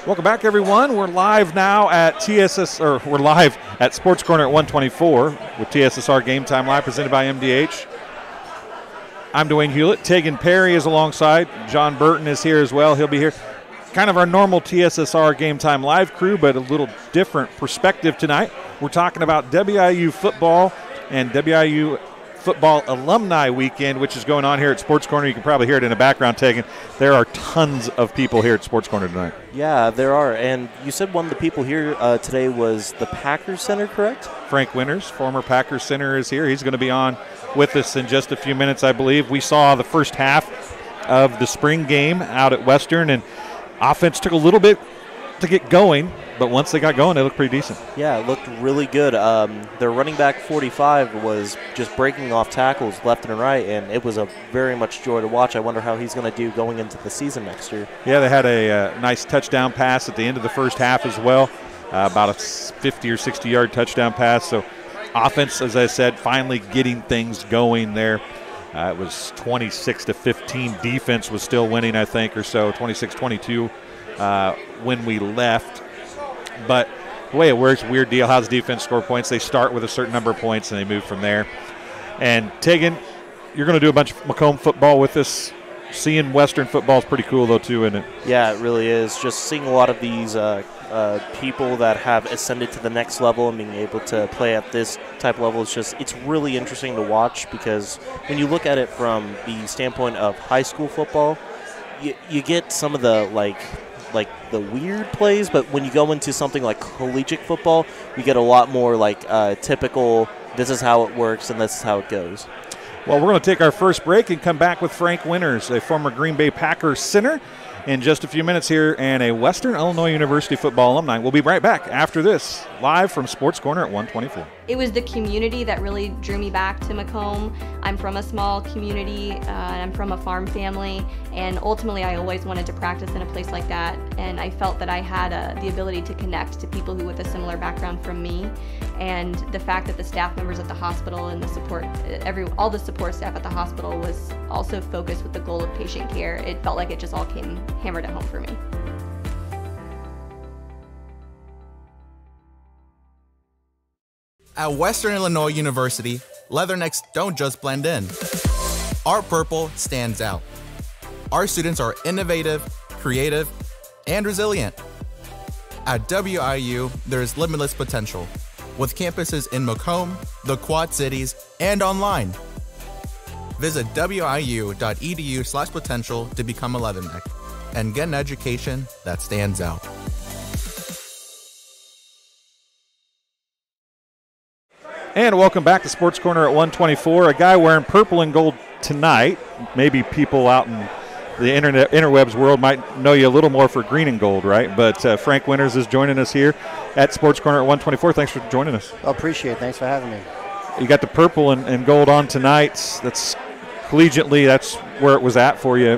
Welcome back, everyone. We're live now at we're live at Sports Corner at 124 with TSSR Game Time Live, presented by MDH. I'm Dwayne Hulett. Tegan Perry is alongside. John Burton is here as well. He'll be here. Kind of our normal TSSR Game Time Live crew, but a little different perspective tonight. We're talking about WIU football and WIU football alumni weekend, which is going on here at Sports Corner. You can probably hear it in the background, Tegan. There are tons of people here at Sports Corner tonight. Yeah, there are. And you said one of the people here today was the Packers Center, correct? Frank Winters, former Packers Center, is here. He's going to be on with us in just a few minutes, I believe. We saw the first half of the spring game out at Western, and offense took a little bit to get going, but once they got going, they looked pretty decent. Yeah, it looked really good. Their running back 45 was just breaking off tackles left and right, and it was a very much joy to watch. I wonder how he's going to do going into the season next year. Yeah, they had a nice touchdown pass at the end of the first half as well, about a 50 or 60-yard touchdown pass. So offense, as I said, finally getting things going there. It was 26-15. Defense was still winning, I think, or so, 26-22 when we left. But the way it works, weird deal. How does defense score points? They start with a certain number of points, and they move from there. And, Tegan, you're going to do a bunch of Macomb football with us. Seeing Western football is pretty cool, though, too, isn't it? Yeah, it really is. Just seeing a lot of these people that have ascended to the next level and being able to play at this type of level, it's really interesting to watch, because when you look at it from the standpoint of high school football, you get some of the, like the weird plays, but when you go into something like collegiate football, you get a lot more typical, this is how it works and this is how it goes. Well, we're going to take our first break and come back with Frank Winters, a former Green Bay Packers center, in just a few minutes here, and a Western Illinois University football alumni. We'll be right back after this, live from Sports Corner at 124. It was the community that really drew me back to Macomb. I'm from a small community, and I'm from a farm family, and ultimately I always wanted to practice in a place like that, and I felt that I had the ability to connect to people who with a similar background from me, and the fact that the staff members at the hospital and the support, all the support staff at the hospital was also focused with the goal of patient care. It felt like it just all came hammered at home for me. At Western Illinois University, Leathernecks don't just blend in. Our purple stands out. Our students are innovative, creative, and resilient. At WIU, there is limitless potential, with campuses in Macomb, the Quad Cities, and online. Visit wiu.edu/potential to become a Leatherneck and get an education that stands out. And welcome back to Sports Corner at 124. A guy wearing purple and gold tonight. Maybe people out in the interwebs world might know you a little more for green and gold, right? But Frank Winters is joining us here at Sports Corner at 124. Thanks for joining us. I appreciate it. Thanks for having me. You got the purple and gold on tonight. That's collegiately, that's where it was at for you.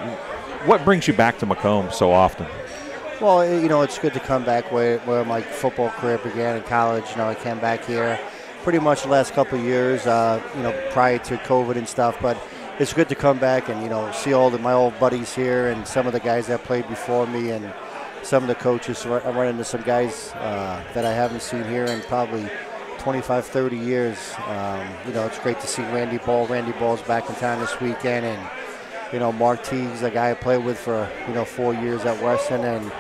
What brings you back to Macomb so often? Well, it's good to come back where my football career began in college. I came back here pretty much the last couple of years, prior to COVID and stuff. But it's good to come back and, see all my old buddies here and some of the guys that played before me and some of the coaches. So I'm running into some guys that I haven't seen here in probably 25, 30 years. It's great to see Randy Ball. Randy Ball's back in town this weekend. And, Mark Teague's a guy I played with for, 4 years at Western. And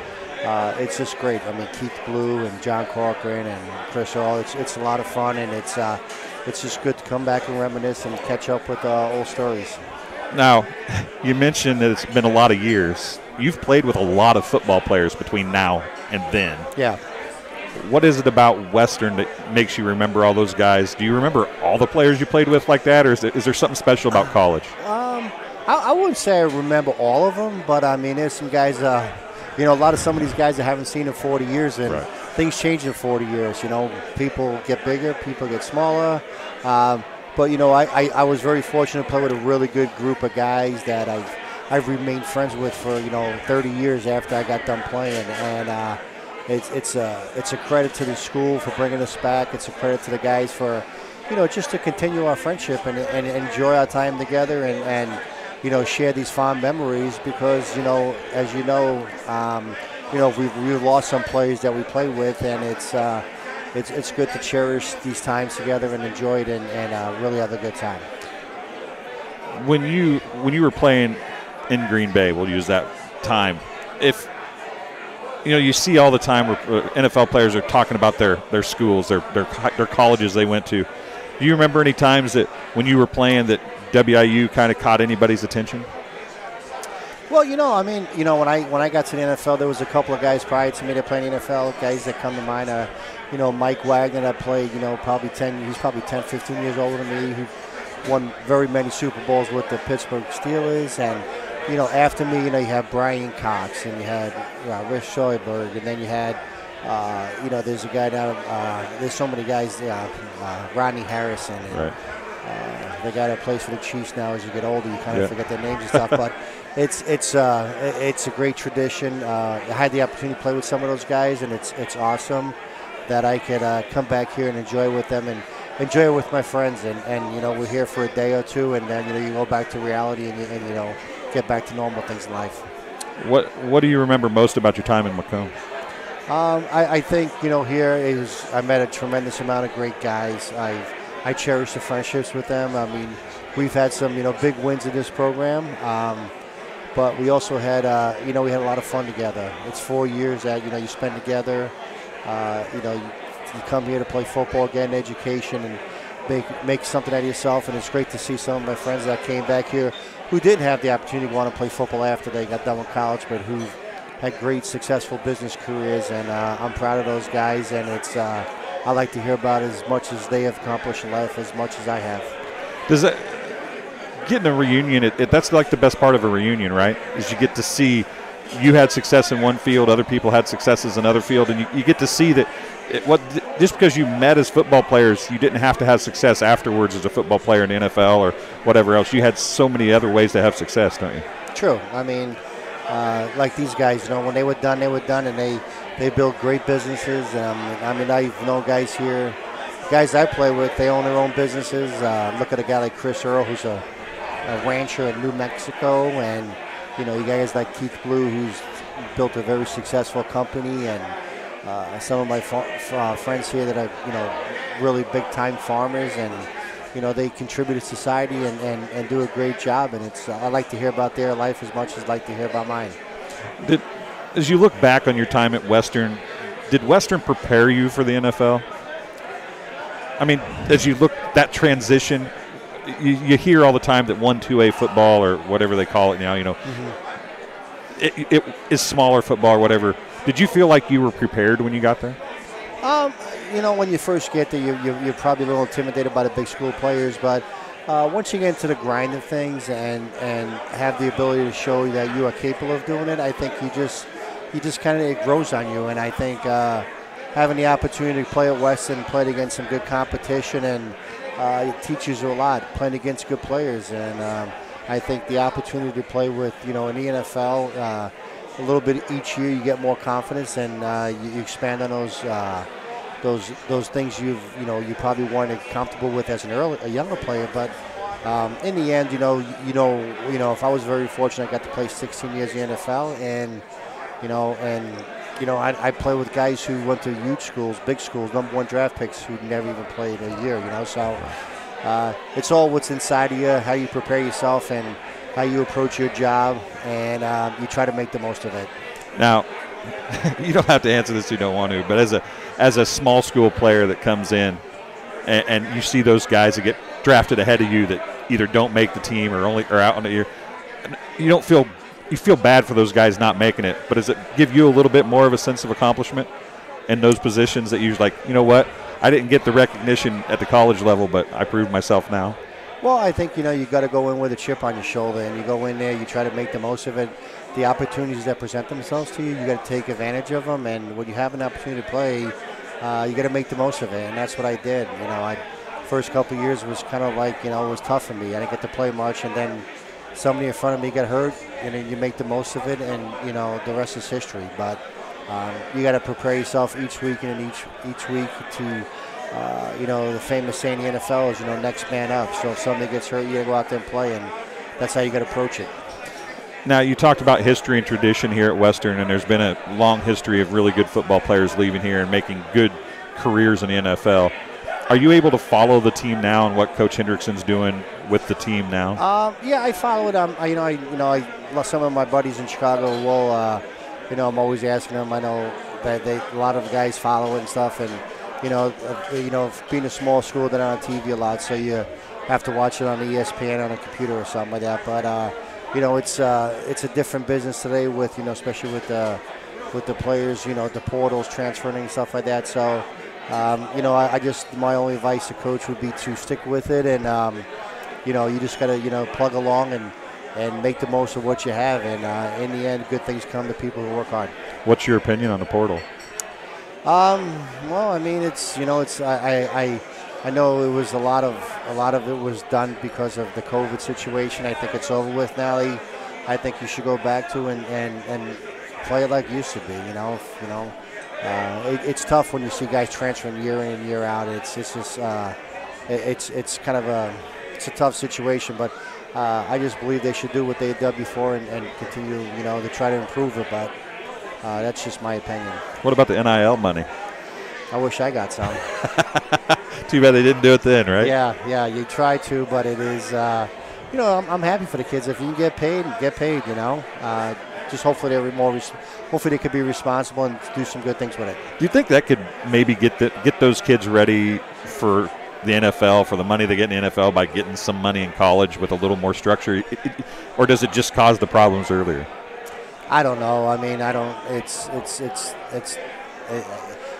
it's just great. I mean, Keith Blue and John Corcoran and Chris Hall. It's a lot of fun, and it's just good to come back and reminisce and catch up with old stories. Now, you mentioned that it's been a lot of years. You've played with a lot of football players between now and then. Yeah. What is it about Western that makes you remember all those guys? Do you remember all the players you played with like that, or is there something special about college? I wouldn't say I remember all of them, but, I mean, there's some guys a lot of some of these guys I haven't seen in 40 years, and right. Things change in 40 years. People get bigger, people get smaller. But, I was very fortunate to play with a really good group of guys that I've remained friends with for, 30 years after I got done playing. And it's a credit to the school for bringing us back. It's a credit to the guys for, just to continue our friendship and enjoy our time together and share these fond memories because, as we've lost some players that we play with, and it's good to cherish these times together and enjoy it and really have a good time. When you were playing in Green Bay, we'll use that time. If you see all the time where NFL players are talking about their schools, their colleges they went to. Do you remember any times that when you were playing that WIU kind of caught anybody's attention? Well, when I got to the NFL, there was a couple of guys prior to me that played in the NFL. Guys that come to mind are, Mike Wagner that played, he's probably 10, 15 years older than me, who won very many Super Bowls with the Pittsburgh Steelers. And, after me, you had Brian Cox, and you had Rich Scheuberg, and then you had, there's a guy down, there's so many guys, Rodney Harrison. And, right. The guy that plays for the Chiefs now, as you get older, you kind of forget their names and stuff. But it's a great tradition. I had the opportunity to play with some of those guys, and it's awesome that I could come back here and enjoy with them and enjoy it with my friends. And we're here for a day or two, and then you go back to reality and get back to normal things in life. What do you remember most about your time in Macomb? I think here I met a tremendous amount of great guys. I cherish the friendships with them. I mean, we've had some big wins in this program, but we also had we had a lot of fun together. It's 4 years that you spend together. You come here to play football, get an education, and make something out of yourself. And it's great to see some of my friends that came back here who didn't have the opportunity to want to play football after they got done with college, but who had great, successful business careers. And I'm proud of those guys, and it's I like to hear about as much as they have accomplished in life as much as I have. Does that getting a reunion? That's like the best part of a reunion, right? Is you get to see you had success in one field, other people had successes in another field, and you get to see that. Just because you met as football players, you didn't have to have success afterwards as a football player in the NFL or whatever else. You had so many other ways to have success, don't you? True. I mean, like these guys, when they were done, and they built great businesses. I've known guys here, guys I play with, they own their own businesses. Look at a guy like Chris Earl, who's a rancher in New Mexico, and you guys like Keith Blue, who's built a very successful company, and some of my friends here that are really big time farmers, and they contribute to society and do a great job. And I like to hear about their life as much as I like to hear about mine. As you look back on your time at Western, did Western prepare you for the NFL? I mean, as you look that transition, you hear all the time that 1-2A football or whatever they call it now, it is smaller football or whatever. Did you feel like you were prepared when you got there? When you first get there, you're probably a little intimidated by the big school players, but once you get into the grind of things and have the ability to show that you are capable of doing it, I think you just kind of, it grows on you. And I think having the opportunity to play at Western, played against some good competition, and it teaches you a lot, playing against good players. And I think the opportunity to play with, in the NFL, a little bit each year, you get more confidence, and you expand on those things you probably weren't comfortable with as a younger player. But in the end, if I was very fortunate, I got to play 16 years in the NFL, and I play with guys who went to huge schools, big schools, #1 draft picks who never even played a year. So it's all what's inside of you, how you prepare yourself, and how you approach your job, and you try to make the most of it. Now, you don't have to answer this if you don't want to, but as a small school player that comes in and you see those guys that get drafted ahead of you that either don't make the team or are out on the year, you feel bad for those guys not making it, but does it give you a little bit more of a sense of accomplishment in those positions that you're like, you know what, I didn't get the recognition at the college level, but I proved myself now? Well, I think, you got to go in with a chip on your shoulder, and you go in there, you try to make the most of it. The opportunities that present themselves to you, you got to take advantage of them, and when you have an opportunity to play, you got to make the most of it, and that's what I did. First couple of years was kind of like, it was tough for me. I didn't get to play much, and then somebody in front of me got hurt, and you make the most of it, and, the rest is history. But you got to prepare yourself each week and each week to the famous saying in the NFL is, next man up. So if somebody gets hurt, you got to go out there and play, and that's how you got to approach it. Now, you talked about history and tradition here at Western, and there's been a long history of really good football players leaving here and making good careers in the NFL. Are you able to follow the team now and what Coach Hendrickson's doing with the team now? Yeah, I follow it. I some of my buddies in Chicago will, I'm always asking them. I know that a lot of guys follow it and stuff, and being a small school, they're not on TV a lot, so you have to watch it on the ESPN on a computer or something like that. But it's a different business today with especially with the players, the portals transferring and stuff like that. So. I just, my only advice to coach would be to stick with it, and you just got to plug along and make the most of what you have, and in the end, good things come to people who work hard. What's your opinion on the portal? Well, I mean, I know it was a lot of it was done because of the COVID situation. I think it's over with now. I think you should go back to and play it like it used to be. It's tough when you see guys transferring year in and year out. It's just it's kind of a tough situation, but I just believe they should do what they had done before and continue to try to improve it. But that's just my opinion. What about the NIL money? I wish I got some. Too bad they didn't do it then, right? Yeah. You try to, but it is. I'm happy for the kids. If you can get paid, get paid. Just hopefully hopefully they could be responsible and do some good things with it. Do you think that could maybe get those kids ready for the NFL, for the money they get in the NFL by getting some money in college with a little more structure, or does it just cause the problems earlier? I don't know. I mean, I don't.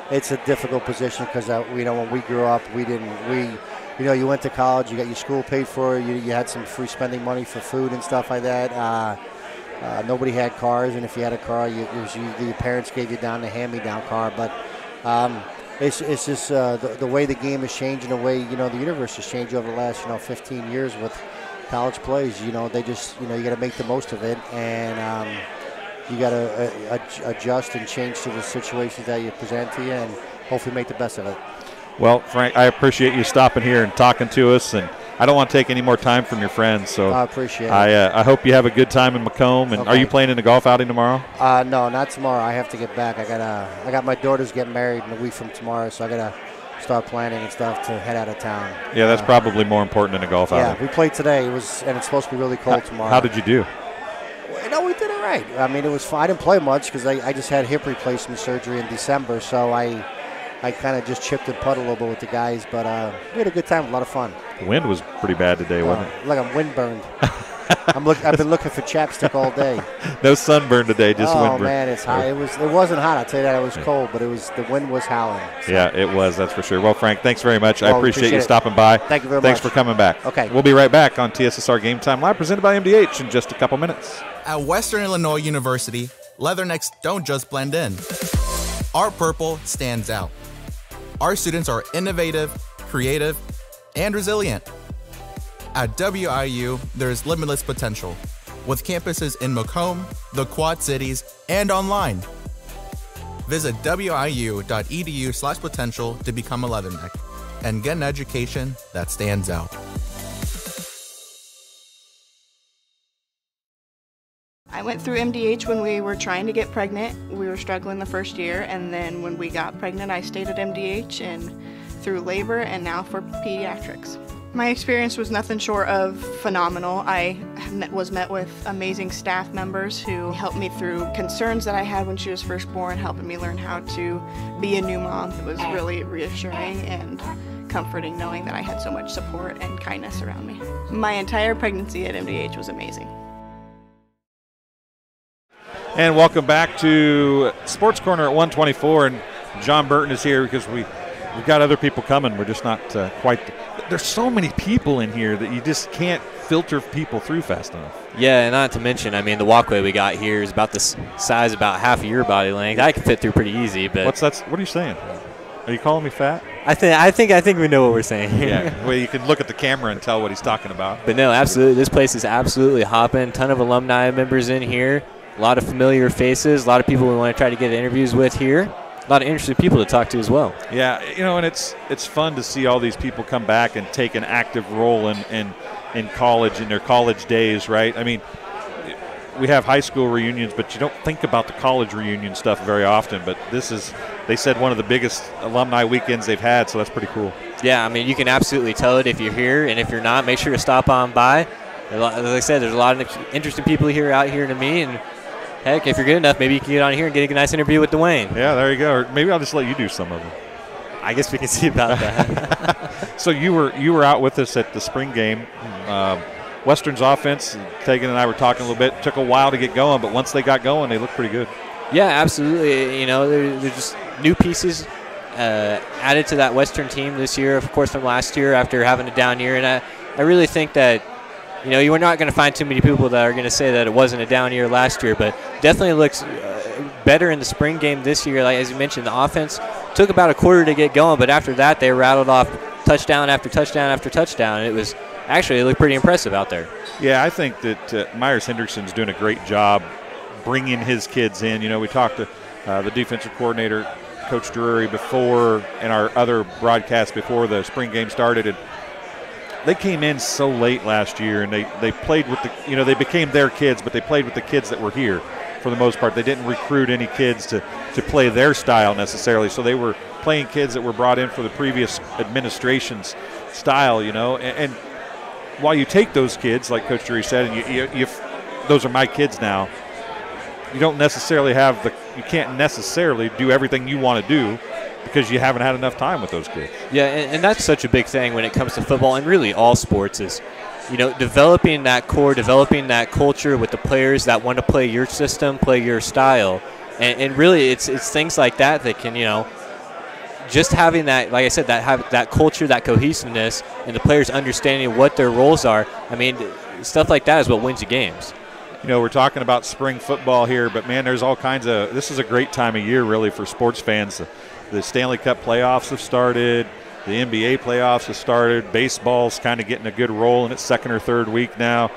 It's a difficult position because when we grew up, you went to college, you got your school paid for, you had some free spending money for food and stuff like that. Nobody had cars, and if you had a car, your parents gave you down the hand-me-down car. But it's just the way the game has changed and the way the universe has changed over the last 15 years with college plays. They just you got to make the most of it, and you got to adjust and change to the situations that you present to you, and hopefully make the best of it. Well, Frank, I appreciate you stopping here and talking to us, and I don't want to take any more time from your friends. So I appreciate it. I hope you have a good time in Macomb. And okay. Are you playing in the golf outing tomorrow? No, not tomorrow. I have to get back. I got my daughters getting married in a week from tomorrow, so I got to start planning and stuff to head out of town. Yeah, that's probably more important than a golf outing. Yeah, we played today. And it's supposed to be really cold tomorrow. How did you do? We did it right. I mean, it was fine. I didn't play much because I just had hip replacement surgery in December, so I kind of just chipped and putted a little bit with the guys, but we had a good time, a lot of fun. The wind was pretty bad today, wasn't it? Like I'm windburned. I've been looking for chapstick all day. No sunburn today, just windburn. Oh man, it's hot. It wasn't hot. I'll tell you that. It was cold, but the wind was howling. So. Yeah, it was. That's for sure. Well, Frank, thanks very much. I appreciate you stopping by. Thank you very much. Thanks for coming back. Okay. We'll be right back on TSSR Game Time Live, presented by MDH in just a couple minutes. At Western Illinois University, Leathernecks don't just blend in. Our purple stands out. Our students are innovative, creative, and resilient. At WIU, there is limitless potential, with campuses in Macomb, the Quad Cities, and online. Visit wiu.edu/potential to become a Leatherneck and get an education that stands out. I went through MDH when we were trying to get pregnant. We were struggling the first year, and then when we got pregnant, I stayed at MDH and through labor and now for pediatrics. My experience was nothing short of phenomenal. I was met with amazing staff members who helped me through concerns that I had when she was first born, helping me learn how to be a new mom. It was really reassuring and comforting knowing that I had so much support and kindness around me. My entire pregnancy at MDH was amazing. And welcome back to Sports Corner at 124. And John Burton is here because we've got other people coming. We're just not quite. There's so many people in here that you just can't filter people through fast enough. Yeah, and not to mention, I mean, the walkway we got here is about the size, about half of your body length. I can fit through pretty easy. But what are you saying? Are you calling me fat? I think we know what we're saying. Yeah, well, you can look at the camera and tell what he's talking about. But no, absolutely, this place is absolutely hopping. Ton of alumni members in here. A lot of familiar faces, a lot of people we want to try to get interviews with here. A lot of interesting people to talk to as well. Yeah, and it's fun to see all these people come back and take an active role in college, in their college days, right? I mean, we have high school reunions, but you don't think about the college reunion stuff very often. But this is, they said, one of the biggest alumni weekends they've had, so that's pretty cool. Yeah, I mean, you can absolutely tell it if you're here, and if you're not, make sure to stop on by. As I said, there's a lot of interesting people out here to meet, and heck, if you're good enough, maybe you can get on here and get a nice interview with Dwayne. Yeah, there you go. Or maybe I'll just let you do some of them. I guess we can see about that. So you were out with us at the spring game. Western's offense, Tegan and I were talking a little bit, took a while to get going, but once they got going, they looked pretty good. Yeah, absolutely. You know, they're just new pieces added to that Western team this year, of course, from last year after having a down year. And I really think that, you know, you're not going to find too many people that are going to say that it wasn't a down year last year, but definitely looks better in the spring game this year. Like, as you mentioned, the offense took about a quarter to get going, but after that, they rattled off touchdown after touchdown after touchdown. It looked pretty impressive out there. Yeah, I think that Myers Hendrickson's doing a great job bringing his kids in. You know, we talked to the defensive coordinator, Coach Drury, before, and our other broadcast before the spring game started, and they came in so late last year, and they played with the, you know, they became their kids, but they played with the kids that were here for the most part. They didn't recruit any kids to play their style necessarily, so they were playing kids that were brought in for the previous administration's style, you know, and while you take those kids, like Coach Drury said, and you those are my kids now, you don't necessarily you can't necessarily do everything you want to do because you haven't had enough time with those kids. Yeah, and that's such a big thing when it comes to football and really all sports is, you know, developing that core, developing that culture with the players that want to play your system, play your style. And really it's things like that can, you know, just having that, like I said, that culture, that cohesiveness, and the players understanding what their roles are. I mean, stuff like that is what wins you games. You know, we're talking about spring football here, but, man, there's all kinds of – this is a great time of year, really, for sports fans. The Stanley Cup playoffs have started. The NBA playoffs have started. Baseball's kind of getting a good roll in its second or third week now.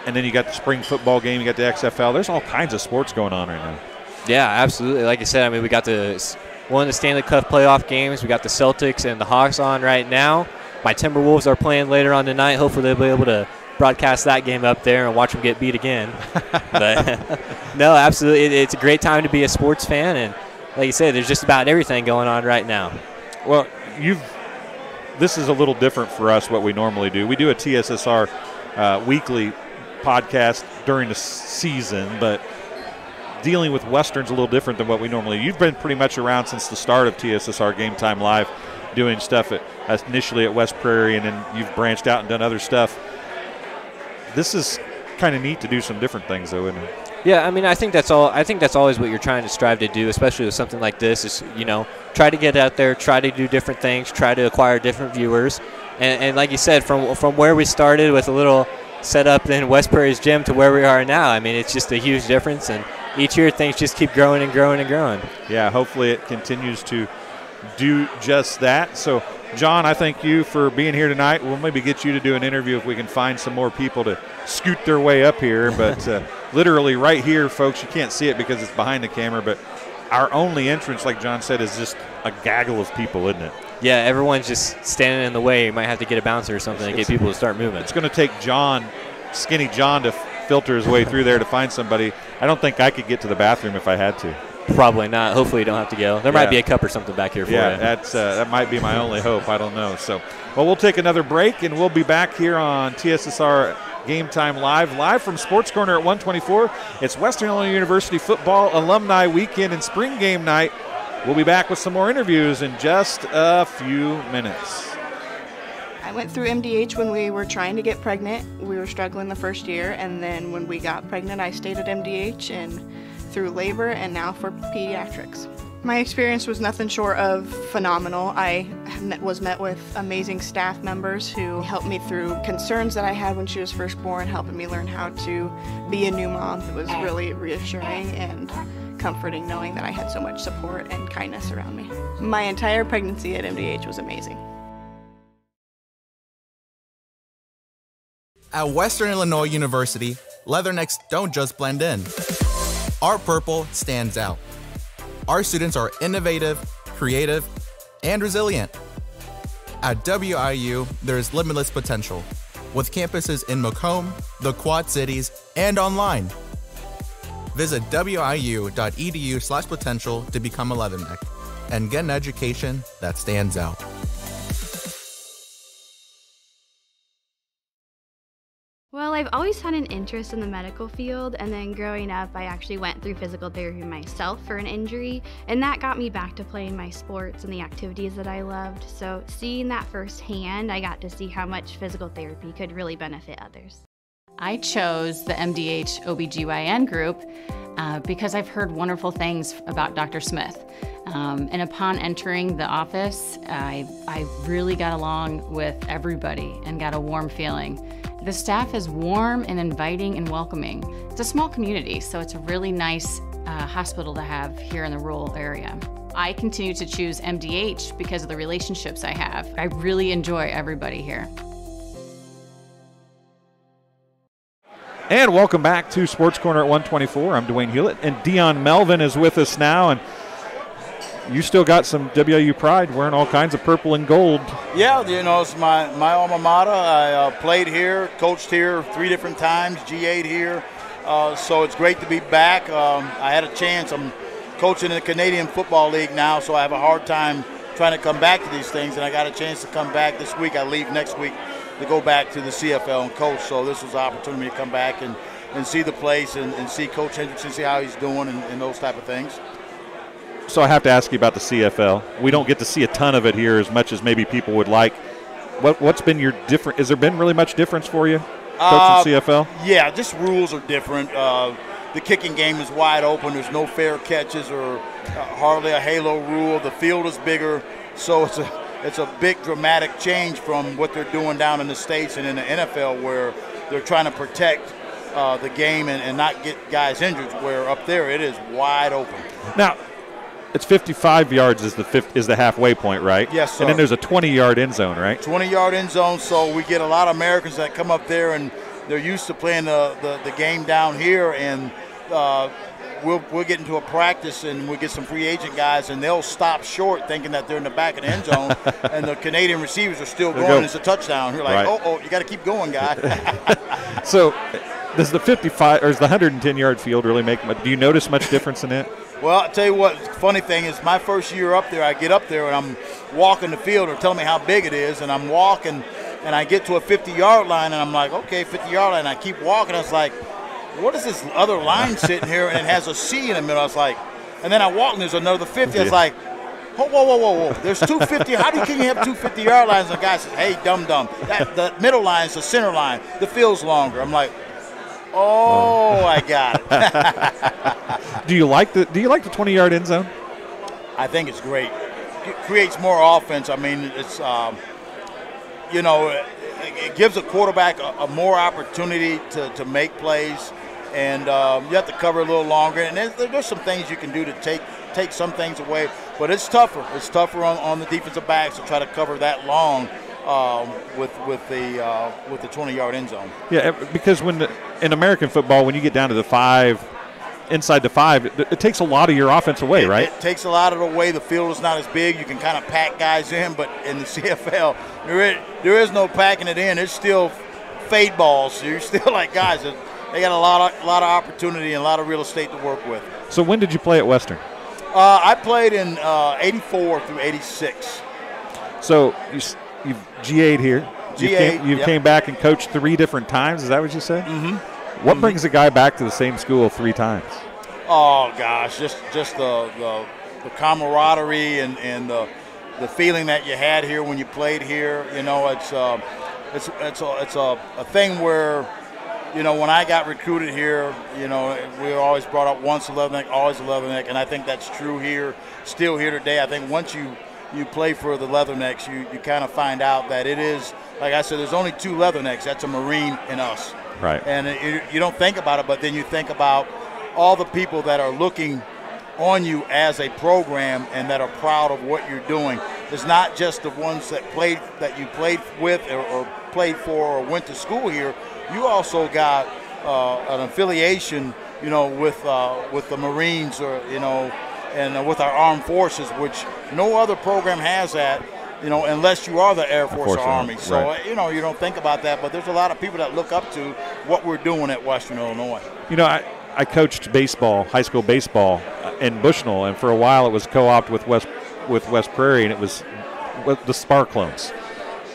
And then you got the spring football game. You got the XFL. There's all kinds of sports going on right now. Yeah, absolutely. Like I said, I mean, we got one of the Stanley Cup playoff games. We got the Celtics and the Hawks on right now. My Timberwolves are playing later on tonight. Hopefully they'll be able to broadcast that game up there and watch them get beat again. But no, absolutely, it's a great time to be a sports fan, and like you said, there's just about everything going on right now. Well, this is a little different for us, what we normally do. We do a TSSR weekly podcast during the season, but dealing with Western's a little different than what we normally do. You've been pretty much around since the start of TSSR Game Time Live, doing stuff initially at West Prairie, and then you've branched out and done other stuff. This is kind of neat to do some different things, though, isn't it? Yeah, I mean, I think that's always what you're trying to strive to do, especially with something like this. Is, you know, try to get out there, try to do different things, try to acquire different viewers, and like you said, from where we started with a little setup in West Prairie's gym to where we are now, I mean, it's just a huge difference, and each year things just keep growing and growing and growing. Yeah, hopefully it continues to do just that. So, John, I thank you for being here tonight. We'll maybe get you to do an interview if we can find some more people to scoot their way up here. But literally right here, folks, you can't see it because it's behind the camera, but our only entrance, like John said, is just a gaggle of people, isn't it? Yeah, everyone's just standing in the way. You might have to get a bouncer or something to get people to start moving. It's going to take Skinny John, to filter his way through there to find somebody. I don't think I could get to the bathroom if I had to. Probably not. Hopefully you don't have to go. There might be a cup or something back here for you. Yeah, that might be my only hope. I don't know. So, well, we'll take another break, and we'll be back here on TSSR Game Time Live from Sports Corner at 124. It's Western Illinois University Football Alumni Weekend and Spring Game Night. We'll be back with some more interviews in just a few minutes. I went through MDH when we were trying to get pregnant. We were struggling the first year, and then when we got pregnant, I stayed at MDH and through labor and now for pediatrics. My experience was nothing short of phenomenal. I was met with amazing staff members who helped me through concerns that I had when she was first born, helping me learn how to be a new mom. It was really reassuring and comforting knowing that I had so much support and kindness around me. My entire pregnancy at MDH was amazing. At Western Illinois University, Leathernecks don't just blend in. Our purple stands out. Our students are innovative, creative, and resilient. At WIU, there is limitless potential, with campuses in Macomb, the Quad Cities, and online. Visit wiu.edu/potential to become a Leatherneck and get an education that stands out. Well, I've always had an interest in the medical field, and then growing up, I actually went through physical therapy myself for an injury, and that got me back to playing my sports and the activities that I loved. So seeing that firsthand, I got to see how much physical therapy could really benefit others. I chose the MDH OBGYN group because I've heard wonderful things about Dr. Smith. And upon entering the office, I really got along with everybody and got a warm feeling. The staff is warm and inviting and welcoming. It's a small community, so it's a really nice hospital to have here in the rural area. I continue to choose MDH because of the relationships I have. I really enjoy everybody here. And welcome back to Sports Corner at 124. I'm Dwayne Hulett, and Dion Melvin is with us now. And you still got some WIU pride, wearing all kinds of purple and gold. Yeah, you know, it's my alma mater. I played here, coached here 3 different times, GA'd here. So it's great to be back. I had a chance. I'm coaching in the Canadian Football League now, so I have a hard time trying to come back to these things. And I got a chance to come back this week. I leave next week to go back to the CFL and coach. So this was an opportunity to come back and see the place and see Coach Hendrickson, see how he's doing and those type of things. So I have to ask you about the CFL. We don't get to see a ton of it here as much as maybe people would like. What's been your different? Has there been really much difference for you coaching CFL? Yeah, just rules are different. The kicking game is wide open. There's no fair catches or hardly a halo rule. The field is bigger, so it's a big dramatic change from what they're doing down in the States and in the NFL, where they're trying to protect the game and not get guys injured, where up there it is wide open. Now, it's 55 yards is the halfway point, right? Yes, sir. And then there's a 20-yard end zone, right? 20-yard end zone, so we get a lot of Americans that come up there, and they're used to playing the game down here, and we'll get into a practice, and we'll get some free agent guys, and they'll stop short thinking that they're in the back of the end zone, and the Canadian receivers are still going. It's a touchdown. You're like, right. Oh, you got to keep going, guy. So does the 55 or is the 110-yard field really make – do you notice much difference in it? Well, I'll tell you what, the funny thing is my first year up there, I get up there and I'm walking the field, or telling me how big it is, and I'm walking and I get to a 50-yard line, and I'm like, okay, 50-yard line. And I keep walking. I was like, what is this other line sitting here, and it has a C in the middle? I was like, and then I walk and there's another 50. I was like, whoa. There's 250. How can you have 2 50-yard lines? And the guy says, hey, dum. The middle line is the center line. The field's longer. I'm like, oh, I got it. Do you like the 20-yard end zone? I think it's great. It creates more offense. I mean, it's it gives a quarterback a more opportunity to make plays, and you have to cover a little longer. And there's some things you can do to take some things away, but it's tougher. It's tougher on the defensive backs to try to cover that long with the 20-yard end zone. Yeah, because in American football, when you get down to the 5, inside the 5, it takes a lot of your offense away, right? It takes a lot of it away. The field is not as big. You can kind of pack guys in, but in the CFL, there is no packing it in. It's still fade balls. So you're still like, guys, they got a lot of opportunity and a lot of real estate to work with. So when did you play at Western? I played in 84 through 86. So you've GA'd here. You came back and coached 3 different times. Is that what you said? Mm-hmm. What brings a guy back to the same school 3 times? Oh gosh, just the camaraderie and the feeling that you had here when you played here. You know, it's a thing where, you know, when I got recruited here, you know, we were always brought up once a Leatherneck, always a Leatherneck, and I think that's true here, still here today. I think once you play for the Leathernecks, you kind of find out that it is, like I said, there's only 2 Leathernecks. That's a Marine and us. Right. And you don't think about it, but then you think about all the people that are looking on you as a program and that are proud of what you're doing. It's not just the ones that you played with or played for or went to school here. You also got an affiliation, you know, with the Marines, or you know, and with our armed forces, which no other program has that. You know, unless you are the Air Force or Army. So, right. You know, you don't think about that, but there's a lot of people that look up to what we're doing at Western Illinois. You know, I coached baseball, high school baseball in Bushnell, and for a while it was co-opted with West Prairie, and it was the Sparklones,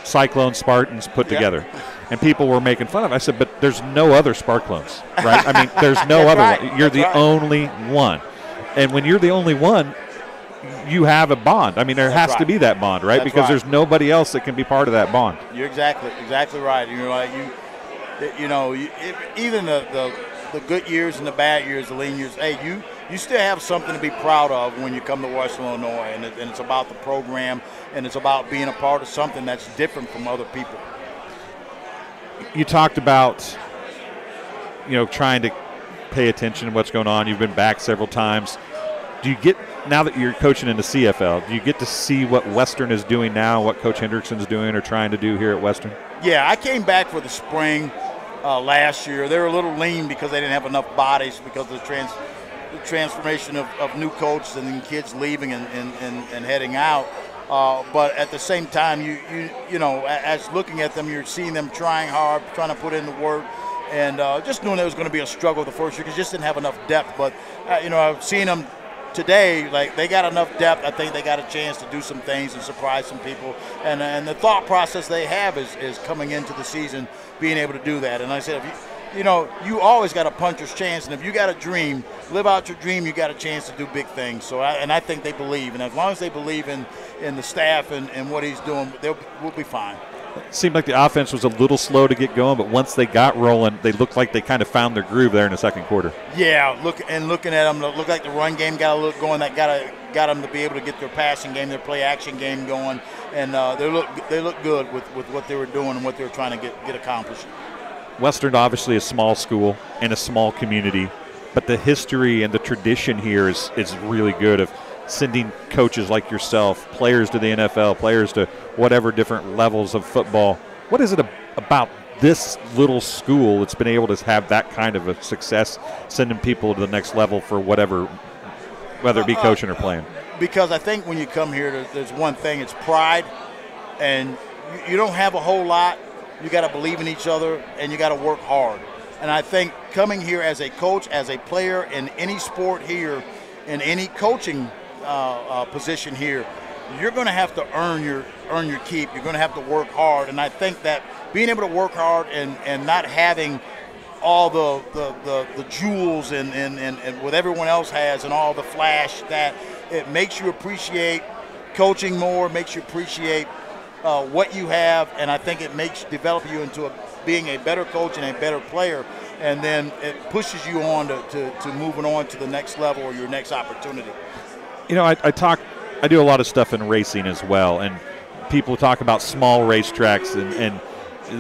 Cyclones, Spartans put together. And people were making fun of it. I said, but there's no other Sparklones, right? I mean, there's no other one. You're the only one. And when you're the only one, you have a bond. I mean, there has to be that bond, right? Because there's nobody else that can be part of that bond. You're exactly right. Even the good years and the bad years, the lean years, hey, you still have something to be proud of when you come to Western Illinois, and it's about the program, and it's about being a part of something that's different from other people. You talked about, trying to pay attention to what's going on. You've been back several times. Do you get, now that you're coaching in the CFL, do you get to see what Western is doing now, what Coach Hendrickson's doing or trying to do here at Western? Yeah, I came back for the spring last year. They were a little lean because they didn't have enough bodies because of the transformation of new coaches and then kids leaving and heading out. But at the same time, as looking at them, you're seeing them trying hard, trying to put in the work, and just knowing it was going to be a struggle the first year because just didn't have enough depth. But I've seen them today, like they got enough depth. I think they got a chance to do some things and surprise some people. And the thought process they have is coming into the season being able to do that. And I said, you always got a puncher's chance, and if you got a dream, live out your dream, you got a chance to do big things. So I think they believe, and as long as they believe in the staff and what he's doing, we'll be fine. It seemed like the offense was a little slow to get going, but once they got rolling, they looked like they kind of found their groove there in the second quarter. Yeah, looking at them, looked like the run game got a look going. That got them to be able to get their passing game, their play action game going, and they look good with what they were doing and what they were trying to get accomplished. Western, obviously a small school and a small community, but the history and the tradition here is really good of sending coaches like yourself, players to the NFL, players to whatever different levels of football. What is it about this little school that's been able to have that kind of a success, sending people to the next level for whatever, whether it be coaching or playing? Because I think when you come here, there's one thing, it's pride, and you don't have a whole lot. You got to believe in each other, and you got to work hard. And I think coming here as a coach, as a player in any sport here, in any coaching position here, you're going to have to earn your keep. You're going to have to work hard. And I think that being able to work hard and not having all the jewels and what everyone else has and all the flash, that it makes you appreciate coaching more, makes you appreciate what you have, and I think it develop you into being a better coach and a better player, and then it pushes you on to moving on to the next level or your next opportunity. I do a lot of stuff in racing as well, and people talk about small racetracks, and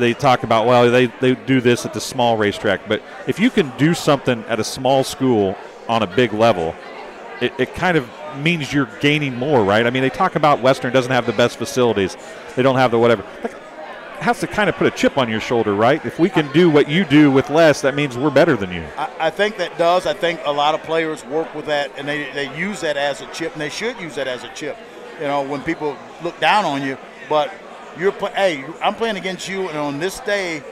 they talk about, well, they do this at the small racetrack, but if you can do something at a small school on a big level, it kind of means you're gaining more, right? I mean, they talk about Western doesn't have the best facilities. They don't have the whatever. It has to kind of put a chip on your shoulder, right? If we can do what you do with less, that means we're better than you. I think that does. I think a lot of players work with that, and they use that as a chip, and they should use that as a chip, when people look down on you. But hey, I'm playing against you, and on this day,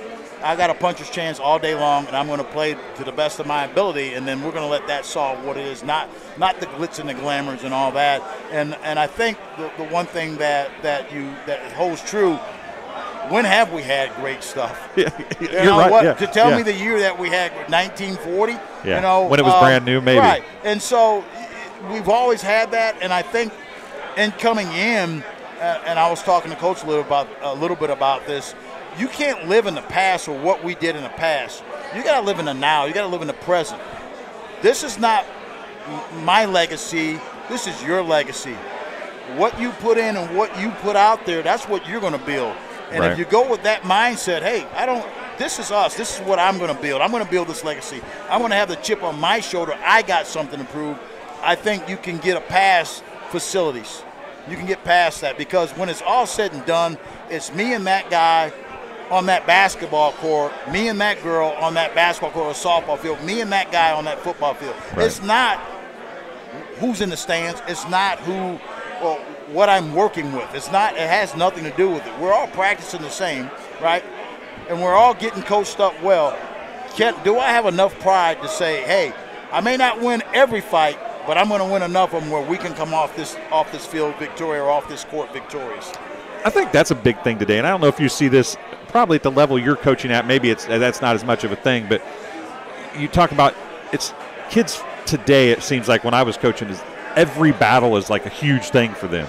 I got a puncher's chance all day long, and I'm going to play to the best of my ability, and then we're going to let that solve what it is, not the glitz and the glamours and all that. And I think the one thing that holds true, when have we had great stuff? Yeah, you're right. What? Yeah. To tell me the year that we had 1940, when it was brand new, maybe. Right. And so we've always had that, and I think in coming in, and I was talking to Coach a little bit about this. You can't live in the past or what we did in the past. You got to live in the now. You got to live in the present. This is not my legacy. This is your legacy. What you put in and what you put out there, that's what you're going to build. And if you go with that mindset, hey, this is us. This is what I'm going to build. I'm going to build this legacy. I'm going to have the chip on my shoulder. I got something to prove. I think you can get past facilities. You can get past that, because when it's all said and done, it's me and that guy on that basketball court, me and that girl on that basketball court or softball field, me and that guy on that football field. Right. It's not who's in the stands. It's not what I'm working with. It has nothing to do with it. We're all practicing the same, right? And we're all getting coached up well. do I have enough pride to say, hey, I may not win every fight, but I'm going to win enough of them where we can come off this field victorious or off this court victorious. I think that's a big thing today, and I don't know if you see this probably at the level you're coaching at. Maybe that's not as much of a thing, but you talk about it's kids today. It seems like when I was coaching, is every battle is like a huge thing for them.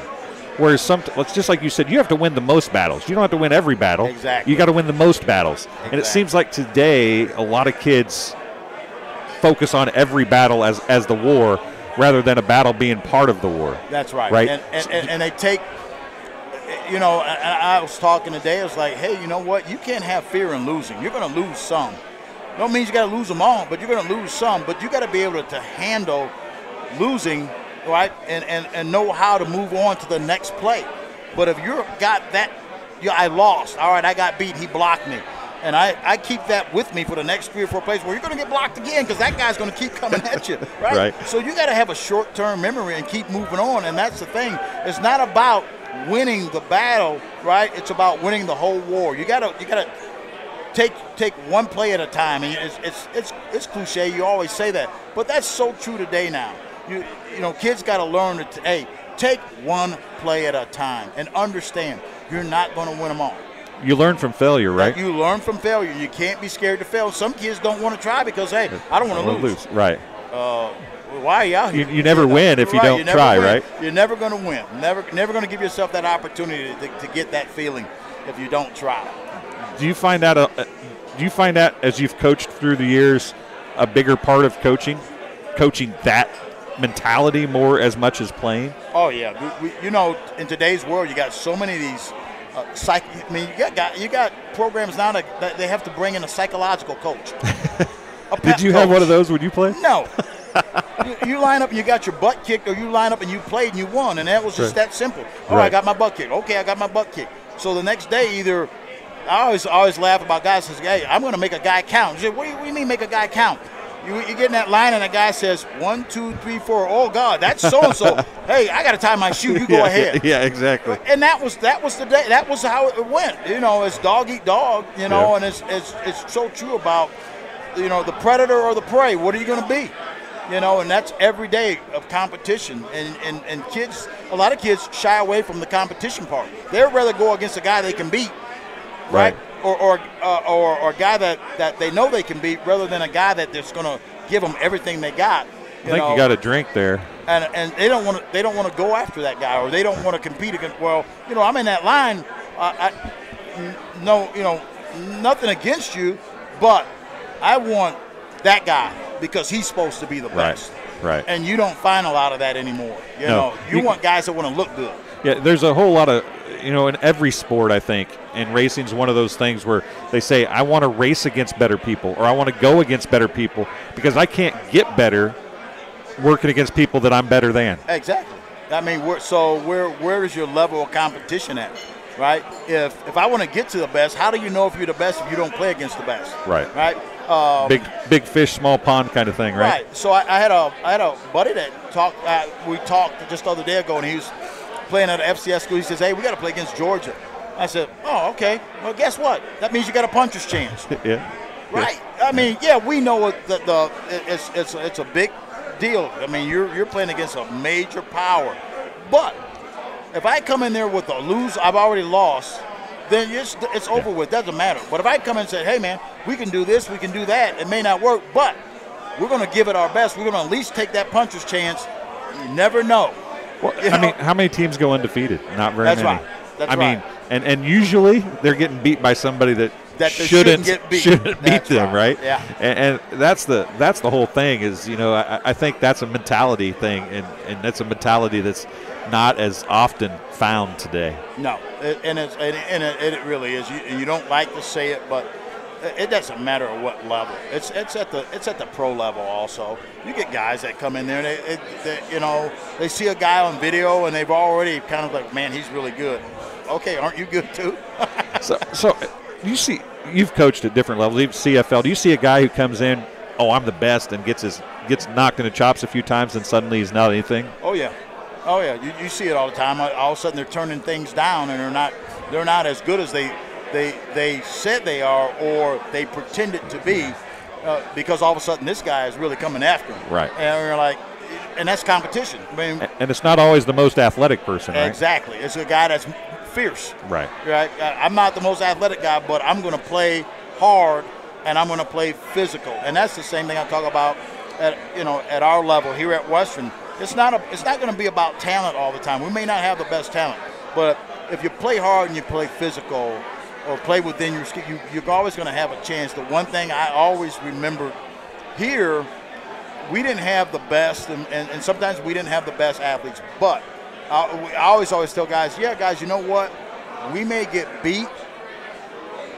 Whereas it's just like you said, you have to win the most battles. You don't have to win every battle. Exactly. You got to win the most battles. Exactly. And it seems like today a lot of kids focus on every battle as the war rather than a battle being part of the war. That's right. Right. And they take. You know, I was talking today. I was like, hey, you know what? You can't have fear in losing. You're going to lose some. Don't mean you got to lose them all, but you're going to lose some. But you got to be able to handle losing, right? And know how to move on to the next play. But if you've got that, I lost. All right, I got beat. He blocked me. And I keep that with me for the next 3 or 4 plays where you're going to get blocked again because that guy's going to keep coming at you, right? Right. So you got to have a short-term memory and keep moving on. And that's the thing. It's not about winning the battle, right? It's about winning the whole war. You gotta take one play at a time. And it's cliche. You always say that, but that's so true today now. You know, kids got to learn to take one play at a time and understand you're not going to win them all. You learn from failure, right? You learn from failure. You can't be scared to fail. Some kids don't want to try because hey, I don't want to lose. Right. Why are you out here? You never win if you don't try, right? You're never going to win. Never going to give yourself that opportunity to get that feeling if you don't try. Do you find that as you've coached through the years a bigger part of coaching that mentality more as much as playing? Oh yeah, you know, in today's world, you got so many of these. You got programs now that they have to bring in a psychological coach. Did you have one of those when you played? No. You line up and you got your butt kicked, or you line up and you played and you won, and that was just that simple. Oh, right. I got my butt kicked. Okay, I got my butt kicked. So the next day, I always laugh about guys who say, hey, I'm going to make a guy count. You say, what do you mean make a guy count? You get in that line and a guy says 1, 2, 3, 4. Oh God, that's so and so. Hey, I got to tie my shoe. You go ahead. Yeah, exactly. And that was the day. That was how it went. You know, it's dog eat dog. You know, and it's so true about, you know, the predator or the prey. What are you going to be? You know, and that's every day of competition. And kids, a lot of kids shy away from the competition part. They'd rather go against a guy they can beat, right? Or a guy that they know they can beat rather than a guy that's going to give them everything they got. I think you got a drink there. And they don't want to go after that guy, or they don't want to compete against. Well, you know, I'm in that line. No, you know, nothing against you, but I want that guy because he's supposed to be the best. Right. And you don't find a lot of that anymore. You know, you want guys that want to look good. Yeah, there's a whole lot of, you know, in every sport, I think, and racing's one of those things where they say, I want to race against better people, or I want to go against better people because I can't get better working against people that I'm better than. Exactly. I mean, where is your level of competition at, right? If I want to get to the best, how do you know if you're the best if you don't play against the best? Right. Right. Big fish, small pond kind of thing, right? Right. So I had a buddy that talked. We talked just the other day ago, and he was playing at an FCS school. He says, "Hey, we got to play against Georgia." I said, "Oh, okay. Well, guess what? That means you got a puncher's chance." Yeah. Right. I mean, yeah, we know it's a big deal. I mean, you're playing against a major power, but if I come in there with a lose, I've already lost. Then it's over with. Doesn't matter. But if I come in and say, hey, man, we can do this, we can do that, it may not work, but we're going to give it our best. We're going to at least take that puncher's chance. You never know. Well, I mean, how many teams go undefeated? Not very many. That's right. That's right. And usually they're getting beat by somebody that shouldn't beat them, right? Yeah. And that's the whole thing is, you know, I think that's a mentality thing, and that's a mentality that's not as often found today. No, it really is. You don't like to say it, but it doesn't matter at what level. It's at the pro level also. You get guys that come in there, and they see a guy on video, and they've already kind of like, man, he's really good. Okay, aren't you good too? So you've coached at different levels, even CFL. Do you see a guy who comes in, oh, I'm the best, and gets knocked in the chops a few times, and suddenly he's not anything? Oh yeah. You see it all the time. All of a sudden they're turning things down, and they're not as good as they said they are, or they pretended to be, because all of a sudden this guy is really coming after him. Right. And we're like, and that's competition. I mean, and it's not always the most athletic person, right? Exactly. It's a guy that's fierce. Right. Right. I'm not the most athletic guy, but I'm going to play hard and I'm going to play physical. And that's the same thing I talk about at our level here at Western. It's not going to be about talent all the time. We may not have the best talent, but if you play hard and you play physical or play within your skill, you're always going to have a chance. The one thing I always remember here, we didn't have the best, and sometimes we didn't have the best athletes, but I always tell guys, yeah, guys, you know what? We may get beat,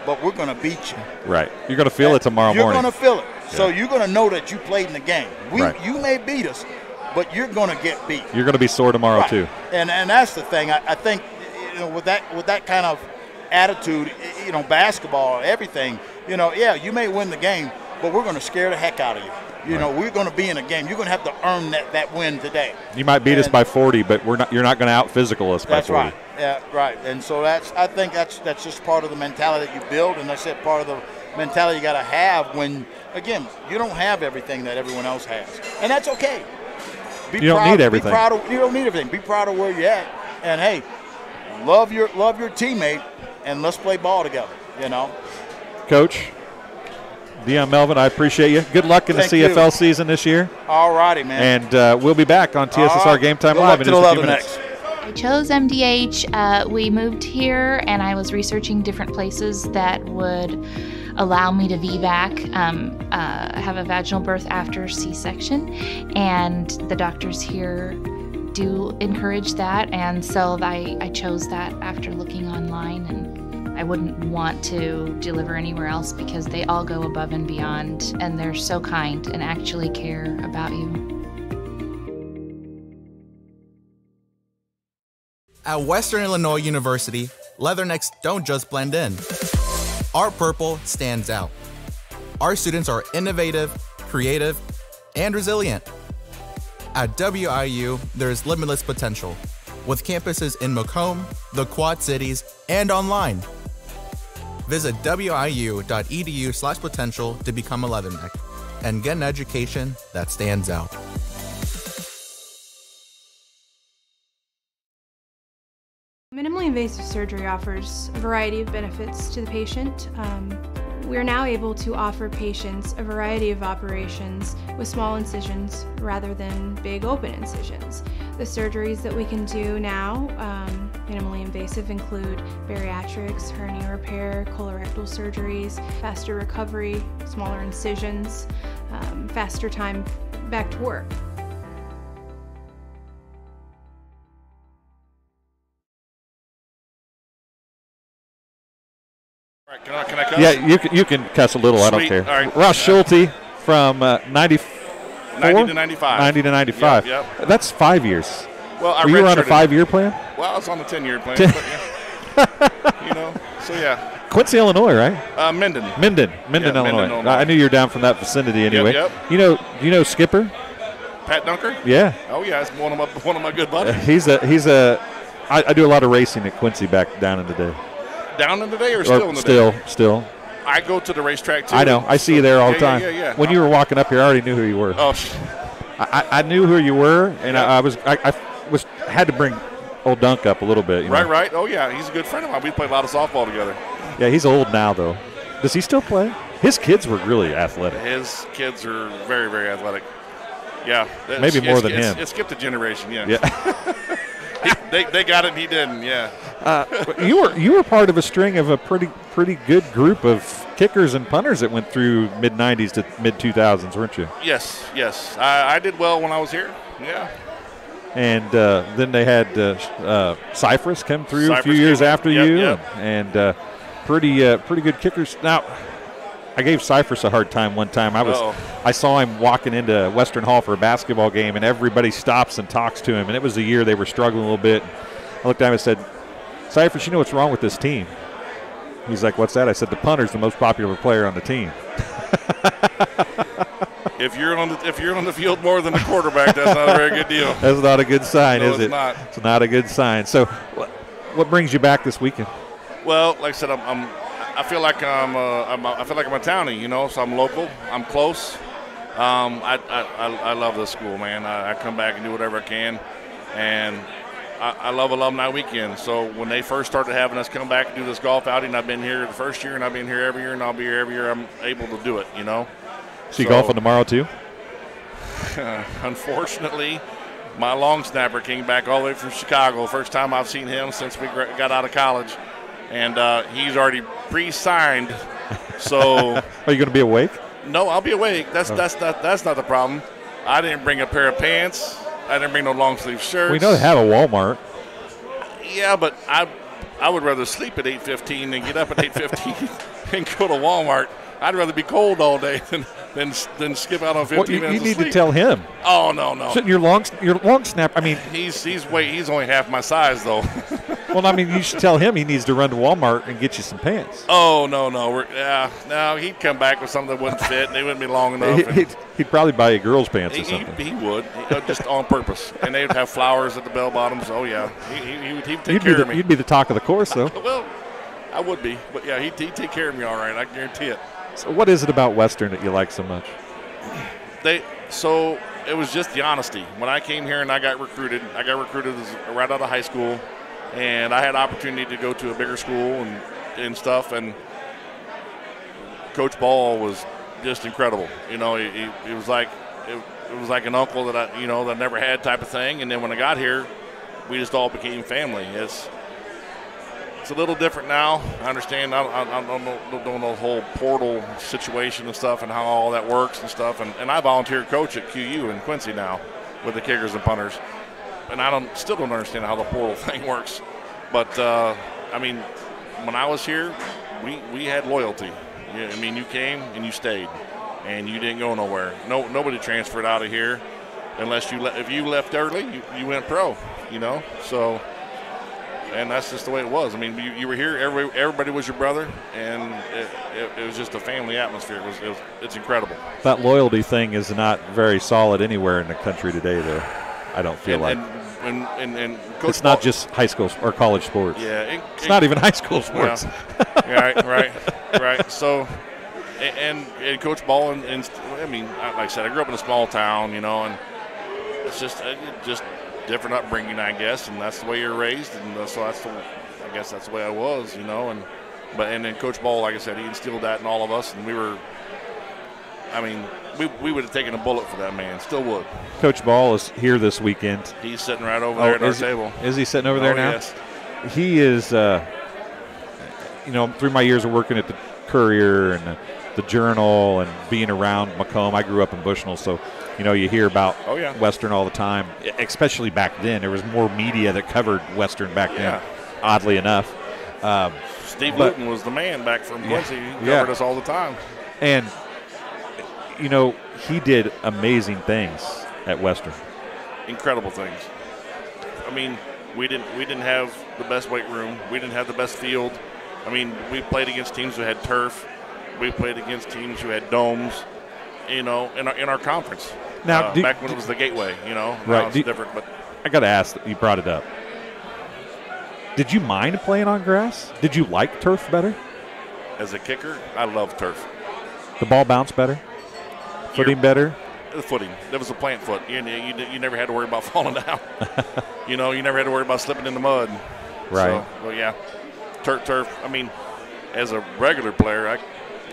but we're going to beat you. Right. You're going to feel it tomorrow morning. You're going to feel it. Yeah. So you're going to know that you played in the game. Right. You may beat us, but you're going to get beat. You're going to be sore tomorrow, right. too. And that's the thing. I think with that kind of attitude, basketball, everything, yeah, you may win the game, but we're going to scare the heck out of you. We're going to be in a game. You're going to have to earn that win today. You might beat us by 40, but you're not going to out-physical us by 40. That's right. Yeah, right. And so I think that's just part of the mentality that you build, and that's part of the mentality you got to have when, again, you don't have everything that everyone else has. And that's okay. You don't need everything. You don't need everything. Be proud of where you're at. And, hey, love your teammate, and let's play ball together, Coach, Deion Melvin, I appreciate you. Good luck in the CFL season this year. All righty, man. And we'll be back on TSSR Game Time Live in just a few minutes. I chose MDH. We moved here, and I was researching different places that would allow me to VBAC, have a vaginal birth after C-section, and the doctors here do encourage that, and so I chose that after looking online, and I wouldn't want to deliver anywhere else because they all go above and beyond, and they're so kind and actually care about you. At Western Illinois University, Leathernecks don't just blend in. Our purple stands out. Our students are innovative, creative, and resilient. At WIU, there's limitless potential, with campuses in Macomb, the Quad Cities, and online. Visit wiu.edu/potential to become a Leatherneck and get an education that stands out. Minimally invasive surgery offers a variety of benefits to the patient. We're now able to offer patients a variety of operations with small incisions rather than big open incisions. The surgeries that we can do now, minimally invasive, include bariatrics, hernia repair, colorectal surgeries, faster recovery, smaller incisions, faster time back to work. Can I cuss? Yeah, you can cuss a little. Sweet. I don't care. All right. Ross Schulte from 90 to 95. 90 to 95. Yep. That's 5 years. Well, you were on a 5-year plan? Well, I was on the 10-year plan. But yeah. So yeah. Quincy, Illinois, right? Minden, Illinois. I knew you were down from that vicinity anyway. Yep. Do you know Skipper? Pat Dunker? Yeah. Oh yeah, it's one of my good buddies. I do a lot of racing at Quincy back down in the day. Down in the day or still in the day? Still. I go to the racetrack too. I know. I see you there all the time. Yeah. When you were walking up here, I already knew who you were. Oh. I knew who you were, and I had to bring old Dunk up a little bit. Right. Oh yeah, he's a good friend of mine. We played a lot of softball together. Yeah, he's old now though. Does he still play? His kids were really athletic. His kids are very, very athletic. Yeah. Maybe more than him. It skipped a generation. Yeah. They got it and he didn't. Yeah. You were part of a string of a pretty good group of kickers and punters that went through mid-90s to mid-2000s, weren't you? Yes. I did well when I was here. Yeah. And then they had Cypress come through a few years after you. Yep. And pretty good kickers. Now, I gave Cypress a hard time one time. I saw him walking into Western Hall for a basketball game, and everybody stops and talks to him. And it was the year they were struggling a little bit. I looked at him and said, Cypress, you know what's wrong with this team? He's like, what's that? I said, the punter's the most popular player on the team. If you're on the field more than the quarterback, that's not a very good deal. That's not a good sign, no, is it? It's not. It's not a good sign. So, what brings you back this weekend? Well, like I said, I feel like I'm a townie, you know. So I'm local. I'm close. I love this school, man. I come back and do whatever I can, and I love Alumni Weekend. So when they first started having us come back and do this golf outing, I've been here the first year, and I've been here every year, and I'll be here every year I'm able to do it, you know. So you golfing tomorrow too? Unfortunately, my long snapper came back all the way from Chicago. First time I've seen him since we got out of college, and he's already pre-signed. So are you going to be awake? No, I'll be awake. That's not the problem. I didn't bring a pair of pants. I didn't bring no long sleeve shirts. We know they have a Walmart. Yeah, but I would rather sleep at 8:15 than get up at 8:15 and go to Walmart. I'd rather be cold all day than skip out on 15 minutes. You need of sleep. to tell him. Oh no. Shouldn't your long snap? I mean, he's only half my size though. Well, I mean, you should tell him he needs to run to Walmart and get you some pants. Oh no, no, he'd come back with something that wouldn't fit, and they wouldn't be long enough. He'd probably buy you girls' pants or something. He would, just on purpose, and they'd have flowers at the bell bottoms. Oh yeah, he'd take care of me. You'd be the talk of the course, though. Well, I would be, but yeah, he'd take care of me all right. I guarantee it. So what is it about Western that you like so much? So it was just the honesty. When I came here and I got recruited right out of high school, and I had opportunity to go to a bigger school and stuff. And Coach Ball was just incredible. You know, it was like an uncle that that never had type of thing. And then when I got here, we just all became family. It's a little different now. I understand. I don't know the whole portal situation and stuff and how all that works and stuff. And I volunteer coach at QU in Quincy now with the kickers and punters. And I still don't understand how the portal thing works. But, I mean, when I was here, we had loyalty. I mean, you came and you stayed, and you didn't go nowhere. Nobody transferred out of here unless if you left early, you went pro, you know. So, and that's just the way it was. I mean, you were here, everybody was your brother, and it was just a family atmosphere. It's incredible. That loyalty thing is not very solid anywhere in the country today, though. I don't feel like. And it's not just high school or college sports. Yeah, it's not even high school sports. Yeah. right. So, and Coach Ball and I mean, like I said, I grew up in a small town, you know, and it's just different upbringing, I guess, and that's the way you're raised, and so I guess that's the way I was, you know, and then Coach Ball, like I said, he instilled that in all of us, and we would have taken a bullet for that man. Still would. Coach Ball is here this weekend. He's sitting right over there at our table. Is he sitting over there now? Yes. He is, through my years of working at the Courier and the Journal and being around Macomb, I grew up in Bushnell, so, you hear about Western all the time, especially back then. There was more media that covered Western back then, oddly enough. Steve Luton was the man back from Quincy. He covered us all the time. And he did amazing things at Western. Incredible things. I mean, we didn't have the best weight room. We didn't have the best field. I mean, we played against teams who had turf. We played against teams who had domes, in our conference. Now, back when it was the Gateway, Now right. it's different. But I got to ask, you brought it up. Did you mind playing on grass? Did you like turf better? As a kicker, I love turf. The ball bounced better? Footing better? The footing. There was a plant foot. You never had to worry about falling down. You never had to worry about slipping in the mud. Right. So, yeah. Turf. I mean, as a regular player,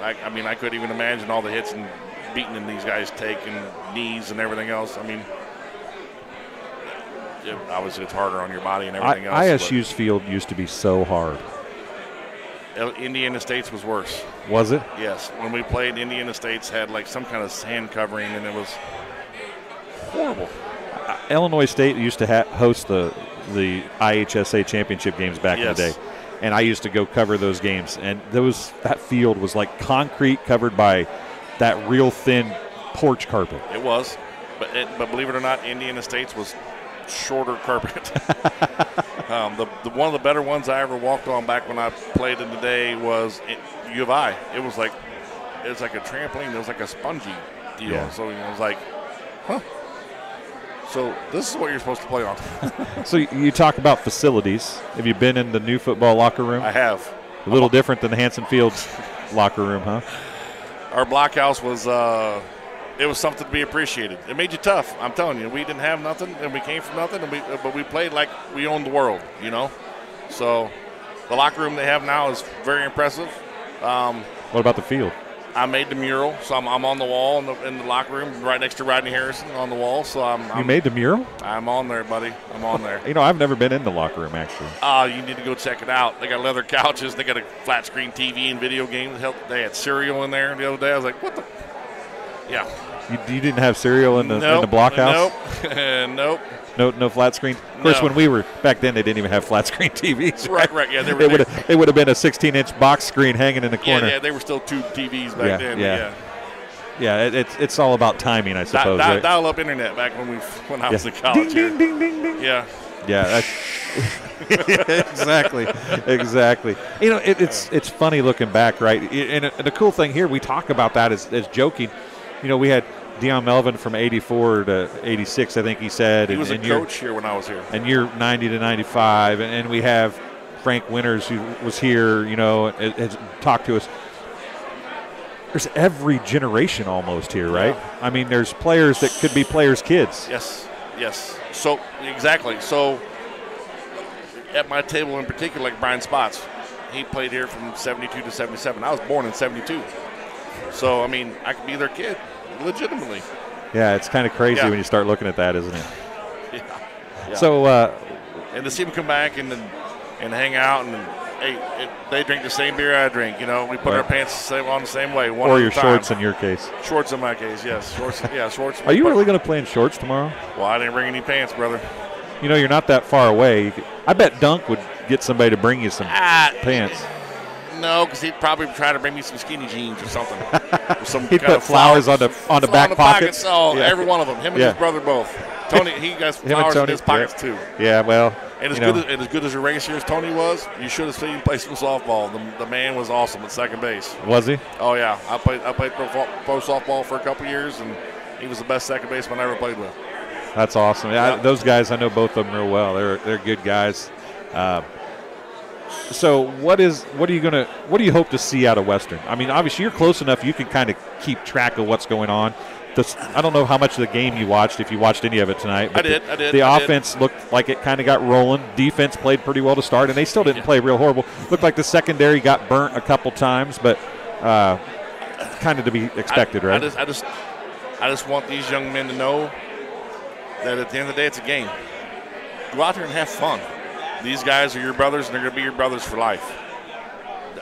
I couldn't even imagine all the hits and beating in these guys take and knees and everything else. I mean, obviously it's harder on your body and everything else. ISU's field used to be so hard. Indiana State's was worse. Was it? Yes. When we played, Indiana State's had like some kind of sand covering, and it was horrible. Illinois State used to host the IHSA championship games back in the day, and I used to go cover those games. And that field was like concrete covered by that real thin porch carpet. It was, but believe it or not, Indiana State's was shorter carpet. One of the better ones I ever walked on back when I played in the day was U of I. It was like a trampoline. It was like a spongy deal. Yeah. So it was like, huh. So this is what you're supposed to play on. So you talk about facilities. Have you been in the new football locker room? I have. A little different than the Hanson Fields locker room, huh? Our blockhouse was it was something to be appreciated. It made you tough. I'm telling you, we didn't have nothing, and we came from nothing, but we played like we owned the world, you know. So the locker room they have now is very impressive. What about the field? I made the mural, so I'm on the wall in the locker room, right next to Rodney Harrison on the wall. So You made the mural? I'm on there, buddy. I'm on there. You know, I've never been in the locker room, actually. Oh, you need to go check it out. They got leather couches. They got a flat screen TV and video games. Hell, they had cereal in there the other day. I was like, what the? Yeah. You didn't have cereal in the blockhouse? Nope. No flat screen. Of course, when we were back then, they didn't even have flat screen TVs. Right. Yeah, it would have been a 16-inch box screen hanging in the corner. Yeah, they were still tube TVs back then. Yeah, it's all about timing, I suppose. Right? Dial up internet back when I was in college. Ding, ding, ding, ding. Yeah. Yeah, exactly. You know, it's funny looking back, right? And the cool thing here, we talk about that as joking. You know, we had Dion Melvin from 84 to 86, I think he said. He was a coach here when I was here. And you're 90 to 95. And we have Frank Winters, who was here, you know, has talked to us. There's every generation almost here, right? Yeah. I mean, there's players that could be players' kids. Yes. So, exactly. So, at my table in particular, like Brian Spots, he played here from 72 to 77. I was born in 72. So, I mean, I could be their kid. Legitimately. Yeah, it's kind of crazy when you start looking at that, isn't it? Yeah. So, and to see them come back and hang out, and hey, they drink the same beer I drink. You know, we put our pants on the same way. Or your shorts in your case. Shorts in my case, yes. Shorts. Shorts. Are you really going to play in shorts tomorrow? Well, I didn't bring any pants, brother. You know, you're not that far away. I bet Dunk would get somebody to bring you some pants. No, because he'd probably try to bring me some skinny jeans or something. He'd put flowers on the back pockets. Oh, every one of them. Him and his brother both. Tony, he got flowers in his pockets too. Yeah, well. And as good as a racer as Tony was, you should have seen him play some softball. The man was awesome at second base. Was he? Oh yeah, I played pro softball for a couple years, and he was the best second baseman I ever played with. That's awesome. Yeah, those guys, I know both of them real well. They're good guys. So what do you hope to see out of Western? I mean, obviously you're close enough you can kind of keep track of what's going on. I don't know how much of the game you watched, if you watched any of it tonight. But I did. The offense looked like it kind of got rolling. Defense played pretty well to start, and they still didn't play real horrible. Looked like the secondary got burnt a couple times, but kind of to be expected, right? I just want these young men to know that at the end of the day, it's a game. Go out there and have fun. These guys are your brothers, and they're going to be your brothers for life.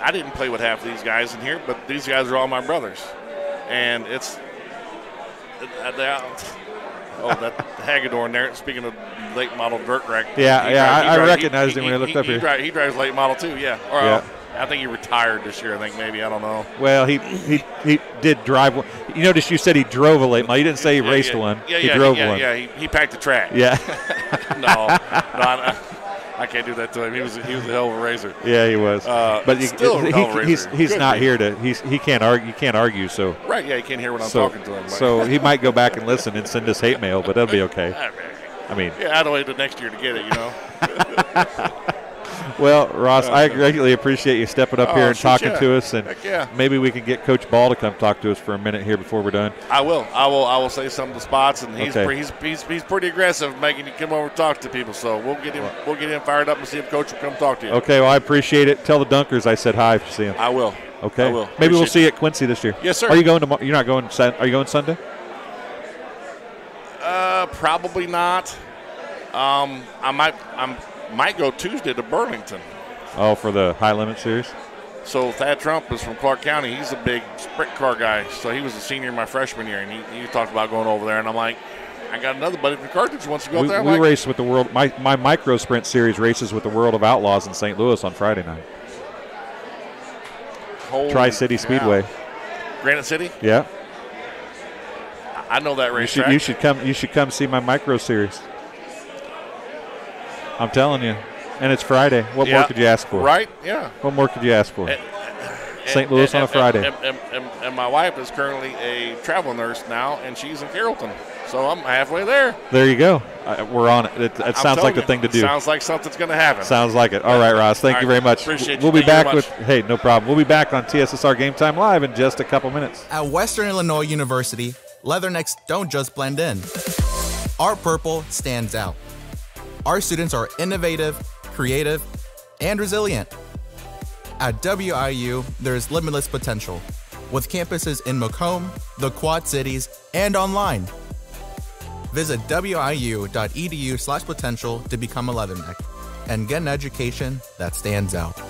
I didn't play with half of these guys in here, but these guys are all my brothers. And it's that Hagedorn there, speaking of late model dirt rack. I recognized him when I looked up here. He drives late model too, I think he retired this year, I don't know. Well, he did drive one. You notice you said he drove a late model. You didn't say he raced one. He drove one. Yeah, he packed the track. Yeah. No, I can't do that to him. He was a hell of a racer. Yeah, he was. But he's not here to. He can't argue. You can't argue. So right, yeah, he can't hear when I'm talking to him. So he might go back and listen and send us hate mail, but that'll be okay. I mean, I'd wait till next year to get it. You know. Well, Ross, I greatly appreciate you stepping up here and talking to us, and maybe we can get Coach Ball to come talk to us for a minute here before we're done. I will say some of the spots, and he's pretty aggressive, making you come over and talk to people. So we'll get him fired up and see if Coach will come talk to you. Okay, well I appreciate it. Tell the Dunkers I said hi if you see them. I will. Okay, I will. Maybe we'll see you at Quincy this year. Yes, sir. Are you going tomorrow? You're not going. Are you going Sunday? Probably not. I might go Tuesday to Burlington. Oh, for the high limit series? So Thad Trump is from Clark County. He's a big sprint car guy. So he was a senior my freshman year, and he talked about going over there. And I'm like, I got another buddy from Carthage wants to go up there. We race with the world. My micro sprint series races with the World of Outlaws in St. Louis on Friday night. Tri-City Speedway. Granite City? Yeah. I know that race track. You should come see my micro series. I'm telling you. And it's Friday. What more could you ask for? Right? Yeah. What more could you ask for? St. Louis on a Friday. And my wife is currently a travel nurse now, and she's in Carrollton. So I'm halfway there. There you go. We're on it. It sounds like the thing to do. Sounds like something's going to happen. Sounds like it. All right, Ross. Thank you very much. Appreciate you. We'll be back with, hey, no problem. We'll be back on TSSR Game Time Live in just a couple minutes. At Western Illinois University, Leathernecks don't just blend in. Our purple stands out. Our students are innovative, creative, and resilient. At WIU, there's limitless potential, with campuses in Macomb, the Quad Cities, and online. Visit wiu.edu/potential to become a Leatherneck and get an education that stands out.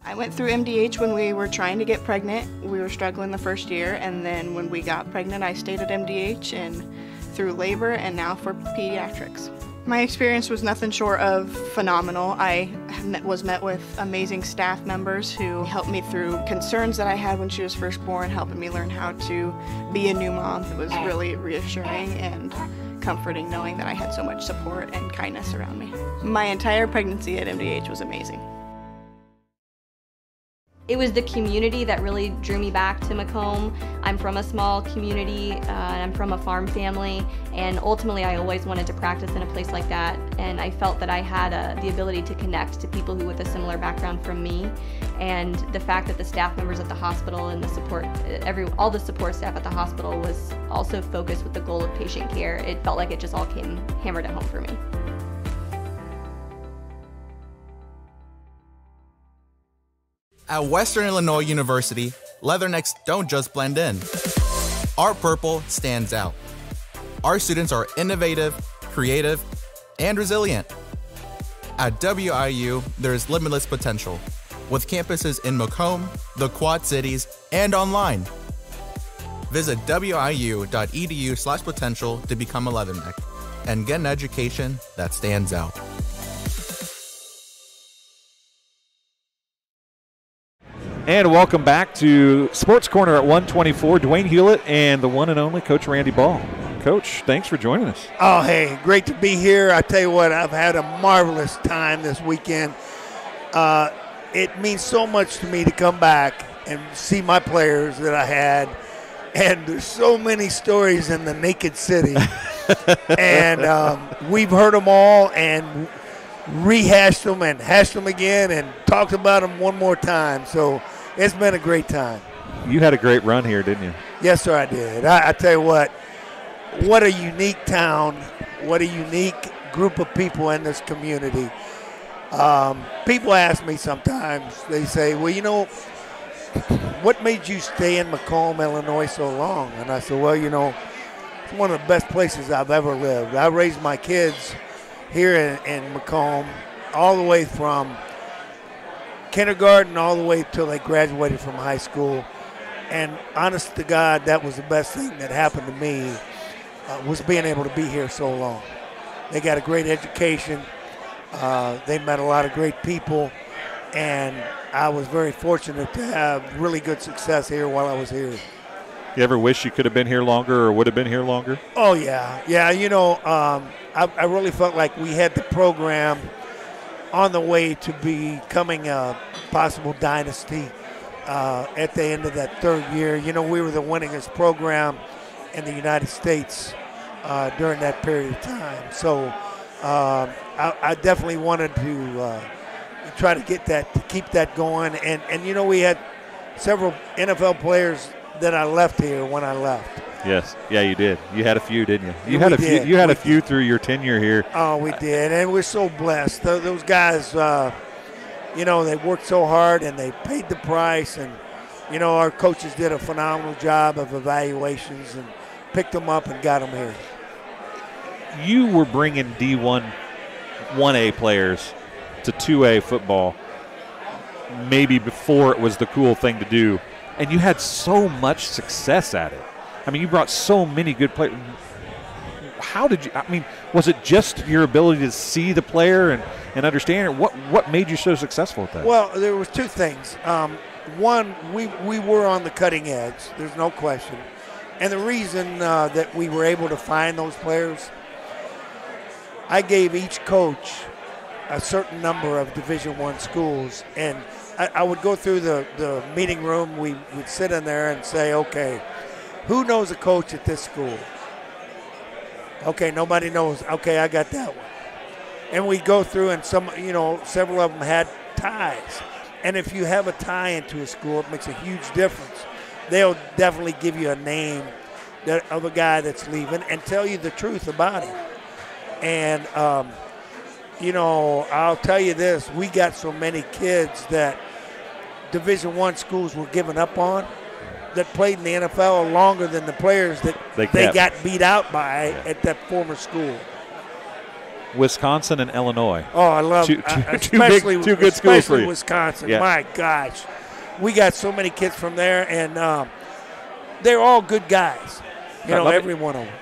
I went through MDH when we were trying to get pregnant. We were struggling the first year, and then when we got pregnant, I stayed at MDH and through labor and now for pediatrics. My experience was nothing short of phenomenal. I was met with amazing staff members who helped me through concerns that I had when she was first born, helping me learn how to be a new mom. It was really reassuring and comforting knowing that I had so much support and kindness around me. My entire pregnancy at MDH was amazing. It was the community that really drew me back to Macomb. I'm from a small community, and I'm from a farm family, and ultimately I always wanted to practice in a place like that, and I felt that I had the ability to connect to people who with a similar background from me, and the fact that the staff members at the hospital and the support, all the support staff at the hospital was also focused with the goal of patient care. It felt like it just all came hammered at home for me. At Western Illinois University, Leathernecks don't just blend in. Our purple stands out. Our students are innovative, creative, and resilient. At WIU, there's limitless potential, with campuses in Macomb, the Quad Cities, and online. Visit wiu.edu/potential to become a Leatherneck and get an education that stands out. And welcome back to Sports Corner at 124. Dwayne Hulett and the one and only Coach Randy Ball. Coach, thanks for joining us. Oh, hey, great to be here. I tell you what, I've had a marvelous time this weekend. It means so much to me to come back and see my players that I had. And there's so many stories in the Naked City. And we've heard them all and rehashed them and hashed them again and talked about them one more time. So it's been a great time. You had a great run here, didn't you? Yes, sir, I did. I tell you what a unique town, what a unique group of people in this community. People ask me sometimes, they say, well, you know, what made you stay in Macomb, Illinois so long? And I said, well, you know, it's one of the best places I've ever lived. I raised my kids here in Macomb all the way from kindergarten all the way till they graduated from high school. And honest to God, that was the best thing that happened to me, was being able to be here so long. They got a great education. They met a lot of great people. And I was very fortunate to have really good success here while I was here. You ever wish you could have been here longer or would have been here longer? Oh, yeah. Yeah, you know, I really felt like we had the program on the way to becoming a possible dynasty at the end of that third year. You know, we were the winningest program in the United States during that period of time. So I definitely wanted to try to get that, to keep that going. And you know, we had several NFL players that I left here when I left. Yes, yeah, you did. You had a few, didn't you? You had a few. You had a few through your tenure here. Oh, we did, and we're so blessed. Those guys, you know, they worked so hard and they paid the price. And you know, our coaches did a phenomenal job of evaluations and picked them up and got them here. You were bringing D1, 1A players to 2A football maybe before it was the cool thing to do, and you had so much success at it. I mean, you brought so many good players. how did you? I mean, was it just your ability to see the player and understand it? What made you so successful at that? Well, there was two things. One, we were on the cutting edge. There's no question. And the reason that we were able to find those players, I gave each coach a certain number of Division I schools, and I would go through the meeting room. We would sit in there and say, okay, who knows a coach at this school? Okay, nobody knows. Okay, I got that one. And we go through, and several of them had ties. And if you have a tie into a school, it makes a huge difference. They'll definitely give you a name of a guy that's leaving and tell you the truth about him. And, I'll tell you this, we got so many kids that Division I schools were giving up on that played in the NFL longer than the players that they got beat out by at that former school. Wisconsin and Illinois. Oh, I love two good schools for you. Wisconsin. Yeah. My gosh. We got so many kids from there, and they're all good guys. Every one of them.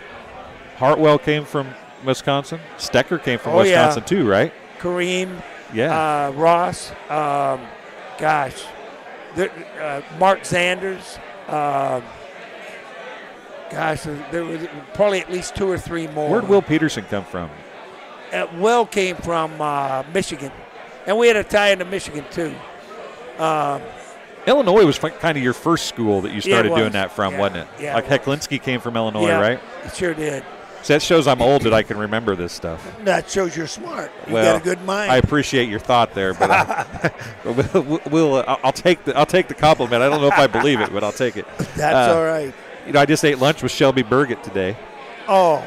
Hartwell came from Wisconsin. Stecker came from Wisconsin too, right? Kareem. Yeah. Ross. Mark Zanders. There were probably at least 2 or 3 more. Where'd Will Peterson come from? Will came from Michigan, and we had a tie into Michigan too. Illinois was kind of your first school that you started doing that from, yeah, wasn't it? Yeah, like Hecklinski came from Illinois, yeah, right? It sure did. So that shows I'm old that I can remember this stuff. That shows you're smart. You well, got a good mind. I appreciate your thought there, but I'll take the compliment. I don't know if I believe it, but I'll take it. That's all right. I just ate lunch with Shelby Burgett today. Oh.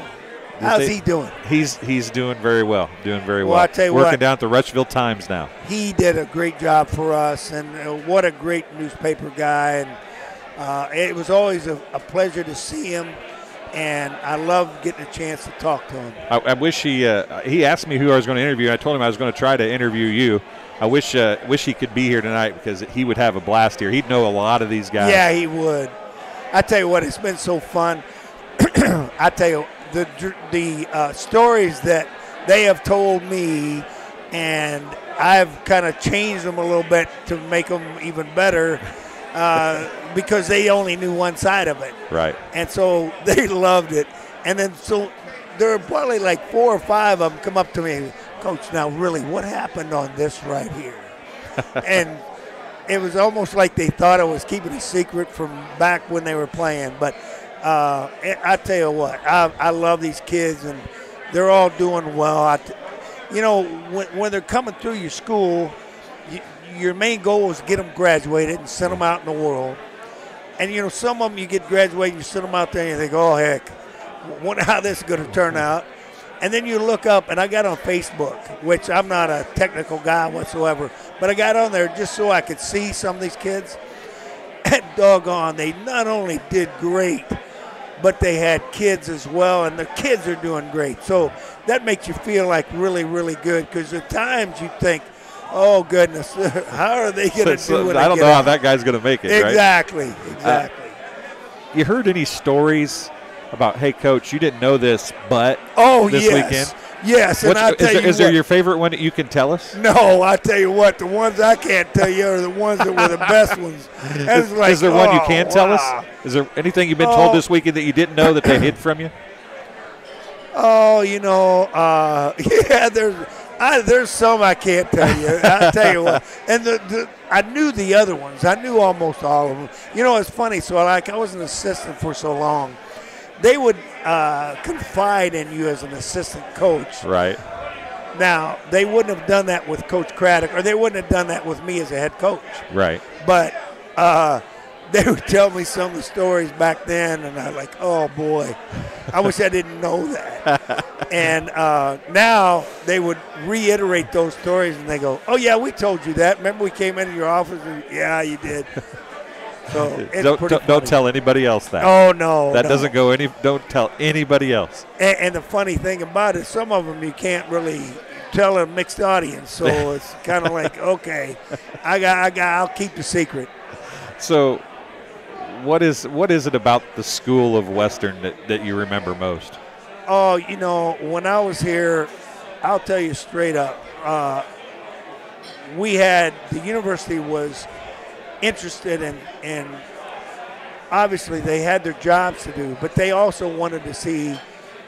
How's he doing? He's doing very well. Well, I tell you working down at the Rushville Times now. He did a great job for us, and what a great newspaper guy. And it was always a pleasure to see him, and I love getting a chance to talk to him. I wish he asked me who I was going to interview, and I told him I was going to try to interview you. I wish he could be here tonight because he would have a blast here. He'd know a lot of these guys. Yeah, he would. I tell you what, it's been so fun. I tell you, the stories that they have told me, and I've kind of changed them a little bit to make them even better because they only knew one side of it. Right. And so they loved it. And then so there are probably like 4 or 5 of them come up to me, Coach, now really, what happened on this right here? And it was almost like they thought I was keeping a secret from back when they were playing. But I tell you what, I love these kids, and they're all doing well. When they're coming through your school, your main goal is to get them graduated and send them out in the world. And, some of them you get graduated, you send them out there and you think, oh, heck, wonder how this is going to turn out. And then you look up, and I got on Facebook, which I'm not a technical guy whatsoever, but I got on there just so I could see some of these kids. And doggone, they not only did great, but they had kids as well, and the kids are doing great. So that makes you feel like really, really good, because at times you think, oh, goodness, how are they going to do it? I don't know how that guy's going to make it, exactly, right? Exactly. You heard any stories about, hey, Coach, you didn't know this, but this weekend? Yes, and I tell you is there your favorite one that you can tell us? No, I tell you what, the ones I can't tell you are the ones that were the best ones. Is there one you can tell us? Is there anything you've been told this weekend that you didn't know that they hid from you? Oh, yeah, there's some I can't tell you. I tell you what, and I knew the other ones. I knew almost all of them. It's funny. So I was an assistant for so long. They would confide in you as an assistant coach. Right. Now, they wouldn't have done that with Coach Craddock, or they wouldn't have done that with me as a head coach. Right. But they would tell me some of the stories back then, and I'm like, oh, boy, I wish I didn't know that. And now they would reiterate those stories, and they go, oh, yeah, we told you that. Remember we came into your office? And, yeah, you did. So don't tell anybody else that. Oh, no. That doesn't go don't tell anybody else. And the funny thing about it, some of them you can't really tell a mixed audience. So it's kind of like, okay, I'll keep the secret. So what is it about the School of Western that you remember most? Oh, you know, when I was here, I'll tell you straight up, the university was interested in obviously they had their jobs to do, but they also wanted to see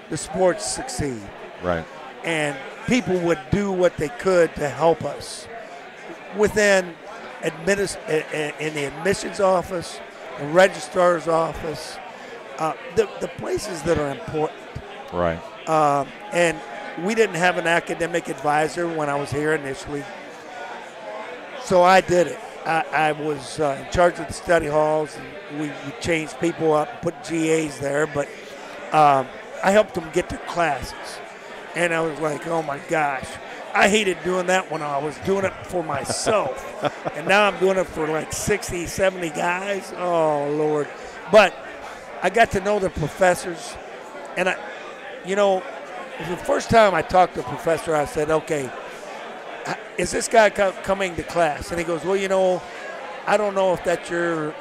the sports succeed. Right. And people would do what they could to help us within in the admissions office, the registrar's office, the places that are important. Right. And we didn't have an academic advisor when I was here initially, so I did it. I was in charge of the study halls, and we changed people up and put GAs there, but I helped them get to classes. And I was like, oh my gosh, I hated doing that when I was doing it for myself. And now I'm doing it for like 60, 70 guys. Oh, Lord. But I got to know the professors. And, the first time I talked to a professor, I said, okay, is this guy coming to class? And he goes, well, I don't know if that's your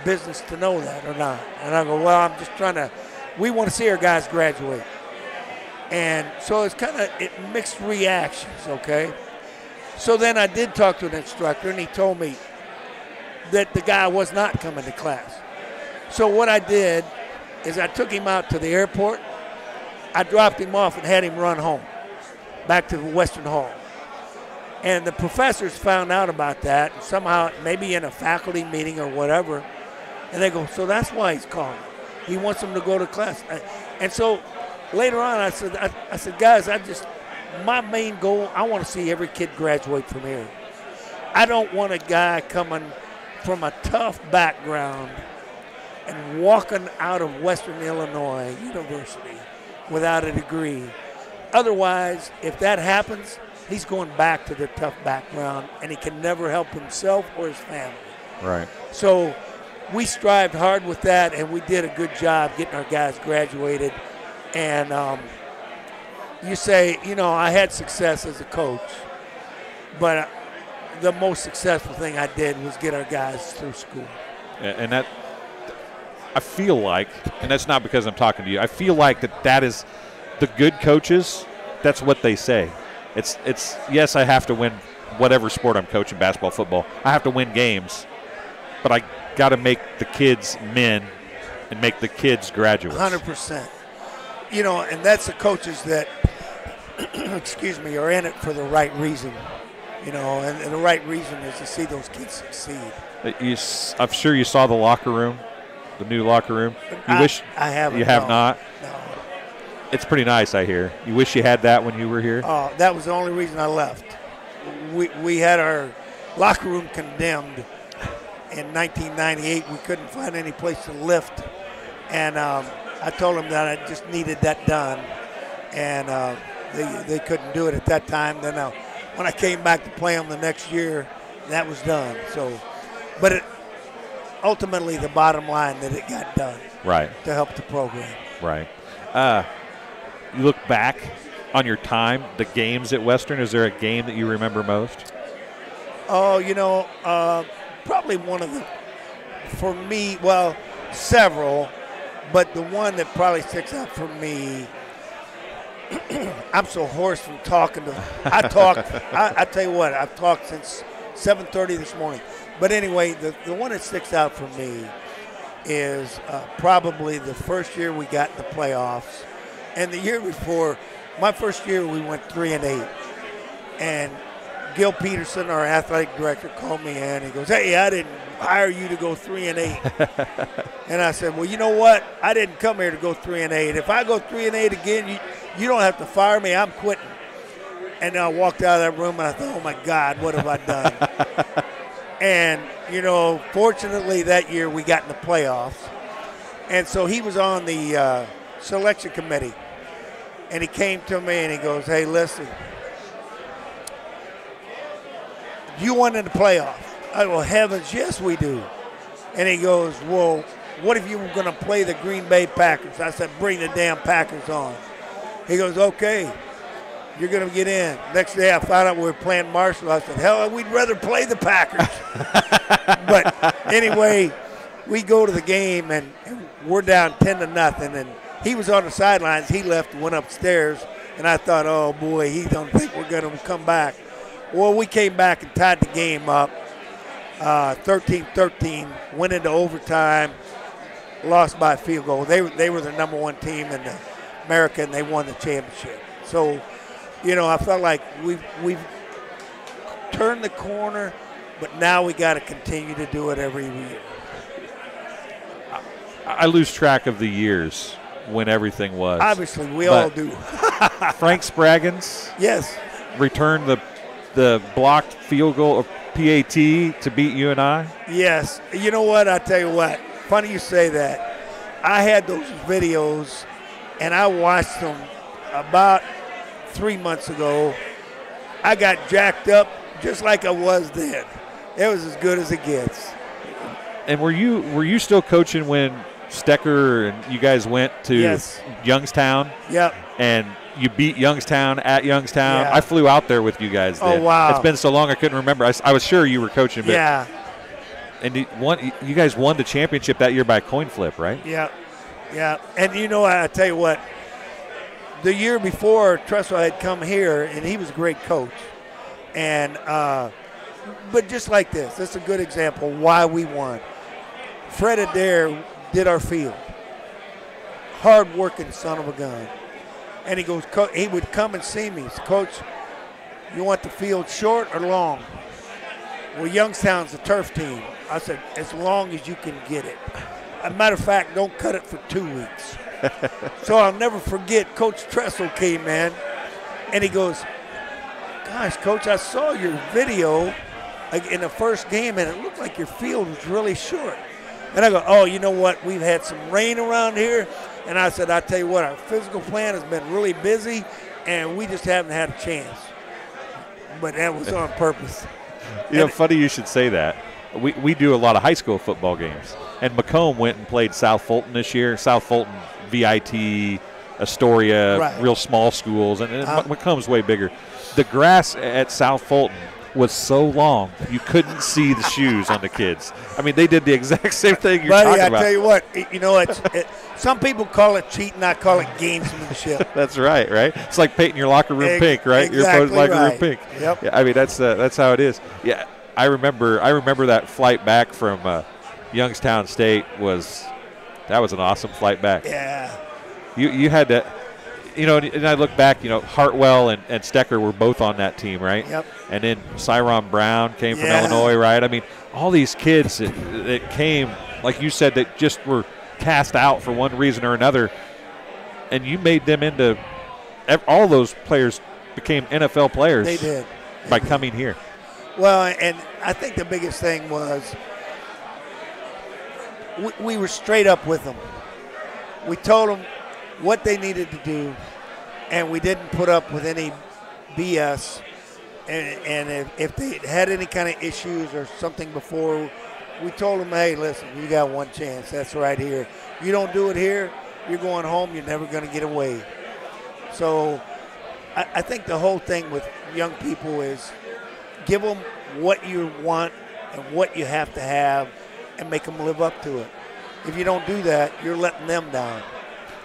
business to know that or not. And I go, well, I'm just we want to see our guys graduate. And so it's kind of mixed reactions, okay? So then I did talk to an instructor, and he told me that the guy was not coming to class. So what I did is I took him out to the airport. I dropped him off and had him run home, back to the Western Hall. And the professors found out about that, and somehow, maybe in a faculty meeting or whatever, and they go, so that's why he's calling. He wants them to go to class. And so later on, I said, guys, my main goal, I want to see every kid graduate from here. I don't want a guy coming from a tough background and walking out of Western Illinois University without a degree. Otherwise, if that happens, he's going back to the tough background, and he can never help himself or his family. Right. So we strived hard with that, and we did a good job getting our guys graduated. And you say, I had success as a coach, but the most successful thing I did was get our guys through school. And that, I feel like, and that's not because I'm talking to you, I feel like that is the good coaches, that's what they say. It's yes, I have to win whatever sport I'm coaching, basketball, football. I have to win games, but I got to make the kids men and make the kids graduates. 100%. And that's the coaches that, excuse me, are in it for the right reason. And the right reason is to see those kids succeed. I'm sure you saw the locker room, the new locker room. I haven't. You have no, not? No. It's pretty nice, I hear. You wish you had that when you were here? Oh, that was the only reason I left. We had our locker room condemned in 1998. We couldn't find any place to lift. And I told them that I just needed that done. And they couldn't do it at that time. Then when I came back to play them the next year, that was done. So, but ultimately the bottom line that it got done. Right. To help the program. Right. You look back on your time, the games at Western, is there a game that you remember most? Oh, probably one of the, for me, well, several, but the one that probably sticks out for me, I'm so hoarse from talking to, I tell you what, I've talked since 7:30 this morning. But anyway, the one that sticks out for me is probably the first year we got in the playoffs. And the year before, my first year, we went 3-8. And Gil Peterson, our athletic director, called me in. He goes, hey, I didn't hire you to go 3-8. And I said, well, you know what? I didn't come here to go 3-8. If I go 3-8 again, you don't have to fire me. I'm quitting. And I walked out of that room, and I thought, oh, my God, what have I done? And, fortunately that year we got in the playoffs. And so he was on the selection committee. And he came to me and he goes, hey, listen, do you want in the playoffs? I go, heavens, yes, we do. And he goes, well, what if you were going to play the Green Bay Packers? I said, bring the damn Packers on. He goes, okay, you're going to get in. Next day I found out we were playing Marshall. I said, hell, we'd rather play the Packers. But anyway, we go to the game and we're down 10-0. And he was on the sidelines. He left and went upstairs, and I thought, oh, boy, he don't think we're going to come back. Well, we came back and tied the game up 13-13, went into overtime, lost by a field goal. They were the number one team in America, and they won the championship. So, I felt like we've turned the corner, but now we got to continue to do it every year. I lose track of the years when everything was. Obviously, we all do. Frank Spraggins, yes, returned the blocked field goal of PAT to beat you and I. Yes. You know what? I tell you what. Funny you say that. I had those videos, and I watched them about 3 months ago. I got jacked up just like I was then. It was as good as it gets. And were you still coaching when Stecker and you guys went to Youngstown? Yep. And you beat Youngstown at Youngstown. Yeah. I flew out there with you guys then. Oh, wow. It's been so long I couldn't remember. I was sure you were coaching. But yeah. And you guys won the championship that year by a coin flip, right? Yeah. Yeah. And I tell you what, the year before, Tressel had come here, and he was a great coach. And but just like this is a good example why we won. Fred Adair did our field. Hard-working son of a gun. And he would come and see me. He said, Coach, you want the field short or long? Well, Youngstown's a turf team. I said, as long as you can get it. As a matter of fact, don't cut it for 2 weeks. So I'll never forget, Coach Tressel came in, and he goes, gosh, Coach, I saw your video in the first game, and it looked like your field was really short. And I go, oh, you know what? We've had some rain around here. And I said, I tell you what, our physical plan has been really busy, and we just haven't had a chance. But that was on purpose. Funny you should say that. We do a lot of high school football games. And Macomb went and played South Fulton this year. South Fulton, VIT, Astoria, right. Real small schools. And Macomb's way bigger. The grass at South Fulton was so long you couldn't see the shoes on the kids. I mean, they did the exact same thing you're talking about. I tell you what, some people call it cheating, I call it gamesmanship. That's right? It's like painting your locker room pink, right? Exactly your locker room pink. Yep. Yeah, I mean, that's how it is. Yeah, I remember that flight back from Youngstown State was an awesome flight back. Yeah. You had to. And I look back, Hartwell and Stecker were both on that team, right? Yep. And then Cyron Brown came from Illinois, right? I mean, all these kids that came, like you said, that just were cast out for one reason or another, and you made them into – all those players became NFL players. They did. By coming here. Well, and I think the biggest thing was we were straight up with them. We told them what they needed to do, and we didn't put up with any BS. And if they had any kind of issues or something before, we told them, hey, listen, you got one chance. That's right here. You don't do it here, you're going home. You're never going to get away. So I think the whole thing with young people is give them what you want and what you have to have and make them live up to it. If you don't do that, you're letting them down.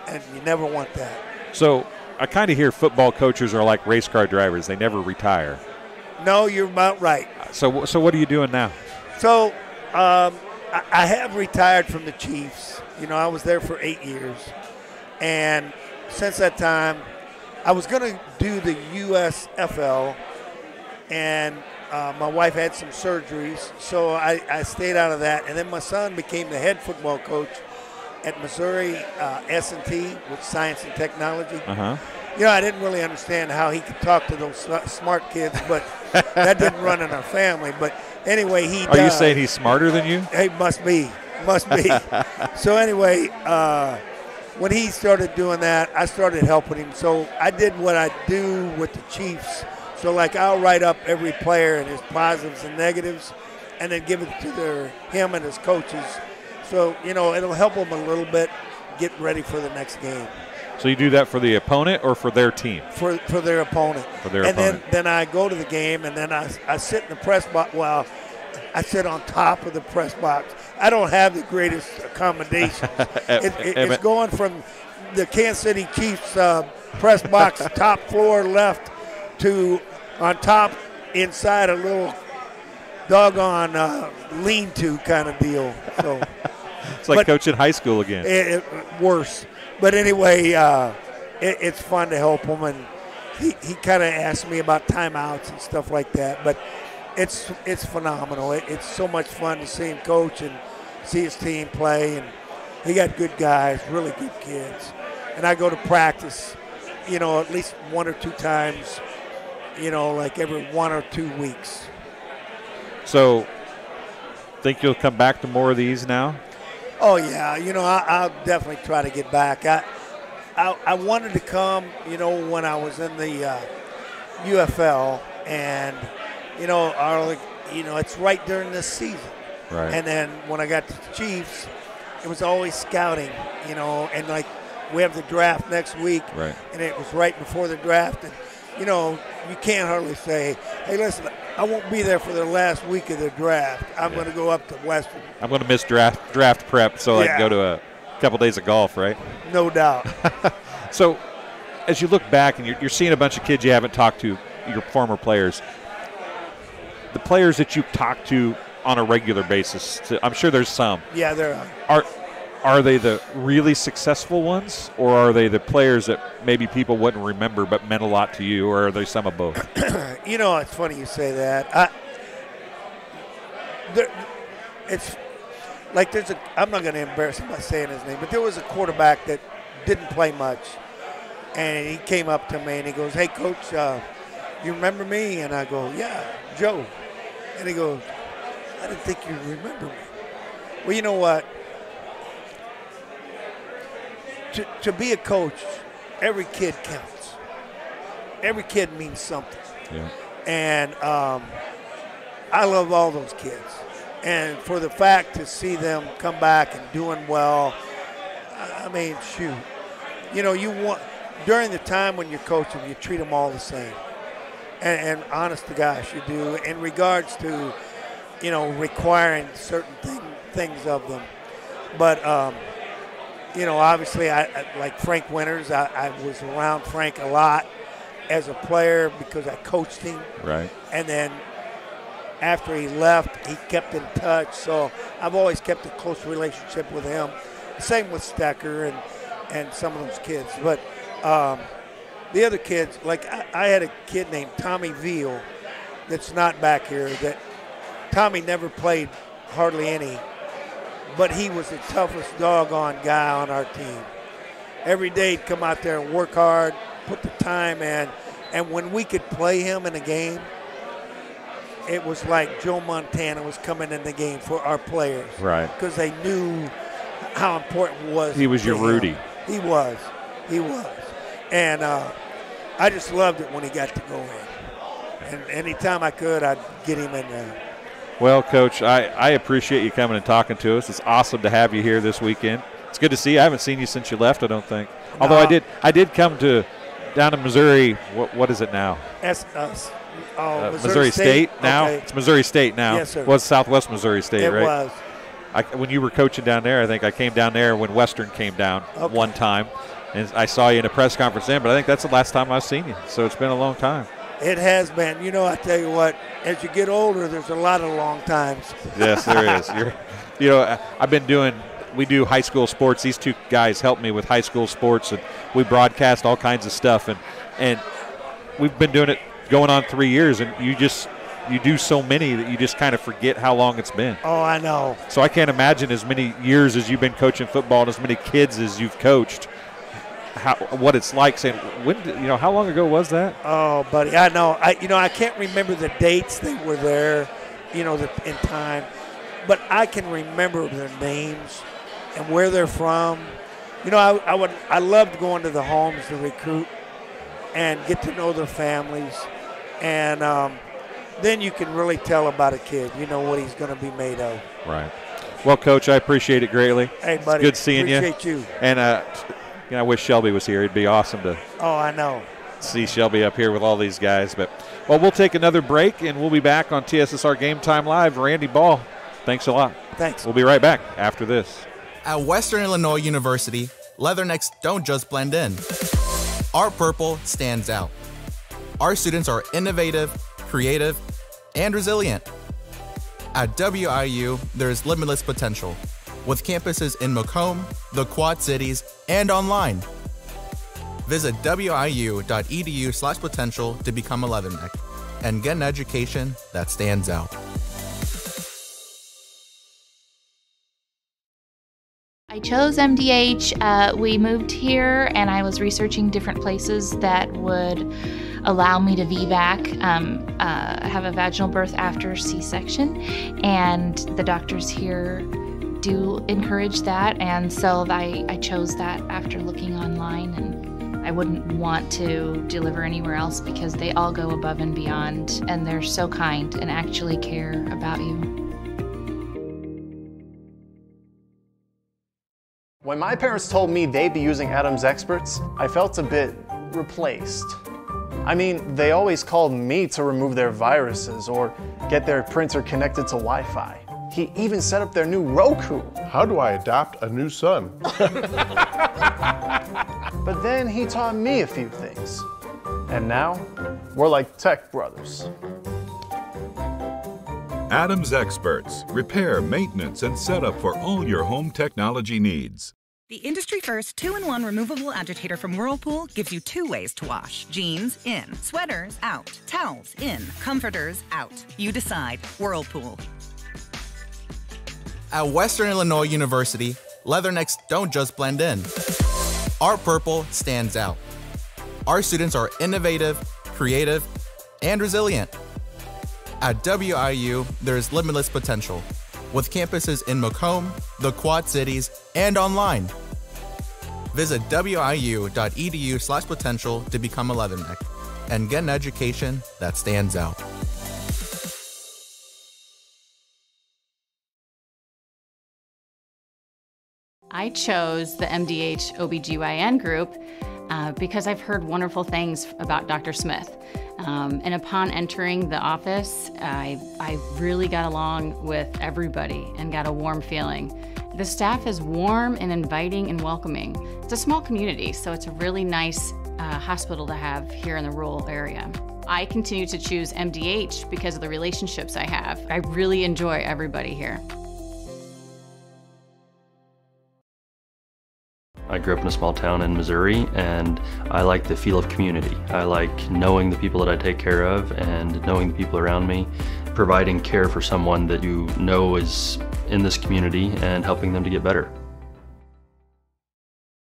And you never want that. So I kind of hear football coaches are like race car drivers. They never retire. No, you're about right. So what are you doing now? So I have retired from the Chiefs. I was there for 8 years. And since that time, I was going to do the USFL. And my wife had some surgeries. So I stayed out of that. And then my son became the head football coach at Missouri S&T with Science and Technology. Uh-huh. I didn't really understand how he could talk to those smart kids, but that didn't run in our family. But anyway, he does. Are you saying he's smarter than you? He must be. So anyway, when he started doing that, I started helping him. So I did what I do with the Chiefs. So, I'll write up every player and his positives and negatives and then give it to him and his coaches. So, it'll help them a little bit get ready for the next game. So you do that for the opponent or for their team? For their opponent. For their opponent. Then I go to the game, and then I sit in the press box. Well, I sit on top of the press box. I don't have the greatest accommodations. It's going from the Kansas City Chiefs press box top floor left to on top inside a little doggone lean-to kind of deal. So it's like coaching high school again. Worse. But anyway, it's fun to help him, and he kind of asked me about timeouts and stuff like that. But it's phenomenal. It's so much fun to see him coach and see his team play, and he got good guys, really good kids. And I go to practice, at least 1 or 2 times, like every 1 or 2 weeks. So, think you'll come back to more of these now? Oh, yeah. I'll definitely try to get back. I wanted to come, when I was in the UFL, and, it's right during this season. Right. And then when I got to the Chiefs, it was always scouting, and like we have the draft next week. Right. And it was right before the draft. And, you can't hardly say, hey, listen, I won't be there for the last week of the draft. I'm going to go up to Western. I'm going to miss draft prep so I can go to a couple days of golf, right? No doubt. So as you look back and you're seeing a bunch of kids you haven't talked to, your former players, the players that you talk to on a regular basis, I'm sure there's some. Yeah, there are. Are they the really successful ones, or are they the players that maybe people wouldn't remember but meant a lot to you, or are they some of both? It's funny you say that. It's like I'm not going to embarrass him by saying his name, but there was a quarterback that didn't play much, and he came up to me and he goes, hey, Coach, you remember me? And I go, yeah, Joe. And he goes, I didn't think you remember me. Well, you know what? To be a coach, every kid counts. Every kid means something. Yeah. And I love all those kids. And for the fact to see them come back and doing well, I mean, shoot. You want during the time when you're coaching, you treat them all the same. And honest to gosh, you do. In regards to, requiring certain things of them. But obviously, I like Frank Winters. I was around Frank a lot as a player because I coached him. Right. And then after he left, he kept in touch. So I've always kept a close relationship with him. Same with Stecker and some of those kids. But the other kids, like I had a kid named Tommy Veal that's not back here. That Tommy never played hardly any. But he was the toughest doggone guy on our team. Every day he'd come out there and work hard, put the time in. And when we could play him in a game, it was like Joe Montana was coming in the game for our players. Right. Because they knew how important it was. He was your Rudy. He was. And I just loved it when he got to go in. And anytime I could, I'd get him in there. Well, Coach, I appreciate you coming and talking to us. It's awesome to have you here this weekend. It's good to see you. I haven't seen you since you left, I don't think. No. Although I did come down to Missouri. What is it now? Missouri State now? Okay. It's Missouri State now. Yes, sir. It was Southwest Missouri State, it right? It was. When you were coaching down there, I think I came down there when Western came down one time. And I saw you in a press conference then, but I think that's the last time I've seen you. So it's been a long time. It has been. I tell you what, as you get older, there's a lot of long times. Yes, there is. We do high school sports. These two guys help me with high school sports, and we broadcast all kinds of stuff. And we've been doing it going on 3 years, and you do so many that you just kind of forget how long it's been. Oh, I know. So I can't imagine as many years as you've been coaching football and as many kids as you've coached. What it's like saying, how long ago was that? Oh, buddy, I know. I can't remember the dates they were there, in time, but I can remember their names and where they're from. I loved going to the homes to recruit and get to know their families, and then you can really tell about a kid. What he's going to be made of. Right. Well, Coach, I appreciate it greatly. Hey, buddy, it's good seeing you. Appreciate you. And I wish Shelby was here. It'd be awesome to I know. See Shelby up here with all these guys. But, we'll take another break, and we'll be back on TSSR Game Time Live. Randy Ball, thanks a lot. Thanks. We'll be right back after this. At Western Illinois University, Leathernecks don't just blend in. Our purple stands out. Our students are innovative, creative, and resilient. At WIU, there's limitless potential, with campuses in Macomb, the Quad Cities, and online. Visit wiu.edu/potential to become a Leatherneck and get an education that stands out. I chose MDH. We moved here and I was researching different places that would allow me to VBAC, have a vaginal birth after C-section, and the doctors here do encourage that, and so I chose that after looking online, and I wouldn't want to deliver anywhere else because they all go above and beyond, and they're so kind and actually care about you. When my parents told me they'd be using Adam's Experts, I felt a bit replaced. I mean, they always called me to remove their viruses or get their printer connected to Wi-Fi. He even set up their new Roku. How do I adopt a new son? But then he taught me a few things. And now, we're like tech brothers. Adam's Experts. Repair, maintenance, and setup for all your home technology needs. The industry-first 2-in-1 removable agitator from Whirlpool gives you 2 ways to wash. Jeans, in. Sweaters, out. Towels, in. Comforters, out. You decide. Whirlpool. At Western Illinois University, Leathernecks don't just blend in. Our purple stands out. Our students are innovative, creative, and resilient. At WIU, there's limitless potential, with campuses in Macomb, the Quad Cities, and online. Visit wiu.edu/potential to become a Leatherneck and get an education that stands out. I chose the MDH OBGYN group because I've heard wonderful things about Dr. Smith. And upon entering the office, I really got along with everybody and got a warm feeling. The staff is warm and inviting and welcoming. It's a small community, so it's a really nice hospital to have here in the rural area. I continue to choose MDH because of the relationships I have. I really enjoy everybody here. I grew up in a small town in Missouri, and I like the feel of community. I like knowing the people that I take care of and knowing the people around me, providing care for someone that you know is in this community and helping them to get better.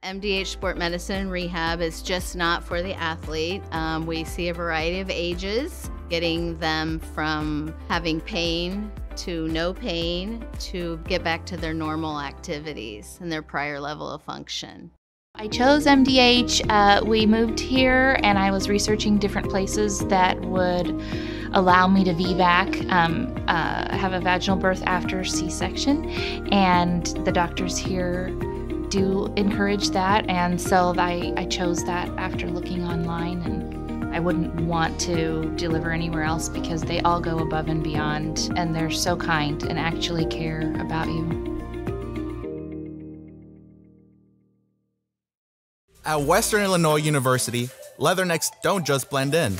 MDH Sport Medicine Rehab is just not for the athlete. We see a variety of ages, getting them from having pain to no pain to get back to their normal activities and their prior level of function. I chose MDH. We moved here and I was researching different places that would allow me to VBAC, have a vaginal birth after C-section, and the doctors here do encourage that, and so I chose that after looking online, and I wouldn't want to deliver anywhere else because they all go above and beyond, and they're so kind and actually care about you. At Western Illinois University, Leathernecks don't just blend in.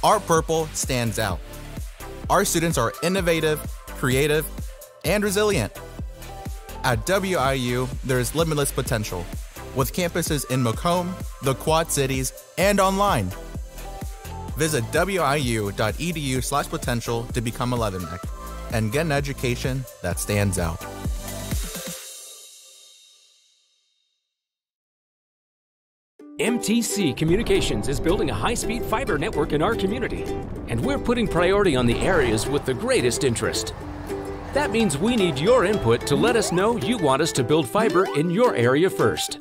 Our purple stands out. Our students are innovative, creative, and resilient. At WIU, there's limitless potential, with campuses in Macomb, the Quad Cities, and online. Visit wiu.edu/potential to become a Leatherneck and get an education that stands out. MTC Communications is building a high-speed fiber network in our community, and we're putting priority on the areas with the greatest interest. That means we need your input to let us know you want us to build fiber in your area first.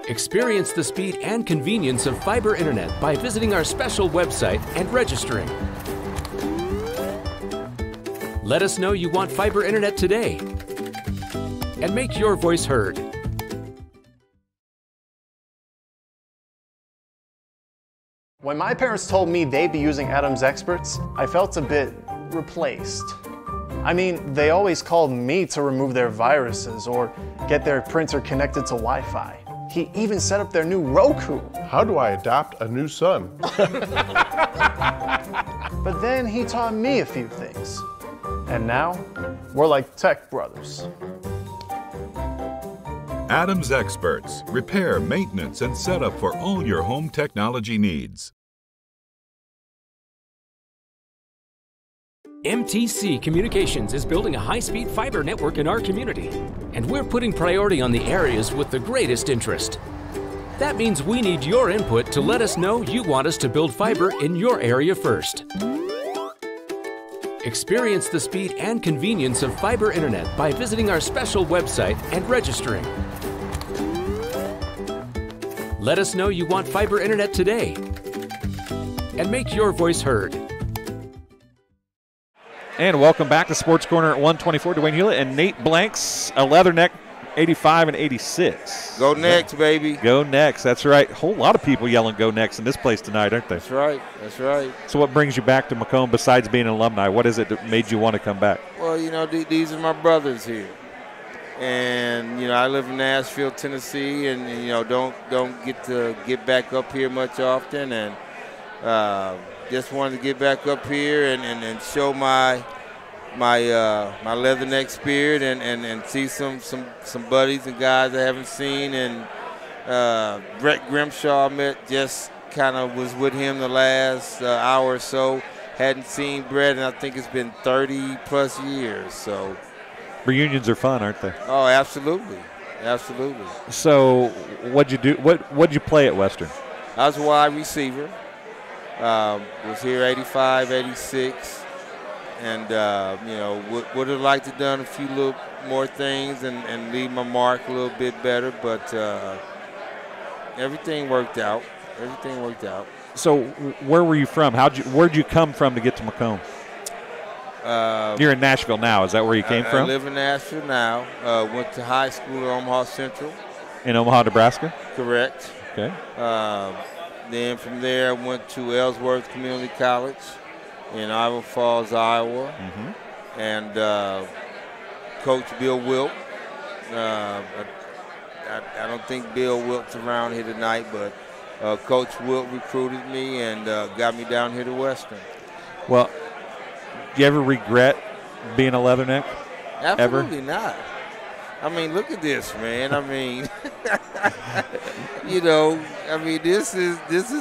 Experience the speed and convenience of fiber internet by visiting our special website and registering. Let us know you want fiber internet today and make your voice heard. When my parents told me they'd be using Adam's Experts, I felt a bit replaced. I mean, they always called me to remove their viruses or get their printer connected to Wi-Fi. He even set up their new Roku. How do I adopt a new son? But then he taught me a few things. And now, we're like tech brothers. Adams Experts, repair, maintenance, and setup for all your home technology needs. MTC Communications is building a high-speed fiber network in our community, and we're putting priority on the areas with the greatest interest. That means we need your input to let us know you want us to build fiber in your area first. Experience the speed and convenience of fiber internet by visiting our special website and registering. Let us know you want fiber internet today, and make your voice heard. And welcome back to Sports Corner at 124. Dwayne Hulett and Nate Blanks, a Leatherneck 85 and 86. Go Necks, baby. Go Necks, that's right. A whole lot of people yelling Go Necks in this place tonight, aren't they? That's right, that's right. So what brings you back to Macomb besides being an alumni? What is it that made you want to come back? Well, you know, these are my brothers here. And, you know, I live in Nashville, Tennessee, and you know, don't get to get back up here much often. And just wanted to get back up here and show my Leatherneck spirit and see some buddies and guys I haven't seen. And Brett Grimshaw just kind of was with him the last hour or so. Hadn't seen Brett, and I think it's been 30-plus years. So reunions are fun, aren't they? Oh, absolutely, absolutely. So what'd you do? What'd you play at Western? I was a wide receiver. Was here 85, 86. And, you know, would have liked to have done a few little more things and leave my mark a little bit better, but everything worked out. Everything worked out. So where were you from? Where'd you come from to get to Macomb? You're in Nashville now. Is that where you came from? I live in Nashville now. Went to high school at Omaha Central. In Omaha, Nebraska? Correct. Okay. Then from there, I went to Ellsworth Community College in Iowa Falls, Iowa. Mm-hmm. And Coach Bill Wilt. I don't think Bill Wilt's around here tonight, but Coach Wilt recruited me and got me down here to Western. Well, do you ever regret being a Leatherneck? Absolutely not. I mean, look at this, man. I mean, you know, I mean, this is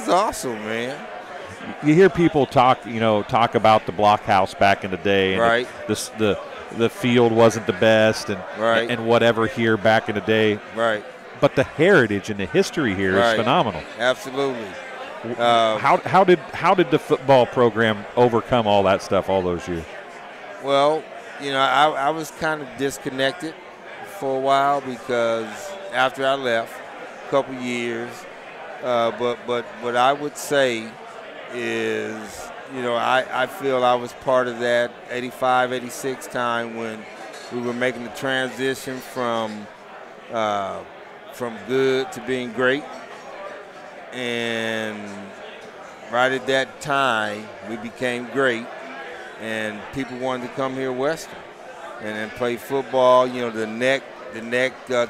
awesome, man. You hear people talk about the blockhouse back in the day, and right? The field wasn't the best, and right. and whatever here back in the day, right? But the heritage and the history here is phenomenal. Absolutely. How did the football program overcome all that stuff all those years? Well, you know, I was kind of disconnected for a while because after I left, a couple years. But what I would say is, you know, I feel I was part of that 85, 86 time when we were making the transition from good to being great. And right at that time, we became great, and people wanted to come here Western and play football. You know, the neck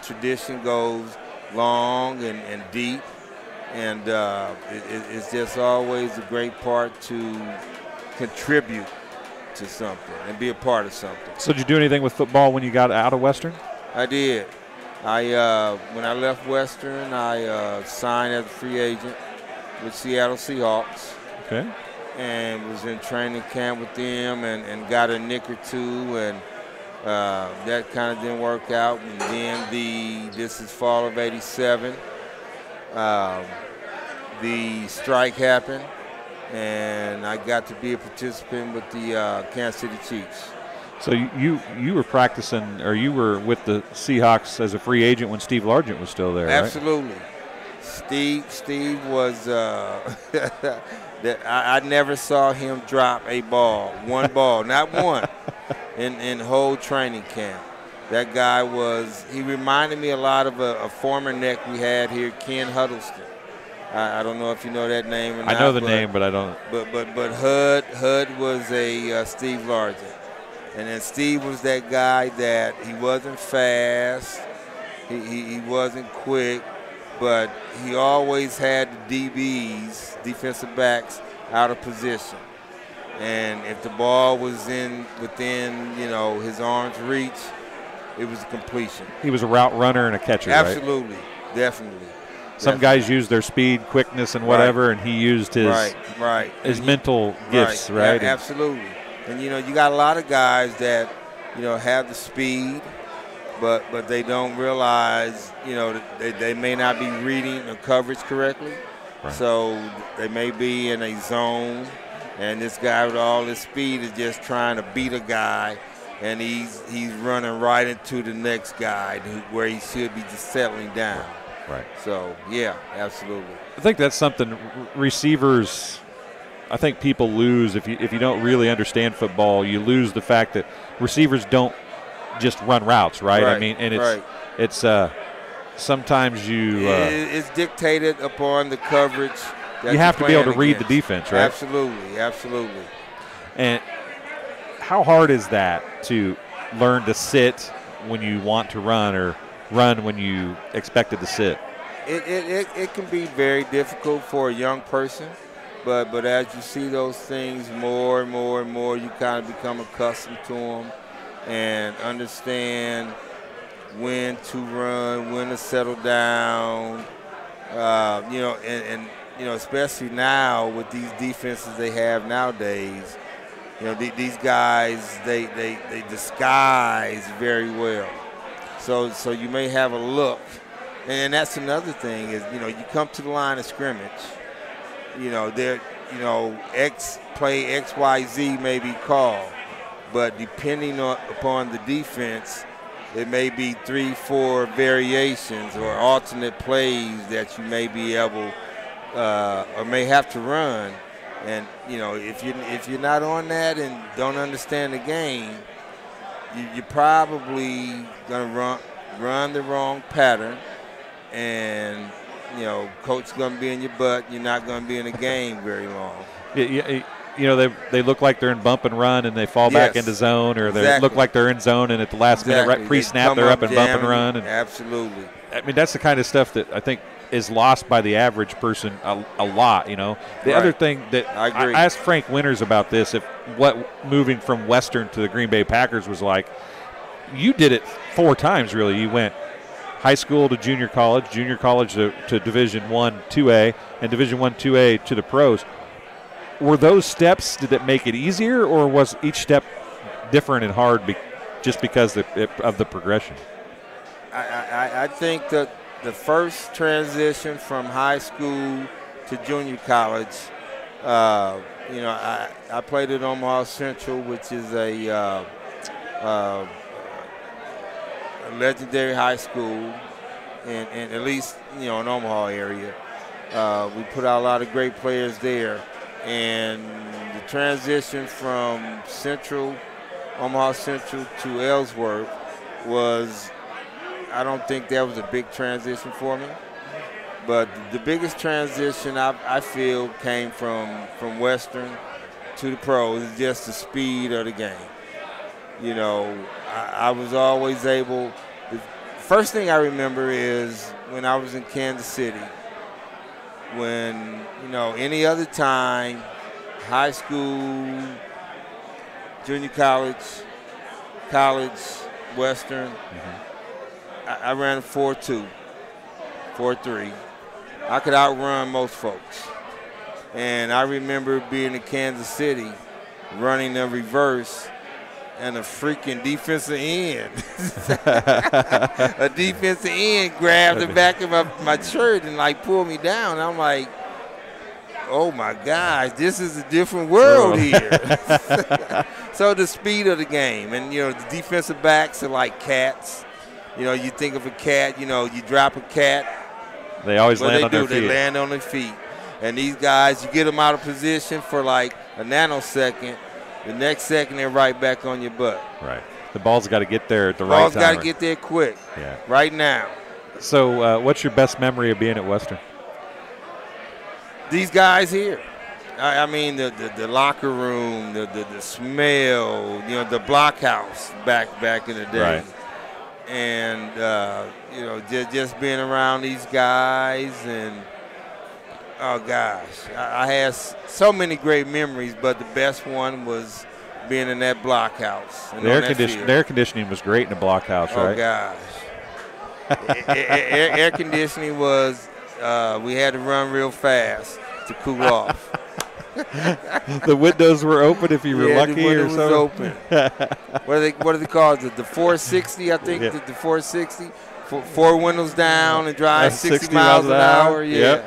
tradition goes long and deep, and it's just always a great part to contribute to something and be a part of something. So did you do anything with football when you got out of Western? I did. When I left Western, I signed as a free agent with Seattle Seahawks. Okay. And was in training camp with them and got a nick or two, and that kind of didn't work out. And then this is fall of '87. The strike happened, and I got to be a participant with the Kansas City Chiefs. So you were practicing, or you were with the Seahawks as a free agent when Steve Largent was still there, Absolutely. Right? Steve was I never saw him drop a ball, one ball, not one, in whole training camp. That guy he reminded me a lot of a former neck we had here, Ken Huddleston. I don't know if you know that name or not. I know the name, but I don't. But HUD was a Steve Largent. And then Steve was that guy that he wasn't fast, he wasn't quick, but he always had the DBs, defensive backs, out of position. And if the ball was within, you know, his arm's reach, it was a completion. He was a route runner and a catcher, Absolutely, right? Definitely. Some guys use their speed, quickness, and whatever, and he used his his mental gifts, right? Yeah, absolutely. And, you know, you got a lot of guys that, you know, have the speed, but they don't realize, you know, that they may not be reading the coverage correctly. Right. So they may be in a zone, and this guy with all his speed is just trying to beat a guy, and he's running right into the next guy where he should be just settling down. Right. So, yeah, absolutely. I think that's something receivers, I think people lose if you don't really understand football. You lose the fact that receivers don't just run routes, right? I mean, and it's sometimes it's dictated upon the coverage. You have to be able to read the defense, right? Absolutely, absolutely. And how hard is that to learn to sit when you want to run or run when you expected to sit? It can be very difficult for a young person, but as you see those things more and more and more, you kind of become accustomed to them and understand when to run, when to settle down. You know, and you know, especially now with these defenses they have nowadays, you know, these guys they disguise very well. So you may have a look, and that's another thing is, you know, you come to the line of scrimmage, you know, there, you know, play XYZ may be called, but depending upon the defense, it may be 3-4 variations or alternate plays that you may be able or may have to run. And, you know, if you're not on that and don't understand the game, you're probably going to run the wrong pattern, and, you know, coach's going to be in your butt. You're not going to be in the game very long. You know, they look like they're in bump and run, and they fall back into zone, or they look like they're in zone, and at the last minute, right pre-snap, they're up and bump and run. And absolutely. I mean, that's the kind of stuff that I think is lost by the average person a lot, you know. The other thing that I asked Frank Winters about this, if what moving from Western to the Green Bay Packers was like. You did it 4 times, really. You went high school to junior college to Division I 2A, and Division I 2A to the pros. Were those steps, did it make it easier, or was each step different and hard just because of the progression? I think that the first transition from high school to junior college, you know, I played at Omaha Central, which is a legendary high school, and at least, you know, in Omaha area. We put out a lot of great players there, and the transition from Omaha Central to Ellsworth was, I don't think that was a big transition for me, but the biggest transition I feel came from Western to the pros is just the speed of the game. You know, I was always able. The first thing I remember is when I was in Kansas City. When, you know, any other time, high school, junior college, Western, I ran a 4.2, 4.3. I could outrun most folks. And I remember being in Kansas City, running a reverse, and a freaking defensive end. A defensive end grabbed the back of my shirt and, like, pulled me down. And I'm like, oh, my gosh, this is a different world here. So the speed of the game. And, you know, the defensive backs are like cats. You know, you think of a cat, you know, you drop a cat. They always land on their feet. They land on their feet. And these guys, you get them out of position for like a nanosecond. The next second, they're right back on your butt. Right. The ball's got to get there at the right time. Ball's got to get there quick. Yeah. Right now. So what's your best memory of being at Western? These guys here. I mean, the locker room, the smell, you know, the blockhouse back in the day. Right. And, you know, just being around these guys and, oh, gosh. I had so many great memories, but the best one was being in that blockhouse. The air conditioning was great in the blockhouse, right? Oh, gosh. Air conditioning was, we had to run real fast to cool off. The windows were open if you were lucky, the window or was something. open. What do they call it? The 460, I think. Yeah. The 460. Four windows down and drive 60 miles an hour. Yeah,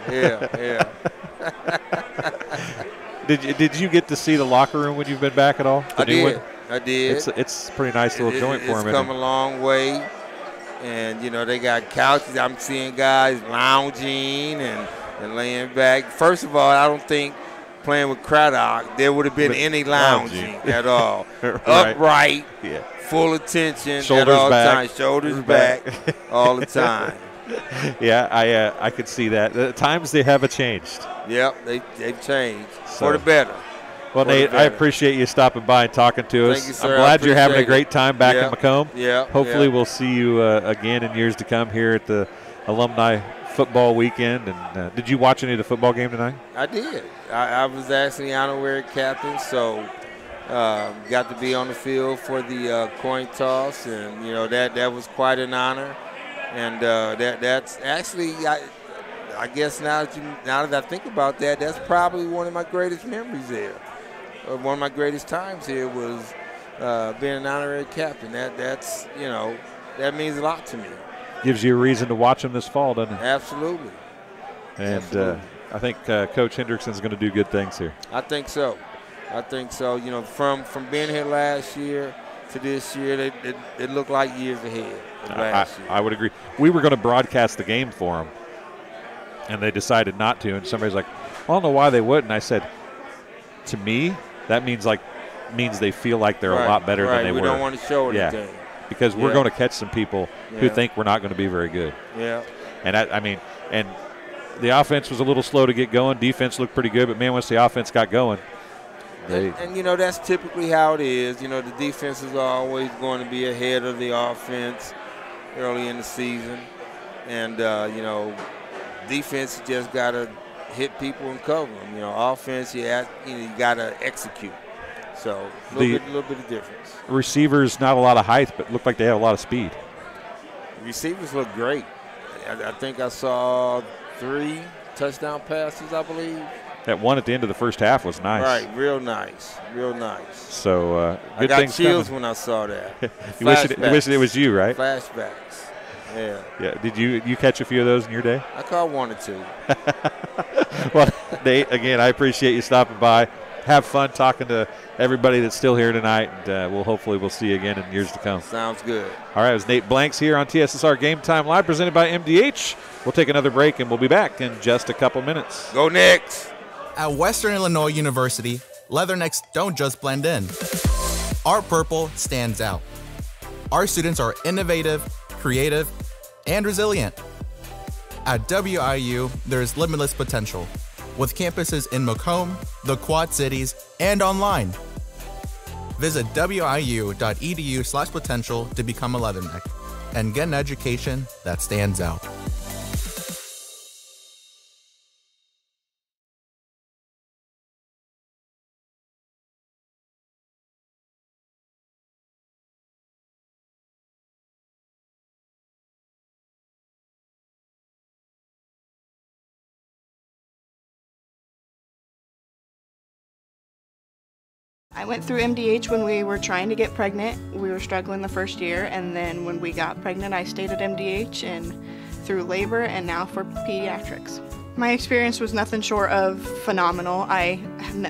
Yep. Did you get to see the locker room when you've been back at all? I did. It's a pretty nice little joint for them. It's come a long way. And, you know, they got couches. I'm seeing guys lounging and laying back. First of all, I don't think playing with Craddock there would have been any lounging at all. Right. Upright, yeah. Full attention Shoulders at all back. times. Shoulders back all the time. Yeah, I could see that. The times they haven't changed. Yep, they've changed for the better. Well, Nate, I appreciate you stopping by and talking to us. Thank you, sir. I'm glad you're having a great time back in Macomb. Yeah. Hopefully we'll see you again in years to come here at the Alumni football weekend. And did you watch any of the football game tonight? I did. I was actually honorary captain, so got to be on the field for the coin toss, and you know that was quite an honor. And that's actually, I guess now that I think about that, that's probably one of my greatest memories there. One of my greatest times here was being an honorary captain. That's you know, that means a lot to me. Gives you a reason to watch them this fall, doesn't it? Absolutely. And Absolutely. I think Coach Hendrickson's going to do good things here. I think so. You know, from being here last year to this year, it looked like years ahead of last year. I would agree. We were going to broadcast the game for them, and they decided not to. And somebody's like, well, I don't know why they wouldn't. I said, to me, that means they feel like they're a lot better than they were. We don't want to show anything. Yeah, because we're going to catch some people who think we're not going to be very good. Yeah. And and the offense was a little slow to get going. Defense looked pretty good, but man, once the offense got going, and you know, that's typically how it is. You know, the defense is always going to be ahead of the offense early in the season. And, you know, defense just got to hit people and cover them. You know, offense, you got to execute. So a little bit of difference. Receivers, not a lot of height, but looked like they had a lot of speed. Receivers look great. I think I saw 3 touchdown passes, I believe. That one at the end of the first half was nice. Right, real nice. So good I things got chills coming. when I saw that. You wish it was you, right? Flashbacks. Yeah. Yeah. Did you catch a few of those in your day? I caught 1 or 2. Well, Nate, again, I appreciate you stopping by. Have fun talking to everybody that's still here tonight, and we'll see you again in years to come. Sounds good. All right, it was Nate Blanks here on TSSR Game Time Live, presented by MDH. We'll take another break, and we'll be back in just a couple minutes. Go Knicks! At Western Illinois University, Leathernecks don't just blend in. Our purple stands out. Our students are innovative, creative, and resilient. At WIU, there's limitless potential, with campuses in Macomb, the Quad Cities, and online. Visit wiu.edu/potential to become a Leatherneck and get an education that stands out. I went through MDH when we were trying to get pregnant. We were struggling the first year, and then when we got pregnant, I stayed at MDH and through labor and now for pediatrics. My experience was nothing short of phenomenal. I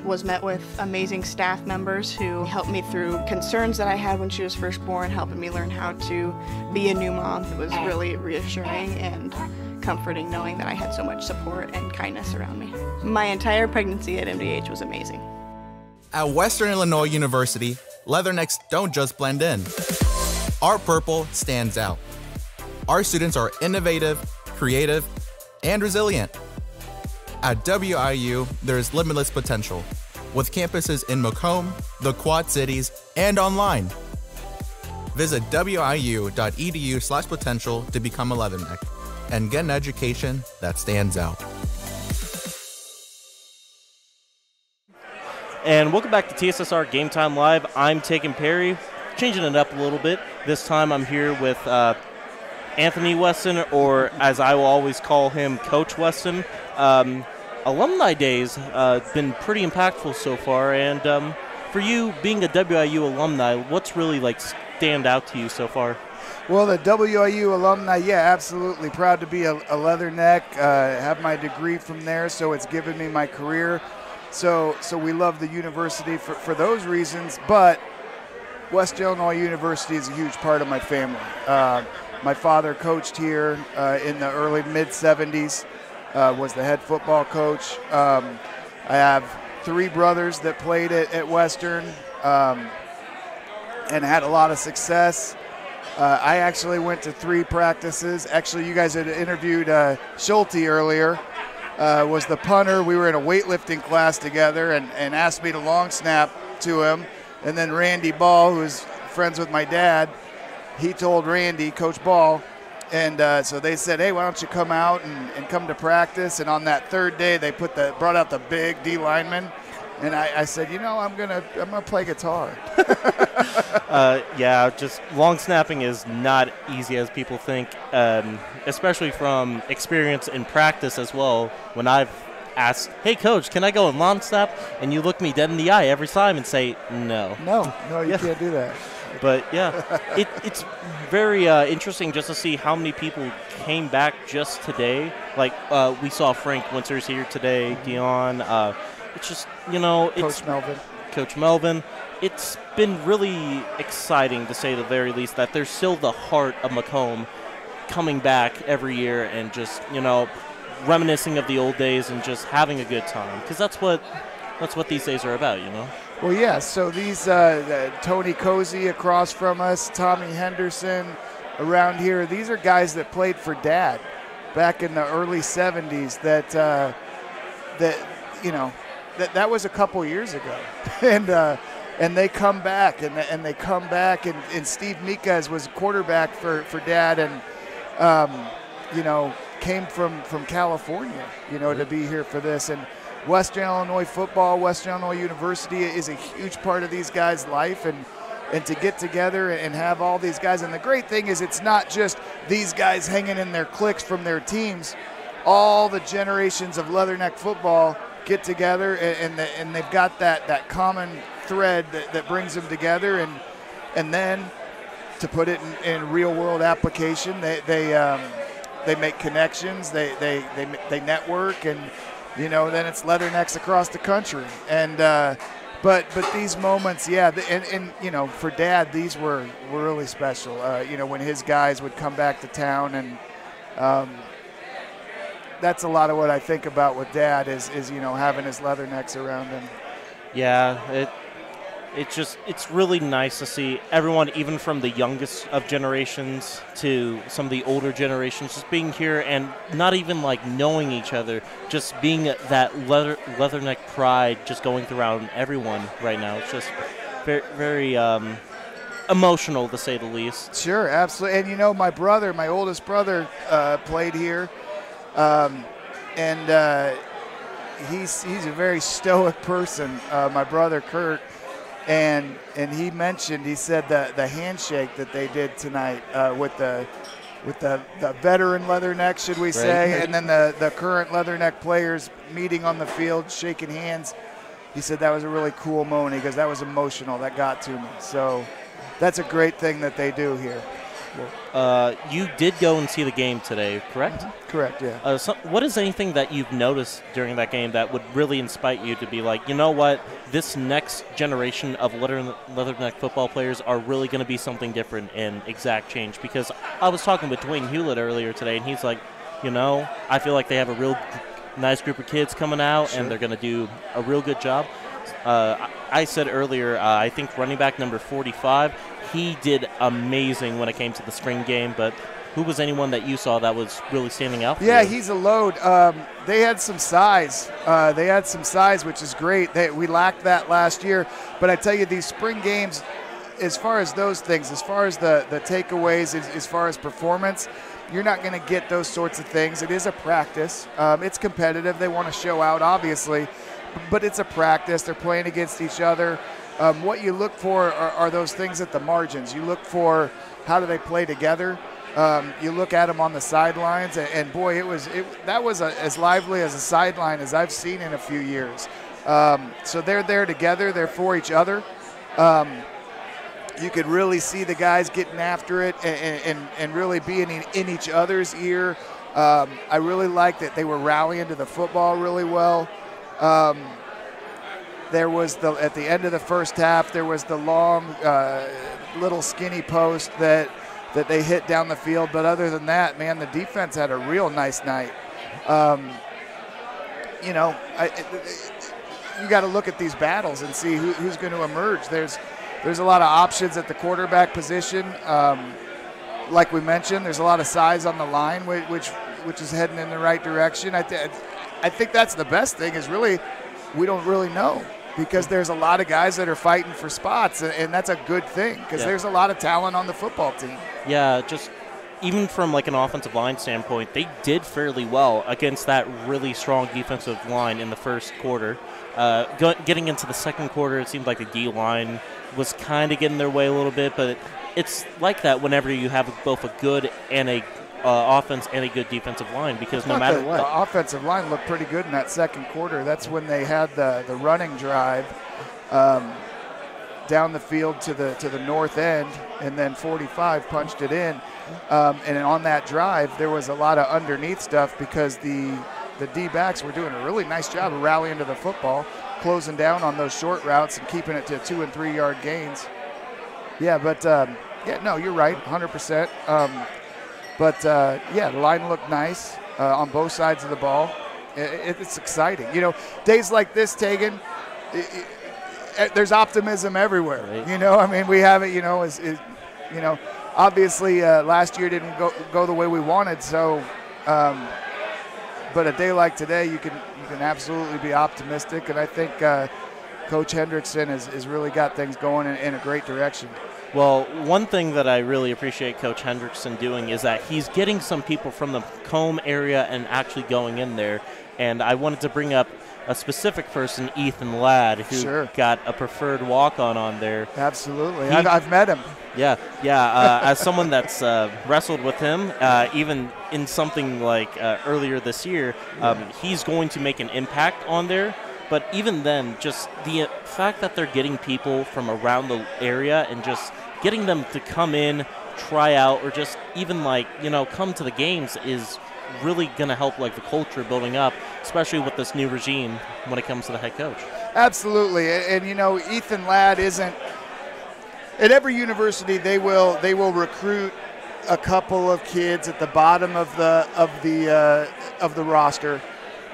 was met with amazing staff members who helped me through concerns that I had when she was first born, helping me learn how to be a new mom. It was really reassuring and comforting knowing that I had so much support and kindness around me. My entire pregnancy at MDH was amazing. At Western Illinois University, Leathernecks don't just blend in. Our purple stands out. Our students are innovative, creative, and resilient. At WIU, there is limitless potential, with campuses in Macomb, the Quad Cities, and online. Visit wiu.edu/potential to become a Leatherneck and get an education that stands out. And welcome back to TSSR Game Time Live. I'm Taken Perry, changing it up a little bit. This time I'm here with Anthony Weston, or as I will always call him, Coach Weston. Alumni Days been pretty impactful so far, and for you, being a WIU alumni, what's really stand out to you so far? Well, the WIU alumni, yeah, absolutely. Proud to be a Leatherneck, have my degree from there, so it's given me my career. So we love the university for those reasons, but West Illinois University is a huge part of my family. My father coached here in the early mid-'70s, was the head football coach. I have 3 brothers that played at Western and had a lot of success. I actually went to 3 practices. Actually, you guys had interviewed Schulte earlier. Was the punter. We were in a weightlifting class together and asked me to long snap to him. And then Randy Ball, who's friends with my dad, he told Randy, Coach Ball, and so they said, hey, why don't you come out and come to practice? And on that 3rd day, they brought out the big D lineman. And I said, I'm gonna play guitar. Yeah, just long snapping is not easy as people think, especially from experience in practice as well. When I've asked, hey, Coach, can I go and long snap? And you look me dead in the eye every time and say, no. No, you can't do that. But, yeah, it's very interesting just to see how many people came back just today. We saw Frank Winters here today, Dion. It's just, Coach Melvin. It's been really exciting, to say the very least, that there's still the heart of Macomb coming back every year and just, reminiscing of the old days and just having a good time. Because that's what these days are about, Well, yeah, so these Tony Cozy across from us, Tommy Henderson around here, these are guys that played for Dad back in the early 70s that was a couple years ago. And they come back, and they come back, and Steve Miquez was quarterback for Dad, and, came from California, to be here for this. And Western Illinois football, Western Illinois University is a huge part of these guys' life, and to get together and have all these guys. And the great thing is it's not just these guys hanging in their cliques from their teams. All the generations of Leatherneck football get together, and they've got that common thread that brings them together, and then to put it in real world application, they make connections, they network, and then it's Leathernecks across the country. And but these moments, yeah, and for Dad, these were really special. When his guys would come back to town, and that's a lot of what I think about with Dad is having his Leathernecks around him. Yeah, it's really nice to see everyone, even from the youngest of generations to some of the older generations, just being here and not even knowing each other, just being that Leatherneck pride just going throughout everyone right now. It's just very, very emotional, to say the least. Sure, absolutely. And my oldest brother played here, and he's a very stoic person, my brother Kurt. And he said the handshake that they did tonight with the veteran Leatherneck, should we say, right. And then the current Leatherneck players meeting on the field, shaking hands. He said that was a really cool moment because that was emotional. That got to me. So that's a great thing that they do here. You did go and see the game today, correct? Mm-hmm. Correct, yeah. What is anything that you've noticed during that game that would really inspire you to be like, you know what, this next generation of Leatherneck football players are really going to be something different and exact change? Because I was talking with Dwayne Hulett earlier today, and he's like, I feel like they have a real nice group of kids coming out, sure, and they're going to do a real good job. I said earlier, I think running back number 45, he did amazing when it came to the spring game, but who was anyone that you saw that was really standing out for Yeah, you? he's a load. They had some size. Which is great. We lacked that last year. But I tell you, these spring games, as far as those things, as far as the takeaways, as far as performance, you're not going to get those sorts of things. It is a practice. It's competitive. They want to show out, obviously. But it's a practice. They're playing against each other. What you look for are those things at the margins. You look for how do they play together. You look at them on the sidelines, and boy, that was as lively as a sideline as I've seen in a few years. So they're there together. They're for each other. You could really see the guys getting after it and really being in each other's ear. I really liked that they were rallying to the football really well. There was at the end of the first half, there was the long, little skinny post that they hit down the field. But other than that, man, the defense had a real nice night. You got to look at these battles and see who's going to emerge. There's a lot of options at the quarterback position. Like we mentioned, there's a lot of size on the line, which is heading in the right direction. I think that's the best thing is really we don't really know because there's a lot of guys that are fighting for spots, and that's a good thing because there's a lot of talent on the football team. Yeah, just even from like an offensive line standpoint, they did fairly well against that really strong defensive line in the first quarter. Getting into the second quarter, it seemed like the D-line was kind of getting their way a little bit, but it's like that whenever you have both a good and a offense and a good defensive line because no matter what. The offensive line looked pretty good in that second quarter. That's when they had the running drive down the field to the north end, and then 45 punched it in. And on that drive, there was a lot of underneath stuff because the D-backs were doing a really nice job of rallying to the football, closing down on those short routes and keeping it to 2- and 3-yard gains. Yeah, but no, you're right, 100%. The line looked nice on both sides of the ball. It's exciting. Days like this, Tegan, there's optimism everywhere. Right. We have it, obviously last year didn't go the way we wanted, so but a day like today, you can absolutely be optimistic, and I think Coach Hendrickson has really got things going in a great direction. Well, one thing that I really appreciate Coach Hendrickson doing is that he's getting some people from the Macomb area and actually going in there. And I wanted to bring up a specific person, Ethan Ladd, who got a preferred walk-on on there. Absolutely. I've met him. Yeah. As someone that's wrestled with him, even in something like earlier this year, he's going to make an impact on there. But even then, just the fact that they're getting people from around the area and just getting them to come in, try out, or just even come to the games is really going to help the culture building up, especially with this new regime when it comes to the head coach. Absolutely. And Ethan Ladd isn't at every university. They will recruit a couple of kids at the bottom of the roster.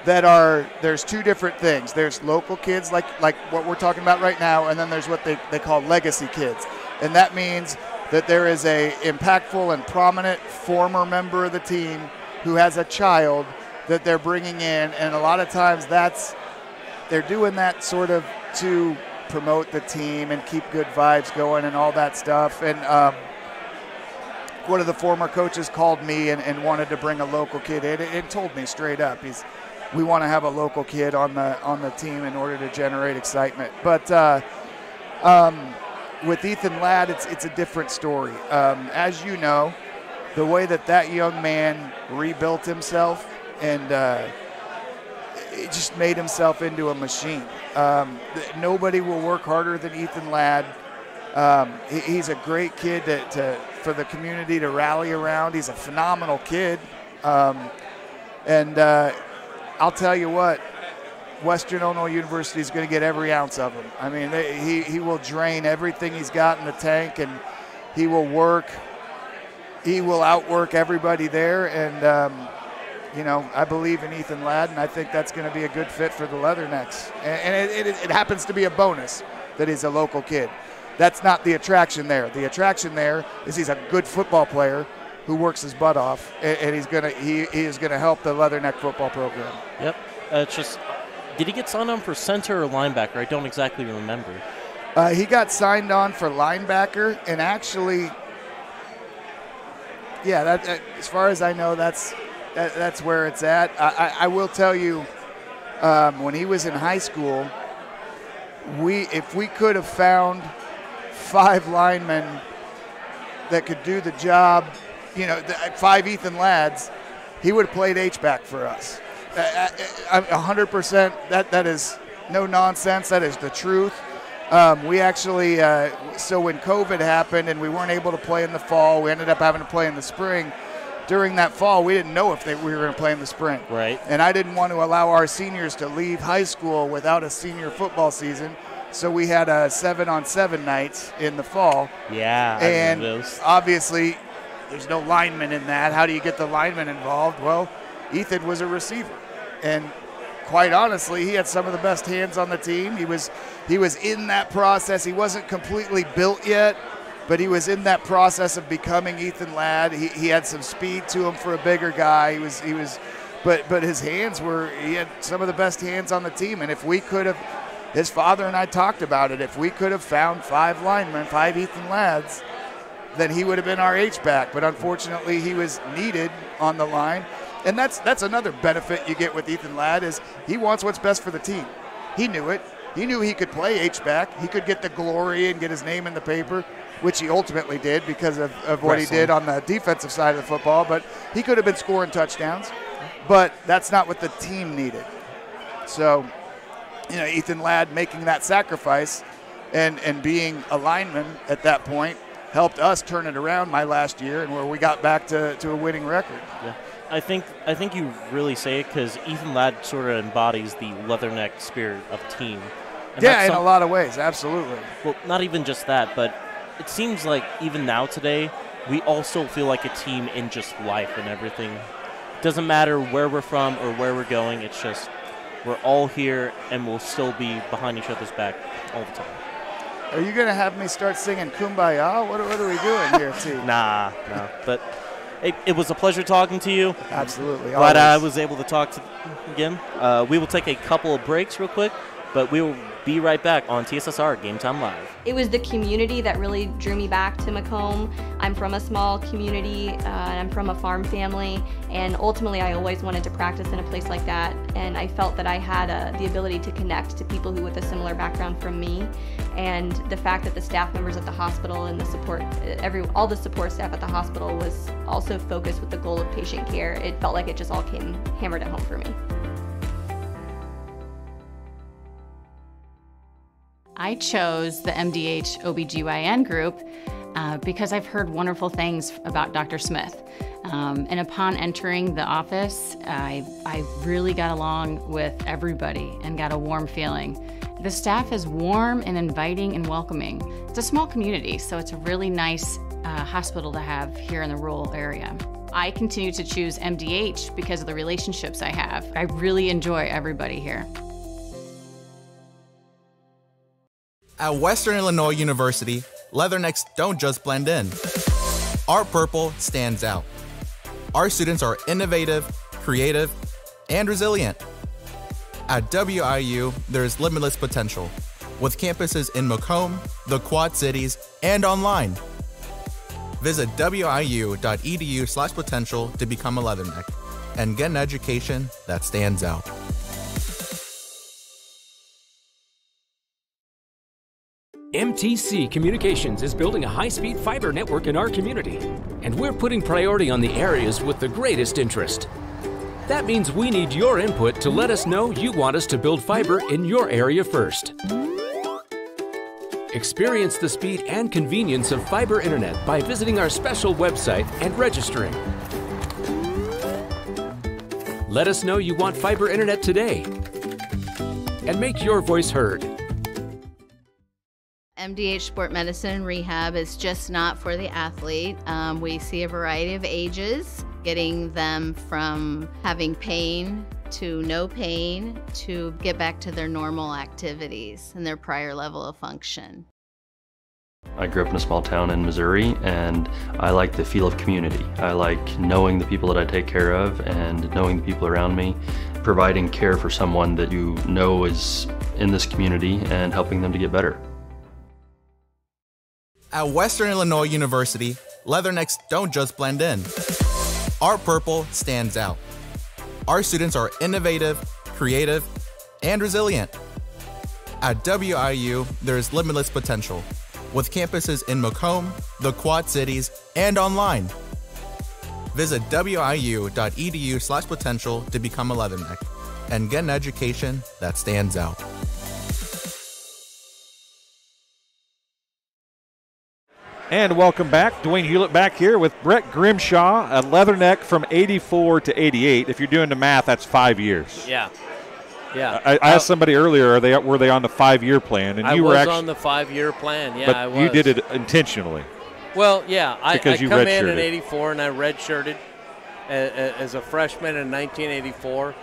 There's two different things. There's local kids like what we're talking about right now, and then there's what they call legacy kids. And that means that there is a impactful and prominent former member of the team who has a child that they're bringing in, and a lot of times they're doing that sort of to promote the team and keep good vibes going and all that stuff. And one of the former coaches called me and wanted to bring a local kid in and told me straight up, we want to have a local kid on the team in order to generate excitement. But with Ethan Ladd, it's a different story. As you know, the way that young man rebuilt himself and it just made himself into a machine. Nobody will work harder than Ethan Ladd. He's a great kid for the community to rally around. He's a phenomenal kid. I'll tell you what, Western Illinois University is going to get every ounce of him. He will drain everything he's got in the tank, and he will work. He will outwork everybody there, and I believe in Ethan Ladd, and I think that's going to be a good fit for the Leathernecks. And it happens to be a bonus that he's a local kid. That's not the attraction there. The attraction there is he's a good football player, who works his butt off, and he is gonna help the Leatherneck football program. Yep. It's just, did he get signed on for center or linebacker? I don't exactly remember. He got signed on for linebacker, and actually, yeah, that as far as I know, that's where it's at. I will tell you, when he was in high school, if we could have found 5 linemen that could do the job, 5 Ethan Lads, he would have played H-back for us. 100%, that is no nonsense. That is the truth. We actually, so when COVID happened and we weren't able to play in the fall, we ended up having to play in the spring. During that fall, we didn't know if we were going to play in the spring. Right. And I didn't want to allow our seniors to leave high school without a senior football season. So we had 7-on-7 nights in the fall. Yeah, I and remember those. Obviously, there's no lineman in that. How do you get the lineman involved? Well, Ethan was a receiver, and quite honestly, he had some of the best hands on the team. He was in that process. He wasn't completely built yet, but he was in that process of becoming Ethan Ladd. He had some speed to him for a bigger guy. But his hands he had some of the best hands on the team. And if we could have, his father and I talked about it, if we could have found 5 linemen, 5 Ethan Ladds, then he would have been our H-back. But unfortunately, he was needed on the line. And that's another benefit you get with Ethan Ladd is he wants what's best for the team. He knew it. He knew he could play H-back. He could get the glory and get his name in the paper, which he ultimately did because of what he did on the defensive side of the football. But he could have been scoring touchdowns, but that's not what the team needed. So, Ethan Ladd making that sacrifice and being a lineman at that point helped us turn it around my last year and where we got back to a winning record. Yeah. I think you really say it because Ethan Ladd sort of embodies the Leatherneck spirit of team. And yeah, in a lot of ways, absolutely. Well, not even just that, but it seems like even now today, we also feel like a team in just life and everything. It doesn't matter where we're from or where we're going. It's just we're all here and we'll still be behind each other's back all the time. Are you going to have me start singing Kumbaya? What are we doing here, T? Nah, no. But it was a pleasure talking to you. Absolutely. Glad I was able to talk to you again. We will take a couple of breaks real quick, but we will be right back on TSSR Game Time Live. It was the community that really drew me back to Macomb. I'm from a small community, and I'm from a farm family, and ultimately I always wanted to practice in a place like that, and I felt that I had the ability to connect to people who with a similar background from me, and the fact that the staff members at the hospital and the support, all the support staff at the hospital was also focused with the goal of patient care. It felt like it just all came hammered at home for me. I chose the MDH OBGYN group because I've heard wonderful things about Dr. Smith. And upon entering the office, I really got along with everybody and got a warm feeling. The staff is warm and inviting and welcoming. It's a small community, so it's a really nice hospital to have here in the rural area. I continue to choose MDH because of the relationships I have. I really enjoy everybody here. At Western Illinois University, Leathernecks don't just blend in. Our purple stands out. Our students are innovative, creative, and resilient. At WIU, there is limitless potential, with campuses in Macomb, the Quad Cities, and online. Visit wiu.edu/potential to become a Leatherneck and get an education that stands out. MTC Communications is building a high-speed fiber network in our community, and we're putting priority on the areas with the greatest interest. That means we need your input to let us know you want us to build fiber in your area first. Experience the speed and convenience of fiber internet by visiting our special website and registering. Let us know you want fiber internet today, and make your voice heard. MDH Sport Medicine Rehab is just not for the athlete. We see a variety of ages, getting them from having pain to no pain to get back to their normal activities and their prior level of function. I grew up in a small town in Missouri, and I like the feel of community. I like knowing the people that I take care of and knowing the people around me, providing care for someone that you know is in this community and helping them to get better. At Western Illinois University, Leathernecks don't just blend in. Our purple stands out. Our students are innovative, creative, and resilient. At WIU, there is limitless potential, with campuses in Macomb, the Quad Cities, and online. Visit wiu.edu/potential to become a Leatherneck and get an education that stands out. And welcome back. Dwayne Hulett back here with Brett Grimshaw, a Leatherneck from 84 to 88. If you're doing the math, that's 5 years. Yeah. Yeah. I asked somebody earlier, were they on the 5-year plan? And I you was were actually on the 5-year plan. Yeah, but I was. you did it intentionally. Well, yeah. I come in redshirted. 84 and I redshirted as a freshman in 1984.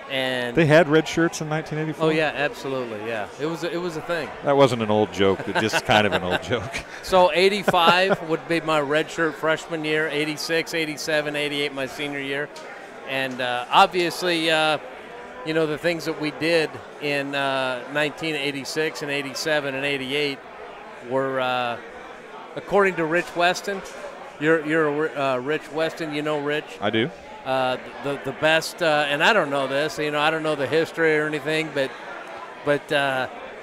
And they had red shirts in 1984? Oh, yeah, absolutely, yeah. It was a thing. That wasn't an old joke, but just kind of an old joke. So 85 would be my redshirt freshman year, 86, 87, 88 my senior year. And obviously, the things that we did in 1986 and 87 and 88 were, according to Rich Weston, you're Rich Weston, you know Rich? I do. The best, and I don't know this, I don't know the history or anything, but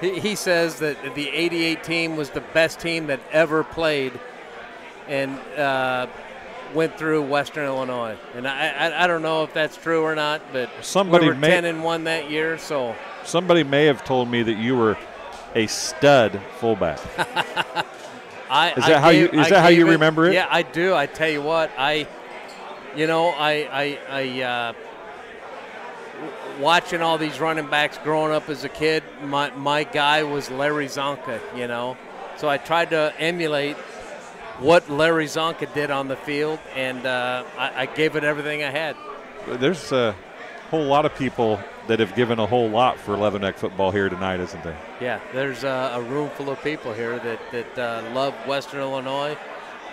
he says that the 88 team was the best team that ever played and went through Western Illinois. And I don't know if that's true or not, but we were 10-1 that year. So somebody may have told me that you were a stud fullback. Is that how you remember it? Yeah, I do. I tell you what, watching all these running backs growing up as a kid, my guy was Larry Zonka, So I tried to emulate what Larry Zonka did on the field, and I gave it everything I had. There's a whole lot of people that have given a whole lot for Leatherneck football here tonight, isn't there? Yeah, there's a room full of people here that love Western Illinois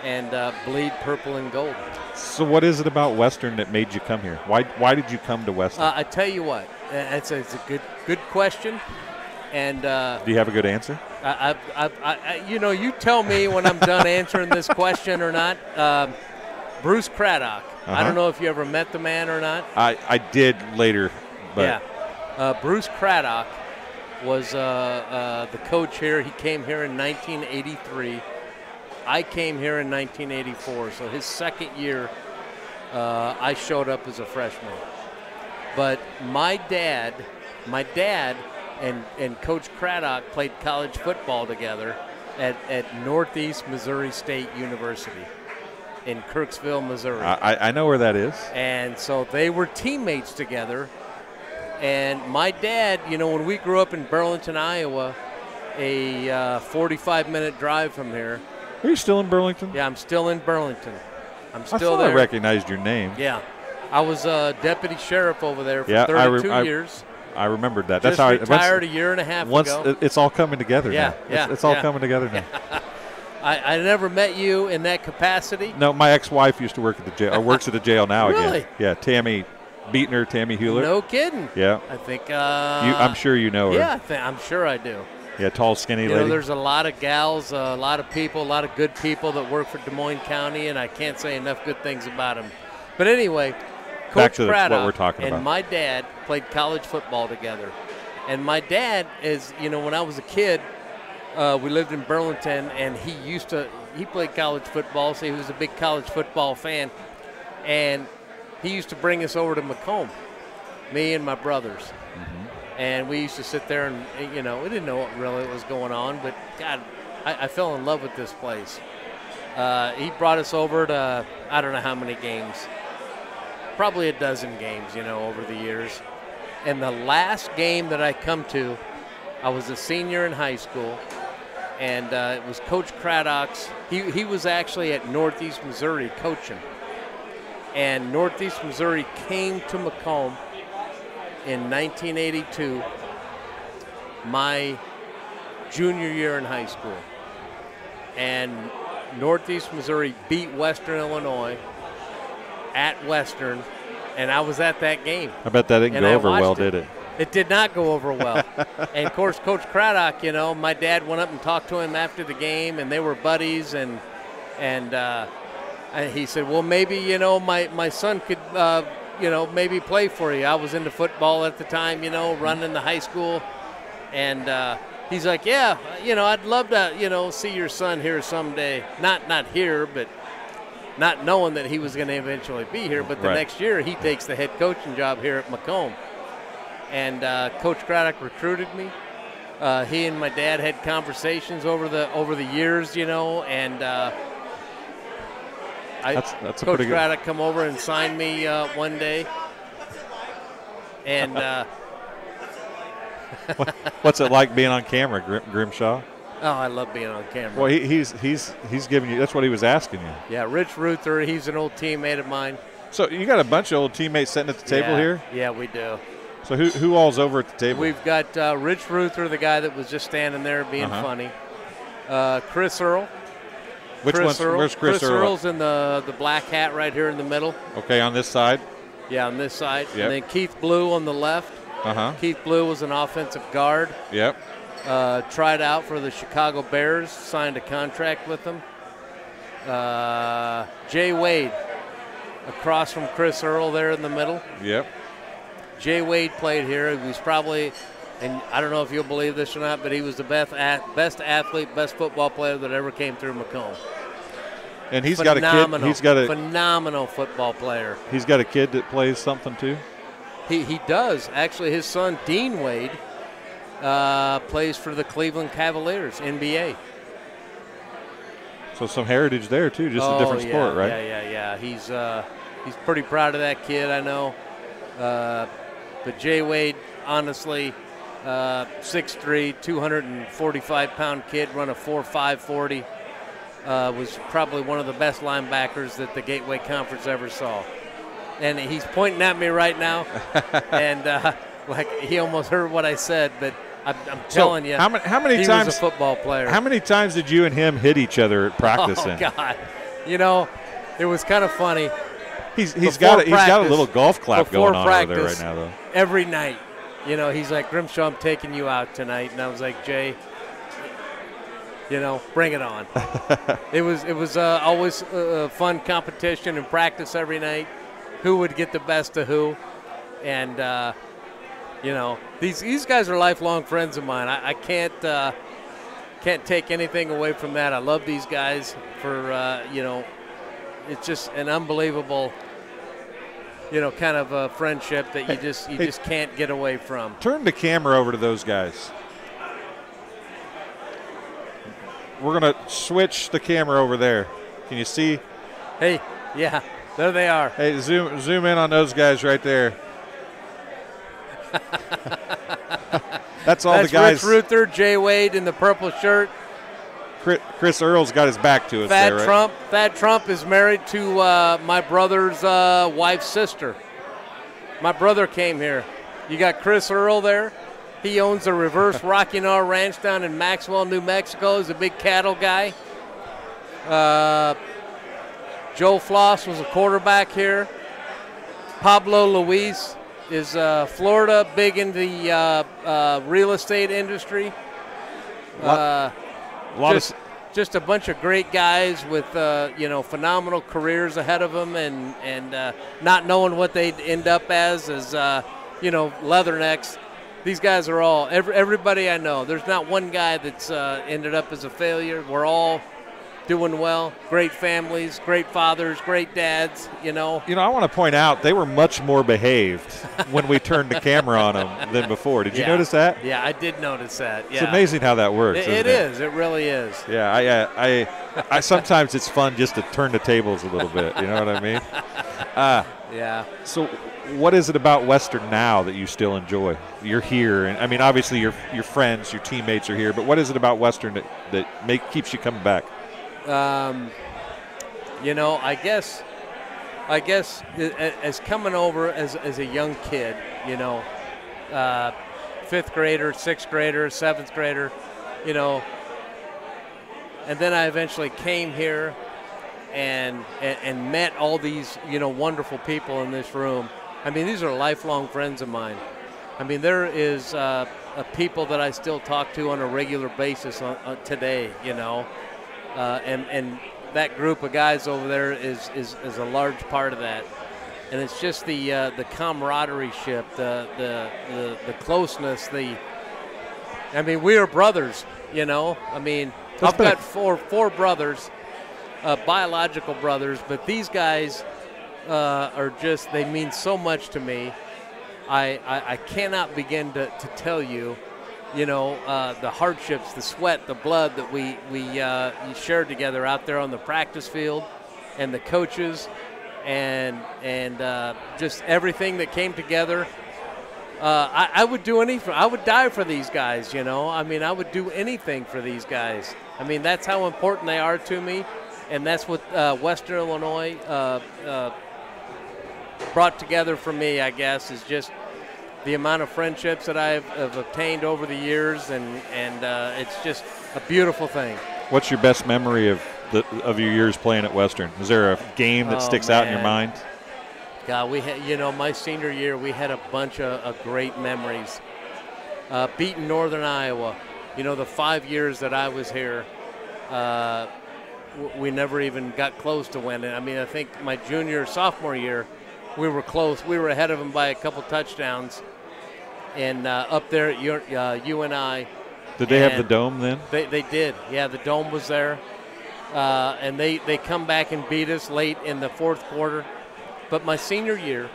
and bleed purple and gold. So what is it about Western that made you come here? Why did you come to Western? I tell you what, it's a good question. And do you have a good answer? You tell me when I'm done answering this question or not. Bruce Craddock. I don't know if you ever met the man or not. I did later. But yeah. Bruce Craddock was the coach here. He came here in 1983. I came here in 1984, so his second year, I showed up as a freshman. But my dad and Coach Craddock played college football together at Northeast Missouri State University in Kirksville, Missouri. I know where that is. And so they were teammates together. And my dad, when we grew up in Burlington, Iowa, a 45-minute drive from here. Are you still in Burlington? Yeah, I'm still in Burlington. I'm still I thought there. I recognized your name. Yeah. I was a deputy sheriff over there for 32 years. I remembered that. Just That's how retired a year and a half ago. It's all coming together now. It's all coming together now. I never met you in that capacity. No, my ex-wife used to work at the jail, or works at the jail now Really? again. Yeah, Tammy Hulett. No kidding. Yeah. I think. I'm sure you know her. Yeah, I'm sure I do. Yeah, tall, skinny lady. There's a lot of gals, a lot of people, a lot of good people that work for Des Moines County, and I can't say enough good things about them. But anyway, Back Coach to Craddock what we're talking and about. my dad played college football together. And my dad is, when I was a kid, we lived in Burlington, and he played college football, so he was a big college football fan. And he used to bring us over to Macomb, me and my brothers. And we used to sit there and, we didn't know what really was going on, but God, I fell in love with this place. He brought us over to, I don't know how many games, probably a dozen games, over the years. And the last game that I come to, I was a senior in high school, and it was Coach Craddock's. He was actually at Northeast Missouri coaching. And Northeast Missouri came to Macomb in 1982, my junior year in high school. and Northeast Missouri beat Western Illinois at Western, and I was at that game. I bet that didn't go over well, did it? It did not go over well. And, of course, Coach Craddock, you know, my dad went up and talked to him after the game, and they were buddies, and he said, well, maybe, you know, my son could, you know, maybe play for you. I was into football at the time, you know, running the high school. And he's like, yeah, you know, I'd love to, you know, see your son here someday. Not here, but not knowing that he was going to eventually be here. But the next year he takes the head coaching job here at Macomb. And Coach Craddock recruited me. He and my dad had conversations over the years, you know, and that's Coach Craddock come over and signed me one day. And what's it like being on camera, Grimshaw? Oh, I love being on camera. Well, he's giving you. That's what he was asking you. Yeah, Rich Ruther, he's an old teammate of mine. So you got a bunch of old teammates sitting at the table here? Yeah, we do. So who all's over at the table? We've got Rich Ruther, the guy that was just standing there being funny. Chris Earl. Where's Chris Earl? Chris Earl's in the black hat right here in the middle. Okay, on this side? Yeah, on this side. Yep. And then Keith Blue on the left. Keith Blue was an offensive guard. Yep. Tried out for the Chicago Bears, signed a contract with them. Jay Wade, across from Chris Earl there in the middle. Yep. Jay Wade played here. He was probably, and I don't know if you'll believe this or not, but he was the best athlete, best football player that ever came through Macomb. And he's got a kid. He's got a phenomenal football player. He's got a kid that plays something too. He does. Actually, his son Dean Wade plays for the Cleveland Cavaliers, NBA. So some heritage there too, just a different sport, right? Yeah. He's pretty proud of that kid, I know. But Jay Wade, honestly, 6'3", 245-pound kid, run a 4.5 40. Was probably one of the best linebackers that the Gateway Conference ever saw. And he's pointing at me right now, and like he almost heard what I said, but I'm telling you, how many he times was a football player. How many times did you and him hit each other at practice? Oh God, you know, it was kind of funny. He's got a little golf clap going on over there right now, though. Every night, you know, he's like, Grimshaw, I'm taking you out tonight, and I was like, Jay, you know, bring it on. It was always a fun competition and practice every night. Who would get the best of who, and you know, these guys are lifelong friends of mine. I can't take anything away from that. I love these guys for you know, it's just an unbelievable, you know, kind of a friendship that you just can't get away from. Turn the camera over to those guys. We're gonna switch the camera over there. Can you see? Hey, yeah, there they are. Hey, zoom in on those guys right there. That's all the guys. Rich Ruther, Jay Wade in the purple shirt. Chris Earl's got his back to us there, right? Thad Trump is married to my brother's wife's sister. My brother came here. You got Chris Earl there. He owns a reverse Rocky Knoll Ranch down in Maxwell, New Mexico. He's a big cattle guy. Joe Floss was a quarterback here. Pablo Luis is Florida, big in the real estate industry. Just a bunch of great guys with you know, phenomenal careers ahead of them, and not knowing what they'd end up as you know, Leathernecks. These guys are all everybody I know. There's not one guy that's ended up as a failure. We're all doing well. Great families, great fathers, great dads. You know. You know, I want to point out they were much more behaved when we turned the camera on them than before. Did you notice that? Yeah, I did notice that. Yeah. It's amazing how that works. It is. It really is. Yeah, I sometimes it's fun just to turn the tables a little bit. You know what I mean? Yeah. So, what is it about Western now that you still enjoy? You're here, and I mean, obviously your friends, your teammates are here, but what is it about Western that keeps you coming back? You know, I guess as coming over as a young kid, you know, 5th grader, 6th grader, 7th grader, you know, then I eventually came here and met all these, wonderful people in this room. I mean, these are lifelong friends of mine. I mean, there is people that I still talk to on a regular basis today, and that group of guys over there is a large part of that. And it's just the camaraderie-ship, the closeness, I mean, we are brothers, I mean, I've got four brothers, biological brothers, but these guys are just, they mean so much to me. I cannot begin to tell you, the hardships, the sweat, the blood that we shared together out there on the practice field, and the coaches, and just everything that came together. I would do anything. I would die for these guys, I mean, I would do anything for these guys. I mean, that's how important they are to me, and that's what Western Illinois brought together for me, I guess, is just the amount of friendships that I've obtained over the years, and it's just a beautiful thing. What's your best memory of your years playing at Western? Is there a game that sticks out in your mind? God, we had, my senior year, we had a bunch of great memories. Beating Northern Iowa, the 5 years that I was here, we never even got close to winning. I mean, I think my sophomore year, we were close. We were ahead of them by a couple touchdowns. And up there at UNI. Did they have the dome then? They did. Yeah, the dome was there. And they come back and beat us late in the fourth quarter. But my senior year,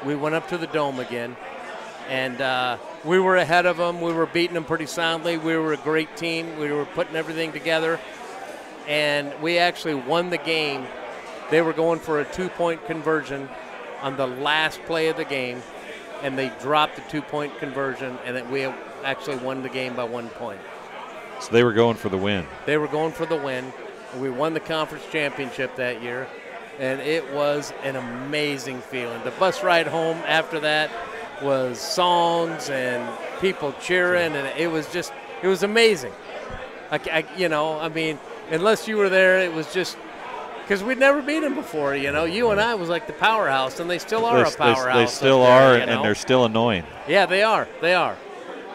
we went up to the dome again. And we were ahead of them. We were beating them pretty soundly. We were a great team. We were putting everything together. And we actually won the game. They were going for a 2-point conversion on the last play of the game, and they dropped the 2-point conversion, and we actually won the game by 1 point. So they were going for the win. They were going for the win. We won the conference championship that year, and it was an amazing feeling. The bus ride home after that was songs and people cheering, and it was amazing. I mean, unless you were there, it was just because we'd never beat them before. UNI was like the powerhouse, and they still are a powerhouse. They still are, and they're still annoying. Yeah, they are. They are.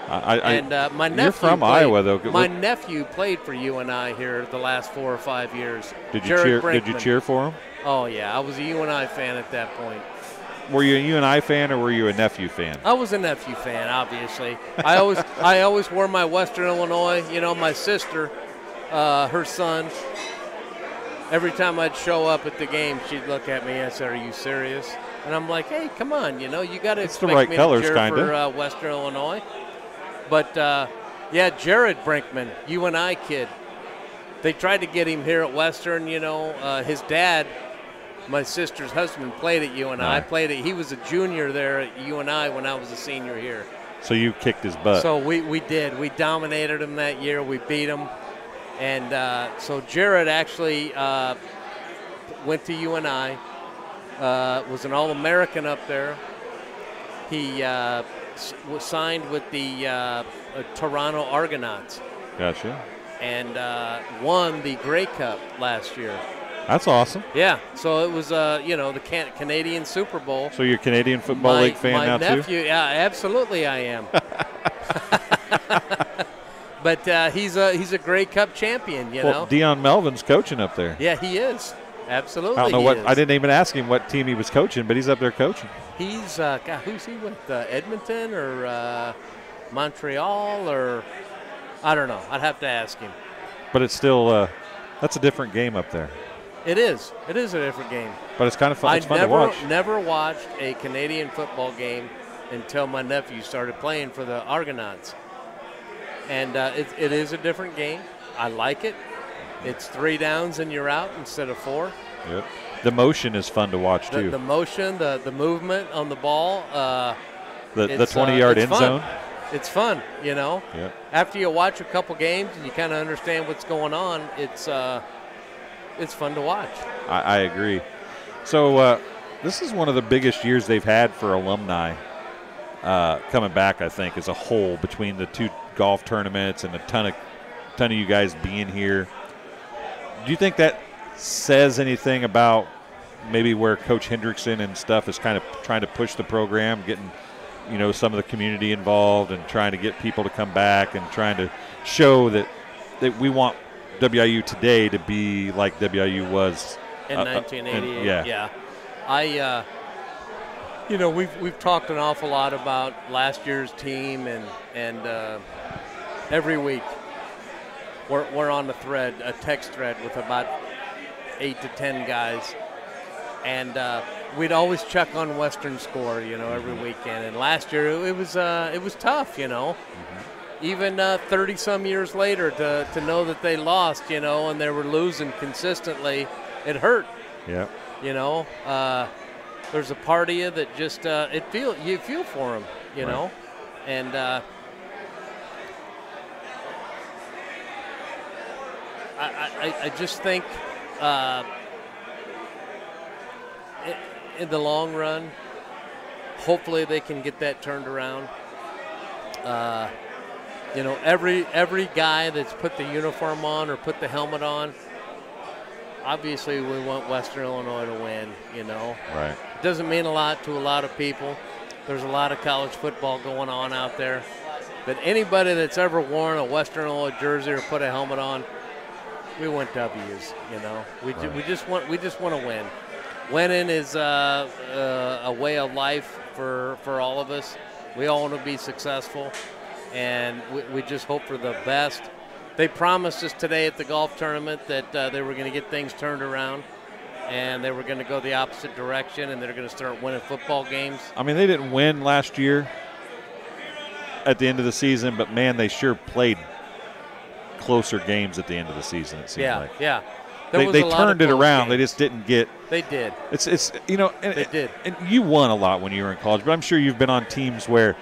And my nephew you're from Iowa, though. My nephew played for UNI here the last 4 or 5 years. Did you cheer for him? Oh yeah, I was a UNI fan at that point. Were you a UNI fan or were you a nephew fan? I was a nephew fan, obviously. I always wore my Western Illinois. My sister, her son. Every time I'd show up at the game, she'd look at me and say, "Are you serious?" And I'm like, "Hey, come on, you got to expect right me colors, to cheer kinda. for Western Illinois." But yeah, Jared Brinkman, UNI kid. They tried to get him here at Western. His dad, my sister's husband, played at UNI. He was a junior there at UNI when I was a senior here. So you kicked his butt. So we did. We dominated him that year. We beat him. And so Jared actually went to UNI, was an All-American up there. He was signed with the Toronto Argonauts. Gotcha. And won the Grey Cup last year. That's awesome. Yeah, so it was, the Canadian Super Bowl. So you're a Canadian Football League fan now, too? My nephew, yeah, absolutely I am. But he's a Grey Cup champion, Well, Dion Melvin's coaching up there. Yeah, he is. Absolutely. I don't know I didn't even ask him what team he was coaching, but he's up there coaching. He's who's he with? Edmonton or Montreal or I don't know. I'd have to ask him. But it's still that's a different game up there. It is. It is a different game. But it's kind of fun. It's fun to watch. I never watched a Canadian football game until my nephew started playing for the Argonauts. And it is a different game. I like it. It's 3 downs and you're out instead of 4. Yep. The motion is fun to watch, too. The motion, the movement on the ball. The 20-yard end zone. It's fun, Yep. After you watch a couple games and you kind of understand what's going on, it's fun to watch. I agree. So this is one of the biggest years they've had for alumni coming back, I think, as a whole, between the 2 golf tournaments and a ton of you guys being here. Do you think that says anything about maybe where Coach Hendrickson and stuff is kind of trying to push the program, getting, you know, some of the community involved and trying to get people to come back and trying to show that we want WIU today to be like WIU was in 1988? Yeah. You know, we've talked an awful lot about last year's team, and every week we're on a text thread with about 8 to 10 guys, and we'd always check on Western score, you know, every weekend. And last year it was tough, you know. Even 30-some years later to know that they lost, you know, and they were losing consistently, it hurt. Yeah. You know, there's a part of you that just you feel for them, you know, and I just think in the long run, hopefully they can get that turned around. You know, every guy that's put the uniform on or put the helmet on, obviously we want Western Illinois to win, you know. Right. It doesn't mean a lot to a lot of people. There's a lot of college football going on out there. But anybody that's ever worn a Western Illinois jersey or put a helmet on, we want W's, you know. We just want to win. Winning is a way of life for all of us. We all want to be successful, and we just hope for the best. They promised us today at the golf tournament that they were going to get things turned around, and they were going to go the opposite direction, and they're going to start winning football games. I mean, they didn't win last year at the end of the season, but, man, they sure played closer games at the end of the season, it seemed like. Yeah. They turned it around. Games. They just didn't get – They did. It's you know – they did. And you won a lot when you were in college, but I'm sure you've been on teams where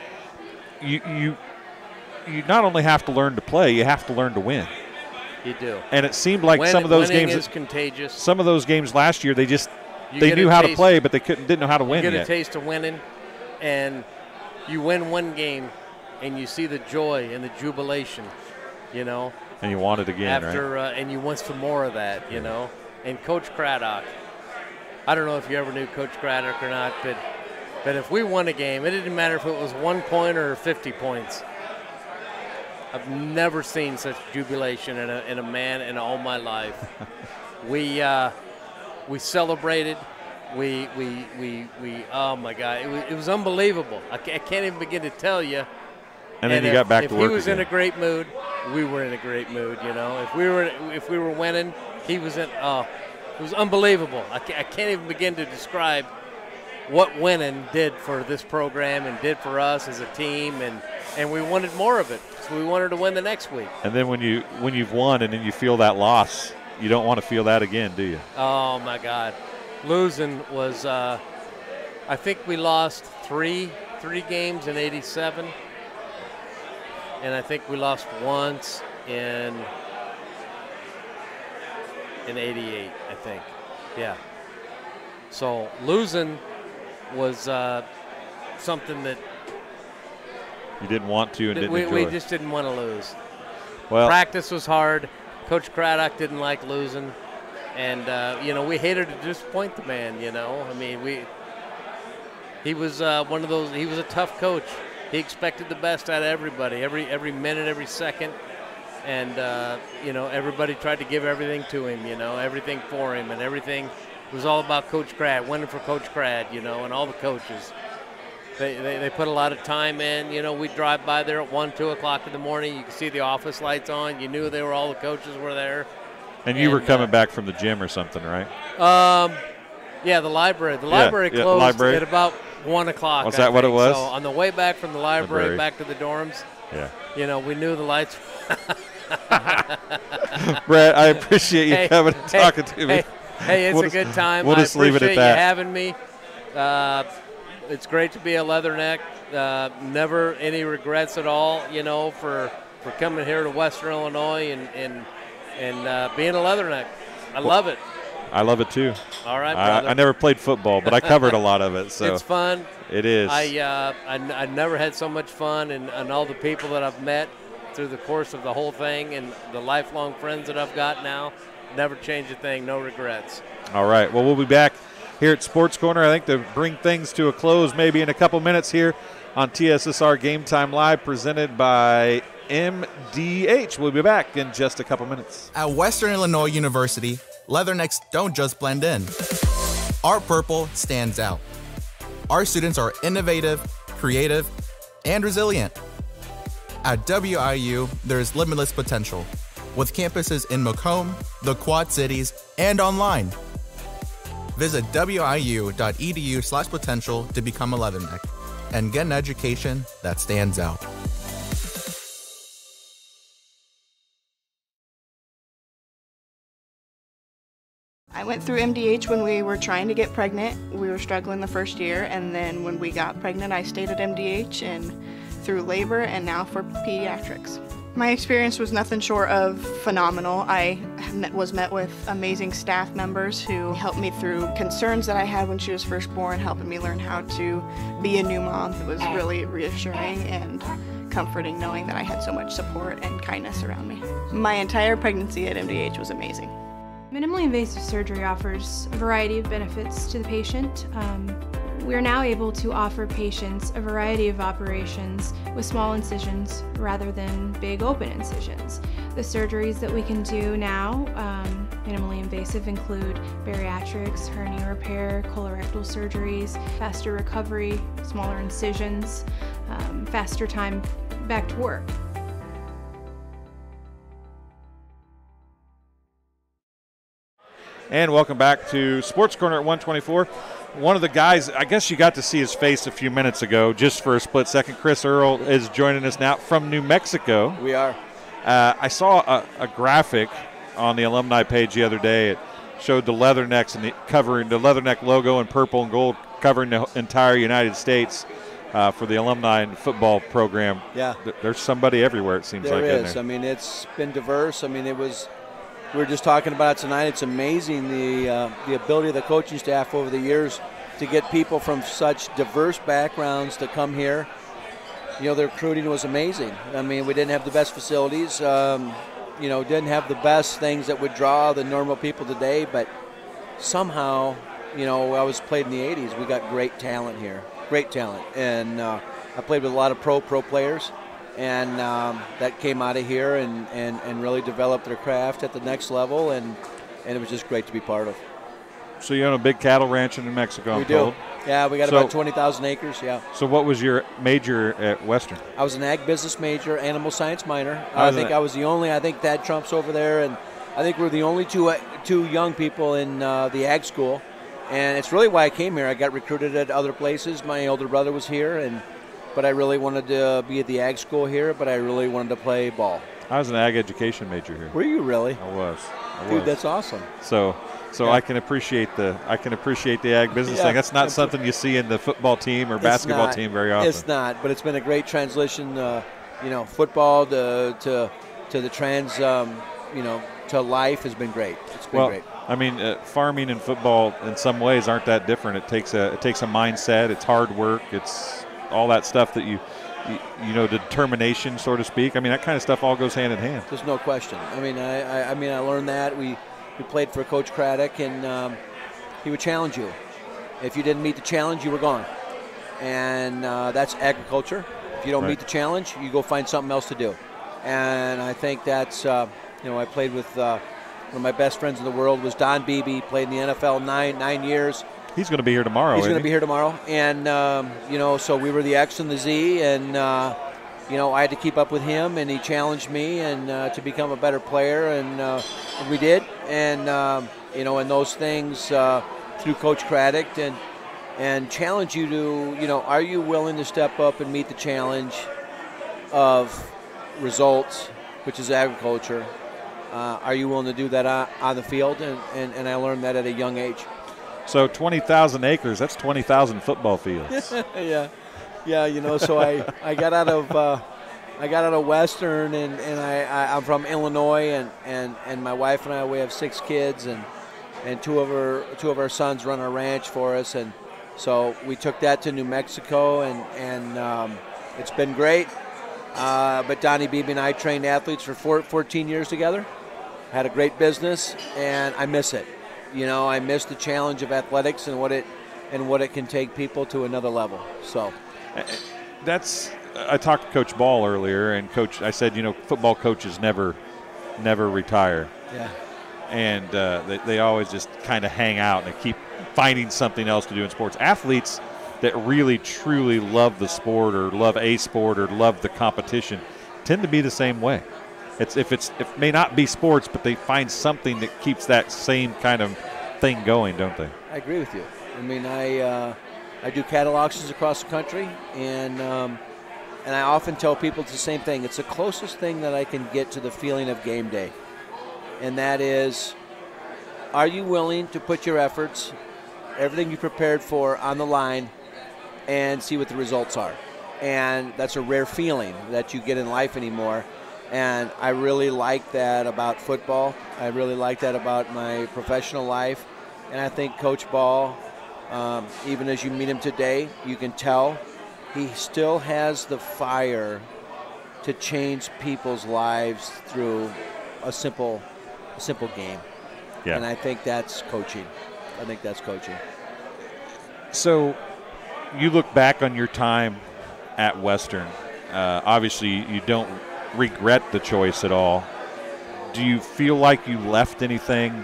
you not only have to learn to play, you have to learn to win. You do. And it seemed like some of those games is contagious. Some of those games last year, they knew how to play, but they didn't know how to win yet. You get a taste of winning, and you win one game, and you see the joy and the jubilation, you know. And you want it again, right? And you want some more of that, you know. And Coach Craddock, I don't know if you ever knew Coach Craddock or not, but if we won a game, it didn't matter if it was 1 point or 50 points. I've never seen such jubilation in a man in all my life. We celebrated. We oh my God, it was unbelievable. I can't even begin to tell you. And then you got back to work. If he was in a great mood, we were in a great mood. You know, if we were winning, he was in. Oh, it was unbelievable. I can't even begin to describe what winning did for this program and did for us as a team, and we wanted more of it. So we wanted to win the next week. And then when you've won and then you feel that loss, you don't want to feel that again, do you? Oh my God, losing was. I think we lost three games in '87. And I think we lost once in '88, I think. Yeah. So losing was something that you didn't want to and didn't enjoy. We just didn't want to lose. Well, practice was hard. Coach Craddock didn't like losing. And, you know, we hated to disappoint the man, you know. I mean, he was one of those – he was a tough coach. He expected the best out of everybody, every minute, every second. And, you know, everybody tried to give everything to him, you know, everything for him. And everything was all about Coach Crad, winning for Coach Crad, you know, and all the coaches. They put a lot of time in. You know, we'd drive by there at 1, 2 o'clock in the morning. You could see the office lights on. You knew all the coaches were there. And you were coming back from the gym or something, right? Yeah, the library. The library closed at about 1 o'clock. Was that what it was? So on the way back from the library back to the dorms, you know, we knew the lights. Brett, I appreciate you coming and talking to me. Hey, it's a good time. We'll just leave it at that. I appreciate you having me. It's great to be a Leatherneck. Never any regrets at all, you know, for coming here to Western Illinois and being a Leatherneck. I love it. I love it too. All right, brother. I never played football, but I covered a lot of it. So it's fun. It is. I never had so much fun, and all the people that I've met through the course of the whole thing, and the lifelong friends that I've got now. Never change a thing, no regrets. All right. Well, we'll be back here at Sports Corner, I think, to bring things to a close maybe in a couple minutes here on TSSR Game Time Live, presented by MDH. We'll be back in just a couple minutes. At Western Illinois University, Leathernecks don't just blend in. Our purple stands out. Our students are innovative, creative, and resilient. At WIU, there's limitless potential, with campuses in Macomb, the Quad Cities, and online. Visit wiu.edu/potential to become a Leatherneck and get an education that stands out. I went through MDH when we were trying to get pregnant. We were struggling the first year, and then when we got pregnant, I stayed at MDH and through labor and now for pediatrics. My experience was nothing short of phenomenal. I was met with amazing staff members who helped me through concerns that I had when she was first born, helping me learn how to be a new mom. It was really reassuring and comforting knowing that I had so much support and kindness around me. My entire pregnancy at MDH was amazing. Minimally invasive surgery offers a variety of benefits to the patient. We are now able to offer patients a variety of operations with small incisions rather than big open incisions. The surgeries that we can do now, minimally invasive, include bariatrics, hernia repair, colorectal surgeries, faster recovery, smaller incisions, faster time back to work. And welcome back to Sports Corner at 124. One of the guys, I guess you got to see his face a few minutes ago, just for a split second. Chris Earl is joining us now from New Mexico. We are. I saw a graphic on the alumni page the other day. It showed the Leathernecks and covering the Leatherneck logo in purple and gold, covering the entire United States for the alumni football program. Yeah. There's somebody everywhere, it seems like. There is. I mean, it's been diverse. I mean, it was. We were just talking about it tonight. It's amazing the ability of the coaching staff over the years to get people from such diverse backgrounds to come here. You know, the recruiting was amazing. I mean, we didn't have the best facilities. You know, didn't have the best things that would draw the normal people today. But somehow, you know, I was played in the 80s. We got great talent here, great talent. And I played with a lot of pro players. And that came out of here and really developed their craft at the next level, and it was just great to be part of. So you own a big cattle ranch in New Mexico, We do. Yeah, we got about 20,000 acres, yeah. So what was your major at Western? I was an ag business major, animal science minor. I think I was the only, I think Thad Trump's over there, and I think we're the only two young people in the ag school. And it's really why I came here. I got recruited at other places. My older brother was here, but I really wanted to be at the ag school here, but I really wanted to play ball. I was an ag education major here. Were you really? I was. Dude, that's awesome. So yeah. I can appreciate the ag business thing. That's not something you see in the football team or basketball team very often. It's not, but it's been a great transition, you know, football to the trans, you know, to life has been great. It's been great. I mean, farming and football in some ways aren't that different. It takes a mindset. It's hard work. It's all that stuff that you know, determination, so to speak. I mean, that kind of stuff all goes hand in hand. There's no question. I mean, I learned that. We played for Coach Craddock, and he would challenge you. If you didn't meet the challenge, you were gone. And that's agriculture. If you don't meet the challenge, you go find something else to do. And I think that's, you know, I played with one of my best friends in the world was Don Beebe. Played in the NFL 9 years. He's going to be here tomorrow. He's going to be here tomorrow. And, you know, so we were the X and the Z, and, you know, I had to keep up with him, and he challenged me and to become a better player, and we did. And, you know, and those things through Coach Craddock and challenge you to, you know, are you willing to step up and meet the challenge of results, which is agriculture? Are you willing to do that on the field? And I learned that at a young age. So 20,000 acres, that's 20,000 football fields. Yeah, you know, so I got out of Western, and I'm from Illinois, and my wife and I, we have 6 kids, and two of our sons run our ranch for us, and so we took that to New Mexico, and it's been great. But Donnie Beebe and I trained athletes for 14 years together. had a great business, and I miss it. You know, I miss the challenge of athletics and what it can take people to another level. So I talked to Coach Ball earlier, and I said, football coaches never retire. Yeah. And they always just kind of hang out and they keep finding something else to do in sports. Athletes that really, truly love the sport or love a sport or love the competition tend to be the same way. It may not be sports, but they find something that keeps that same kind of thing going, don't they? I agree with you. I mean, I do cattle auctions across the country, and I often tell people it's the same thing. It's the closest thing that I can get to the feeling of game day, and that is, are you willing to put your efforts, everything you prepared for, on the line, and see what the results are? And that's a rare feeling that you get in life anymore. And I really like that about football. I really like that about my professional life. And I think Coach Ball, even as you meet him today, you can tell he still has the fire to change people's lives through a simple game. Yeah. And I think that's coaching. So you look back on your time at Western. Obviously, you don't regret the choice at all. Do you feel like you left anything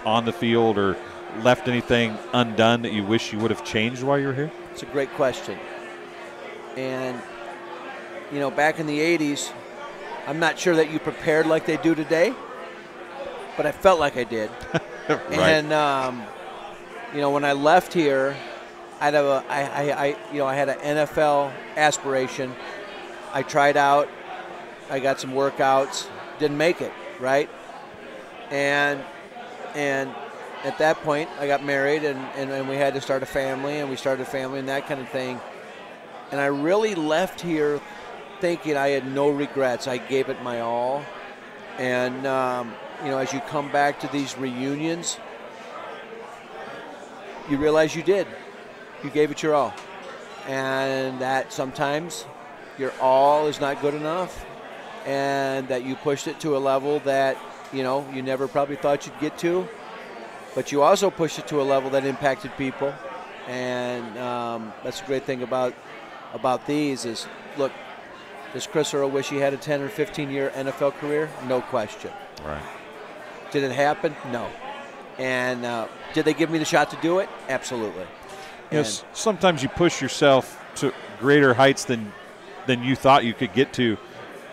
on the field or left anything undone that you wish you would have changed while you were here? It's a great question. And, back in the 80s, I'm not sure that you prepared like they do today, but I felt like I did. Right. And, when I left here, I had an NFL aspiration. I tried out. I got some workouts, didn't make it, right? And at that point, I got married, and we had to start a family, and we started a family and that kind of thing. And I really left here thinking I had no regrets. I gave it my all. And, as you come back to these reunions, you realize you did. You gave it your all. And that sometimes your all is not good enough, and that you pushed it to a level that, you never probably thought you'd get to, but you also pushed it to a level that impacted people. And that's a great thing about these is, look, does Chris Earl wish he had a 10 or 15-year NFL career? No question. Right. Did it happen? No. And did they give me the shot to do it? Absolutely. Sometimes you push yourself to greater heights than you thought you could get to,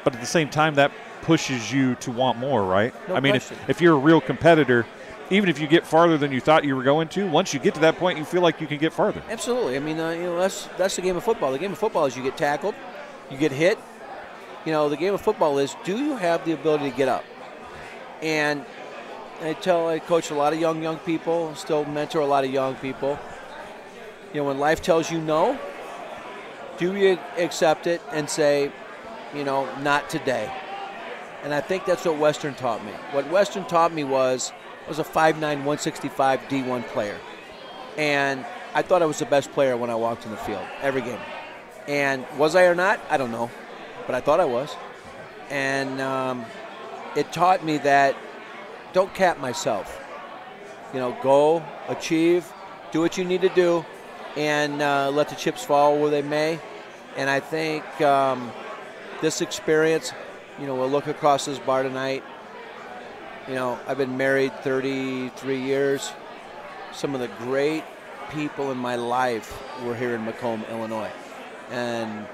but at the same time, that pushes you to want more, right? No I mean, question. if you're a real competitor, even if you get farther than you thought you were going to, once you get to that point, you feel like you can get farther. Absolutely. I mean, that's the game of football. The game of football is you get tackled, you get hit. The game of football is, do you have the ability to get up? And I coach a lot of young people, still mentor a lot of young people. When life tells you no, do you accept it and say, not today? And I think that's what Western taught me. What Western taught me was a 5'9", 165 D1 player. And I thought I was the best player when I walked in the field, every game. And was I or not? I don't know. But I thought I was. And it taught me that don't cap myself. Go, achieve, do what you need to do, and let the chips fall where they may. And I think this experience, we'll look across this bar tonight. I've been married 33 years. Some of the great people in my life were here in Macomb, Illinois. And,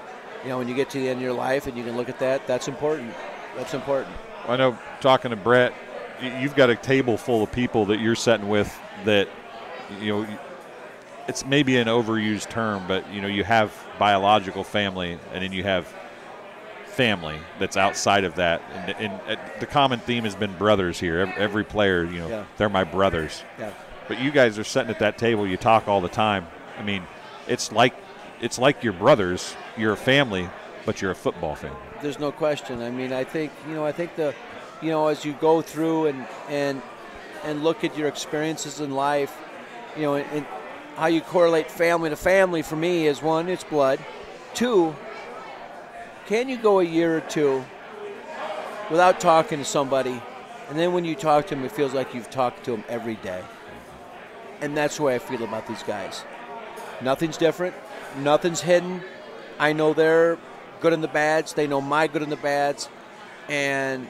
when you get to the end of your life and you can look at that, that's important. That's important. I know, talking to Brett, you've got a table full of people that you're sitting with that, it's maybe an overused term, but, you have biological family, and then you have family that's outside of that. And the common theme has been brothers here. Every player, they're my brothers. Yeah. But you guys are sitting at that table. You talk all the time. I mean, it's like your brothers. You're a family, but you're a football family. There's no question. I mean, I think as you go through and look at your experiences in life, and how you correlate family to family, for me, is one, it's blood. Two, can you go a year or two without talking to somebody And then when you talk to them, it feels like you've talked to them every day. And that's the way I feel about these guys. Nothing's different. Nothing's hidden. I know their good and the bads. They know my good and the bads. And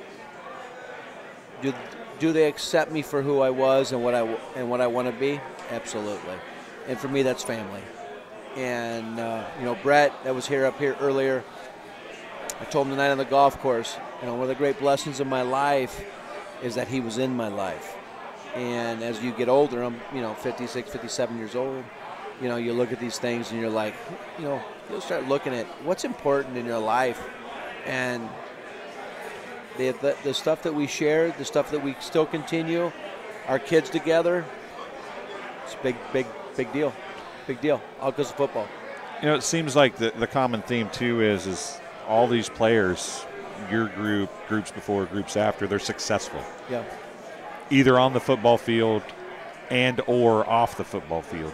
do they accept me for who I was and what I want to be? Absolutely. And for me, that's family. And, Brett, that was up here earlier, I told him tonight on the golf course, one of the great blessings of my life is that he was in my life. And as you get older, I'm, 56, 57 years old, you look at these things and you're like, you'll start looking at what's important in your life. And the stuff that we shared, the stuff that we still continue, our kids together, it's a big deal. Big deal, all because of football. It seems like the common theme, too, is all these players, your group, groups before, groups after, they're successful. Yeah. Either on the football field and or off the football field.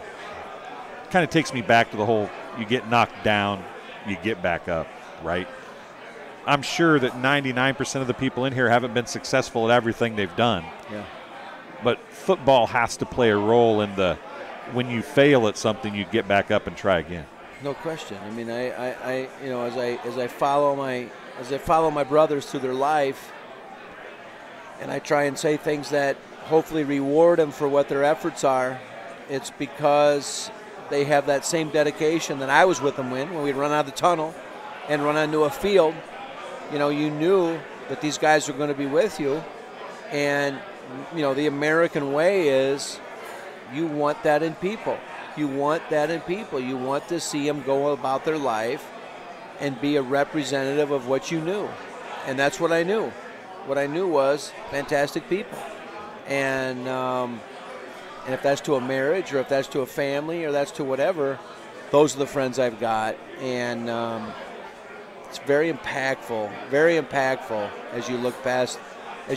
Kind of takes me back to the whole, you get knocked down, you get back up, right? I'm sure that 99% of the people in here haven't been successful at everything they've done. Yeah. But football has to play a role in when you fail at something, you get back up and try again. No question. I mean, I as I follow my brothers through their life, and I try and say things that hopefully reward them for what their efforts are, it's because they have that same dedication that I was with them when we'd run out of the tunnel and run onto a field. You knew that these guys were going to be with you, and the American way is you want that in people. You want that in people. You want to see them go about their life and be a representative of what you knew. And that's what I knew. What I knew was fantastic people. And if that's to a marriage or if that's to a family or that's to whatever, those are the friends I've got. And it's very impactful as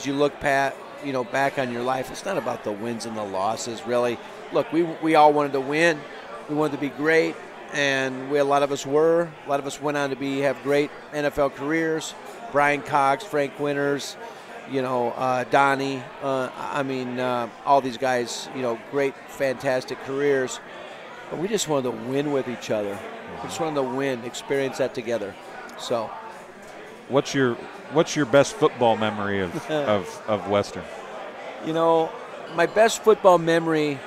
you look back on your life. It's not about the wins and the losses, really. Look, we all wanted to win. We wanted to be great, and a lot of us were. A lot of us went on to have great NFL careers. Brian Cox, Frank Winters, Donnie. All these guys, great, fantastic careers. But we just wanted to win with each other. We just wanted to win, experience that together. So, what's your best football memory of Western? My best football memory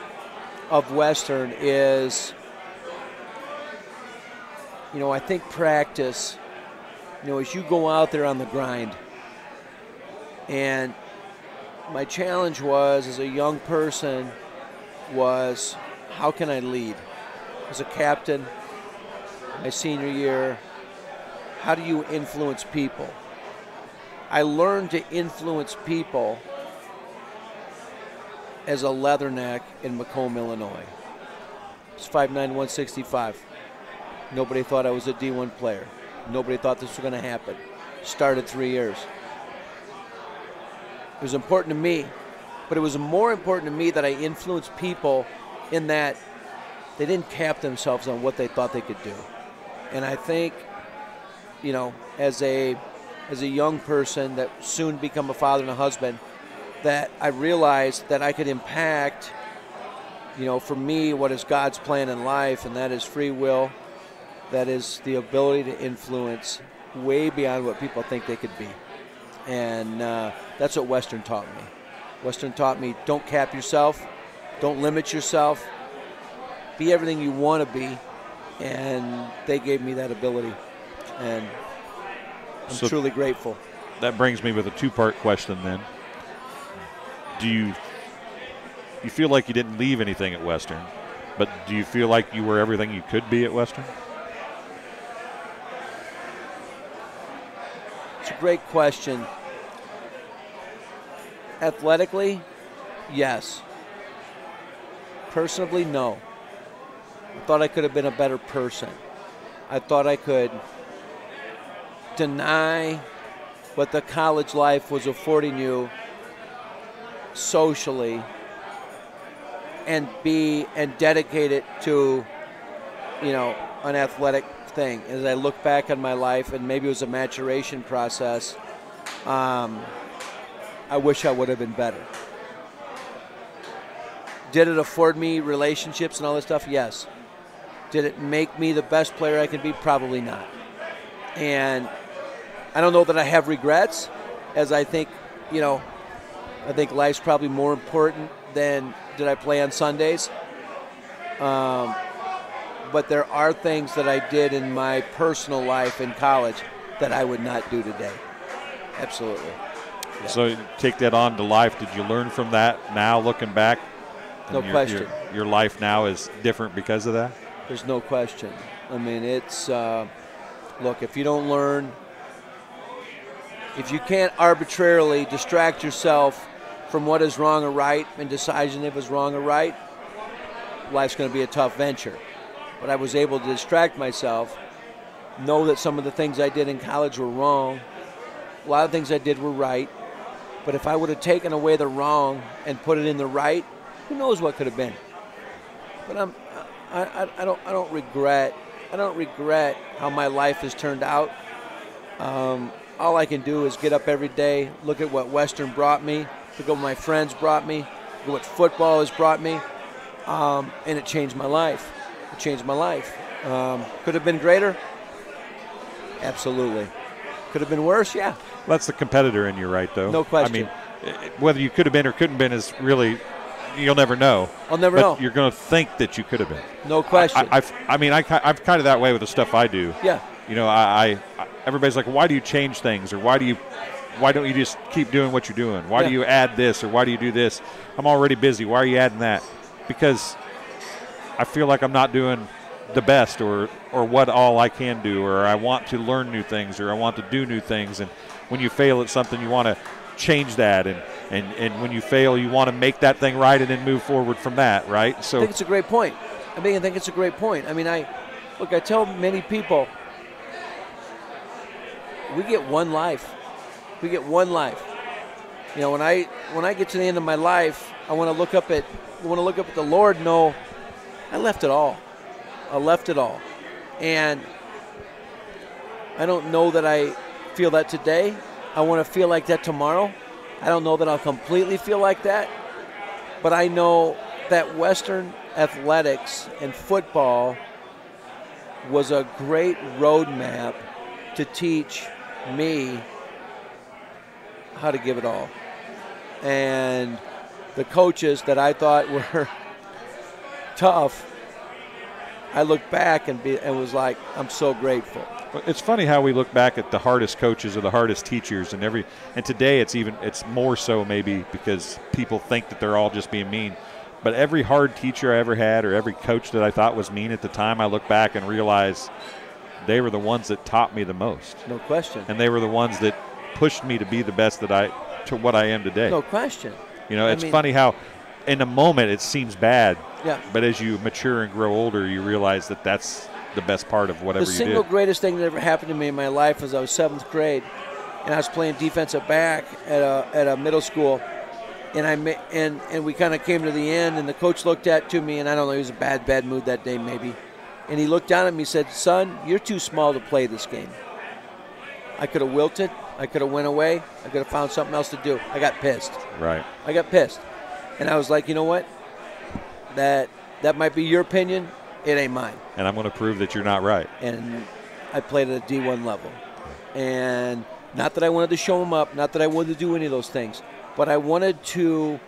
of Western is, I think practice, as you go out there on the grind. And my challenge was, as a young person, was how can I lead? As a captain, my senior year, how do you influence people? I learned to influence people as a Leatherneck in Macomb, Illinois. It's 5'9", 165. Nobody thought I was a D1 player. Nobody thought this was going to happen. Started 3 years. It was important to me, but it was more important to me that I influenced people in that they didn't cap themselves on what they thought they could do. And I think, as a young person that soon become a father and a husband, that I realized that I could impact, for me, what is God's plan in life, and that is free will. That is the ability to influence way beyond what people think they could be. And that's what Western taught me. Western taught me, don't cap yourself, don't limit yourself, be everything you want to be, and they gave me that ability. And I'm truly grateful. That brings me with a two-part question then. Do you feel like you didn't leave anything at Western, but do you feel like you were everything you could be at Western? It's a great question. Athletically, yes. Personally, no. I thought I could have been a better person. I thought I could deny what the college life was affording you socially and dedicate it to, an athletic thing. As I look back on my life, and maybe it was a maturation process, I I wish I would have been better. Did it afford me relationships and all this stuff? Yes. Did it make me the best player I could be? Probably not. And I don't know that I have regrets, as I think, I think life's probably more important than did I play on Sundays. But there are things that I did in my personal life in college that I would not do today. Absolutely. Yeah. So take that on to life. Did you learn from that now looking back? No question. Your life now is different because of that? There's no question. I mean, it's, look, if you don't learn, if you can't arbitrarily distract yourself from what is wrong or right and deciding if it's wrong or right, life's going to be a tough venture. But I was able to distract myself, know that some of the things I did in college were wrong. A lot of things I did were right. But if I would have taken away the wrong and put it in the right, who knows what could have been. But I don't regret how my life has turned out. All I can do is get up every day, look at what Western brought me, look at what my friends brought me, look at what football has brought me, and it changed my life. It changed my life. Could have been greater? Absolutely. Could have been worse? Yeah. Well, that's the competitor in you, right, though? No question. I mean, whether you could have been or couldn't have been is really, you'll never know. I'll never know. You're going to think that you could have been. No question. I'm kind of that way with the stuff I do. Yeah. Everybody's like, why do you change things, or why don't you just keep doing what you're doing? Why do you add this, or why do you do this? I'm already busy. Why are you adding that? Because I feel like I'm not doing the best or what all I can do, or I want to learn new things, or I want to do new things. And when you fail at something, you want to change that. And when you fail, you want to make that thing right and then move forward from that, right? So I think it's a great point. I think it's a great point. I mean, I tell many people, we get one life. We get one life. When I get to the end of my life, I want to look up at the Lord and know I left it all. I left it all. And I don't know that I feel that today. I want to feel like that tomorrow. I don't know that I'll completely feel like that. But I know that Western athletics and football was a great roadmap to teach me how to give it all. And the coaches that I thought were tough, I look back and was like, I'm so grateful. It's funny how we look back at the hardest coaches or the hardest teachers, and today it's more so maybe because people think that they're all just being mean. But every hard teacher I ever had, or every coach that I thought was mean at the time, I look back and realize they were the ones that taught me the most. No question. And they were the ones that pushed me to be the best to what I am today. No question. It's funny how in a moment it seems bad. Yeah. But as you mature and grow older, you realize that that's the best part of whatever you did. The single greatest thing that ever happened to me in my life was I was 7th grade, and I was playing defensive back at a middle school, and we kind of came to the end, and the coach looked to me, and I don't know, he was in a bad mood that day maybe, and he looked down at me and said, "Son, you're too small to play this game." I could have wilted. I could have went away. I could have found something else to do. I got pissed. Right. I got pissed. And I was like, you know what? That might be your opinion. It ain't mine. And I'm going to prove that you're not right. And I played at a D1 level. And not that I wanted to show them up, not that I wanted to do any of those things, but I wanted to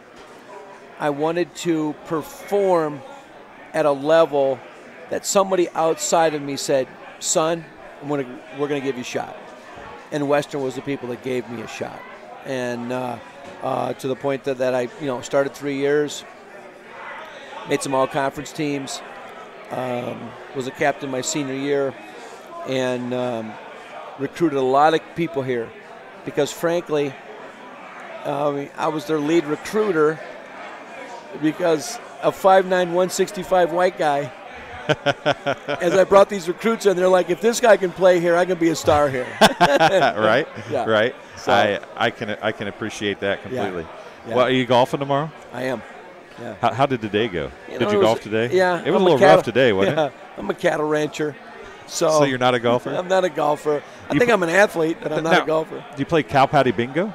perform at a level that somebody outside of me said, "Son, we're going to give you a shot." And Western was the people that gave me a shot. And to the point that I started 3 years, made some all-conference teams, was a captain my senior year, and recruited a lot of people here because, frankly, I was their lead recruiter because a 5'9", 165 white guy. As I brought these recruits in, they're like, if this guy can play here, I can be a star here. Right? Yeah. Right. So, I can appreciate that completely. Yeah. Well, are you golfing tomorrow? I am. Yeah. How did today go? Did you golf today? Yeah. It was a little rough today, wasn't it? I'm a cattle rancher. So you're not a golfer? I'm not a golfer. I think I'm an athlete, but I'm not a golfer. Do you play cow patty bingo?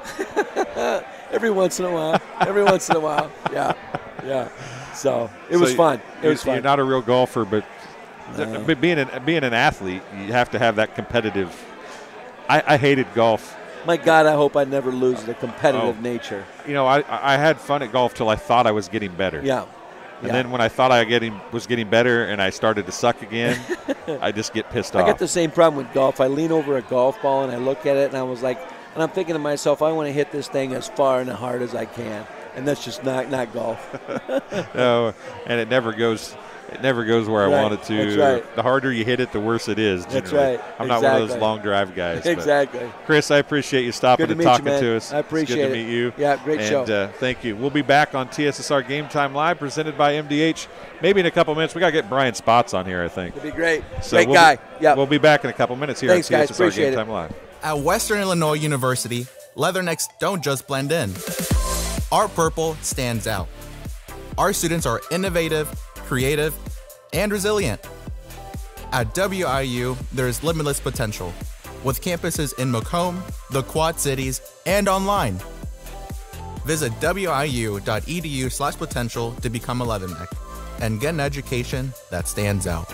Every once in a while. Every once in a while. Yeah. Yeah. So it was fun. It was fun. You're not a real golfer, but being an athlete, you have to have that competitive. I hated golf. My God, I hope I never lose the competitive nature. You know, I had fun at golf till I thought I was getting better. Yeah. And then when I thought I was getting better and I started to suck again, I just get pissed off. I got the same problem with golf. I lean over a golf ball and I look at it and I was like, and I'm thinking to myself, I want to hit this thing as far and as hard as I can. And that's just not golf. No, and it never goes where I want it to. That's right. The harder you hit it, the worse it is. Generally. That's right. I'm not one of those long drive guys. Exactly. Chris, I appreciate you stopping and talking to us. I appreciate It's good to meet you. Yeah, great show. And thank you. We'll be back on TSSR Game Time Live, presented by MDH. Maybe in a couple minutes. We got to get Brian Spots on here, I think. It'd be great. So great guy. Yeah. We'll be back in a couple minutes here Thanks, on TSSR guys. Appreciate Game it. Time Live. At Western Illinois University, Leathernecks don't just blend in. Our purple stands out. Our students are innovative, creative, and resilient. At WIU, there is limitless potential, with campuses in Macomb, the Quad Cities, and online. Visit wiu.edu/potential to become a Leatherneck and get an education that stands out.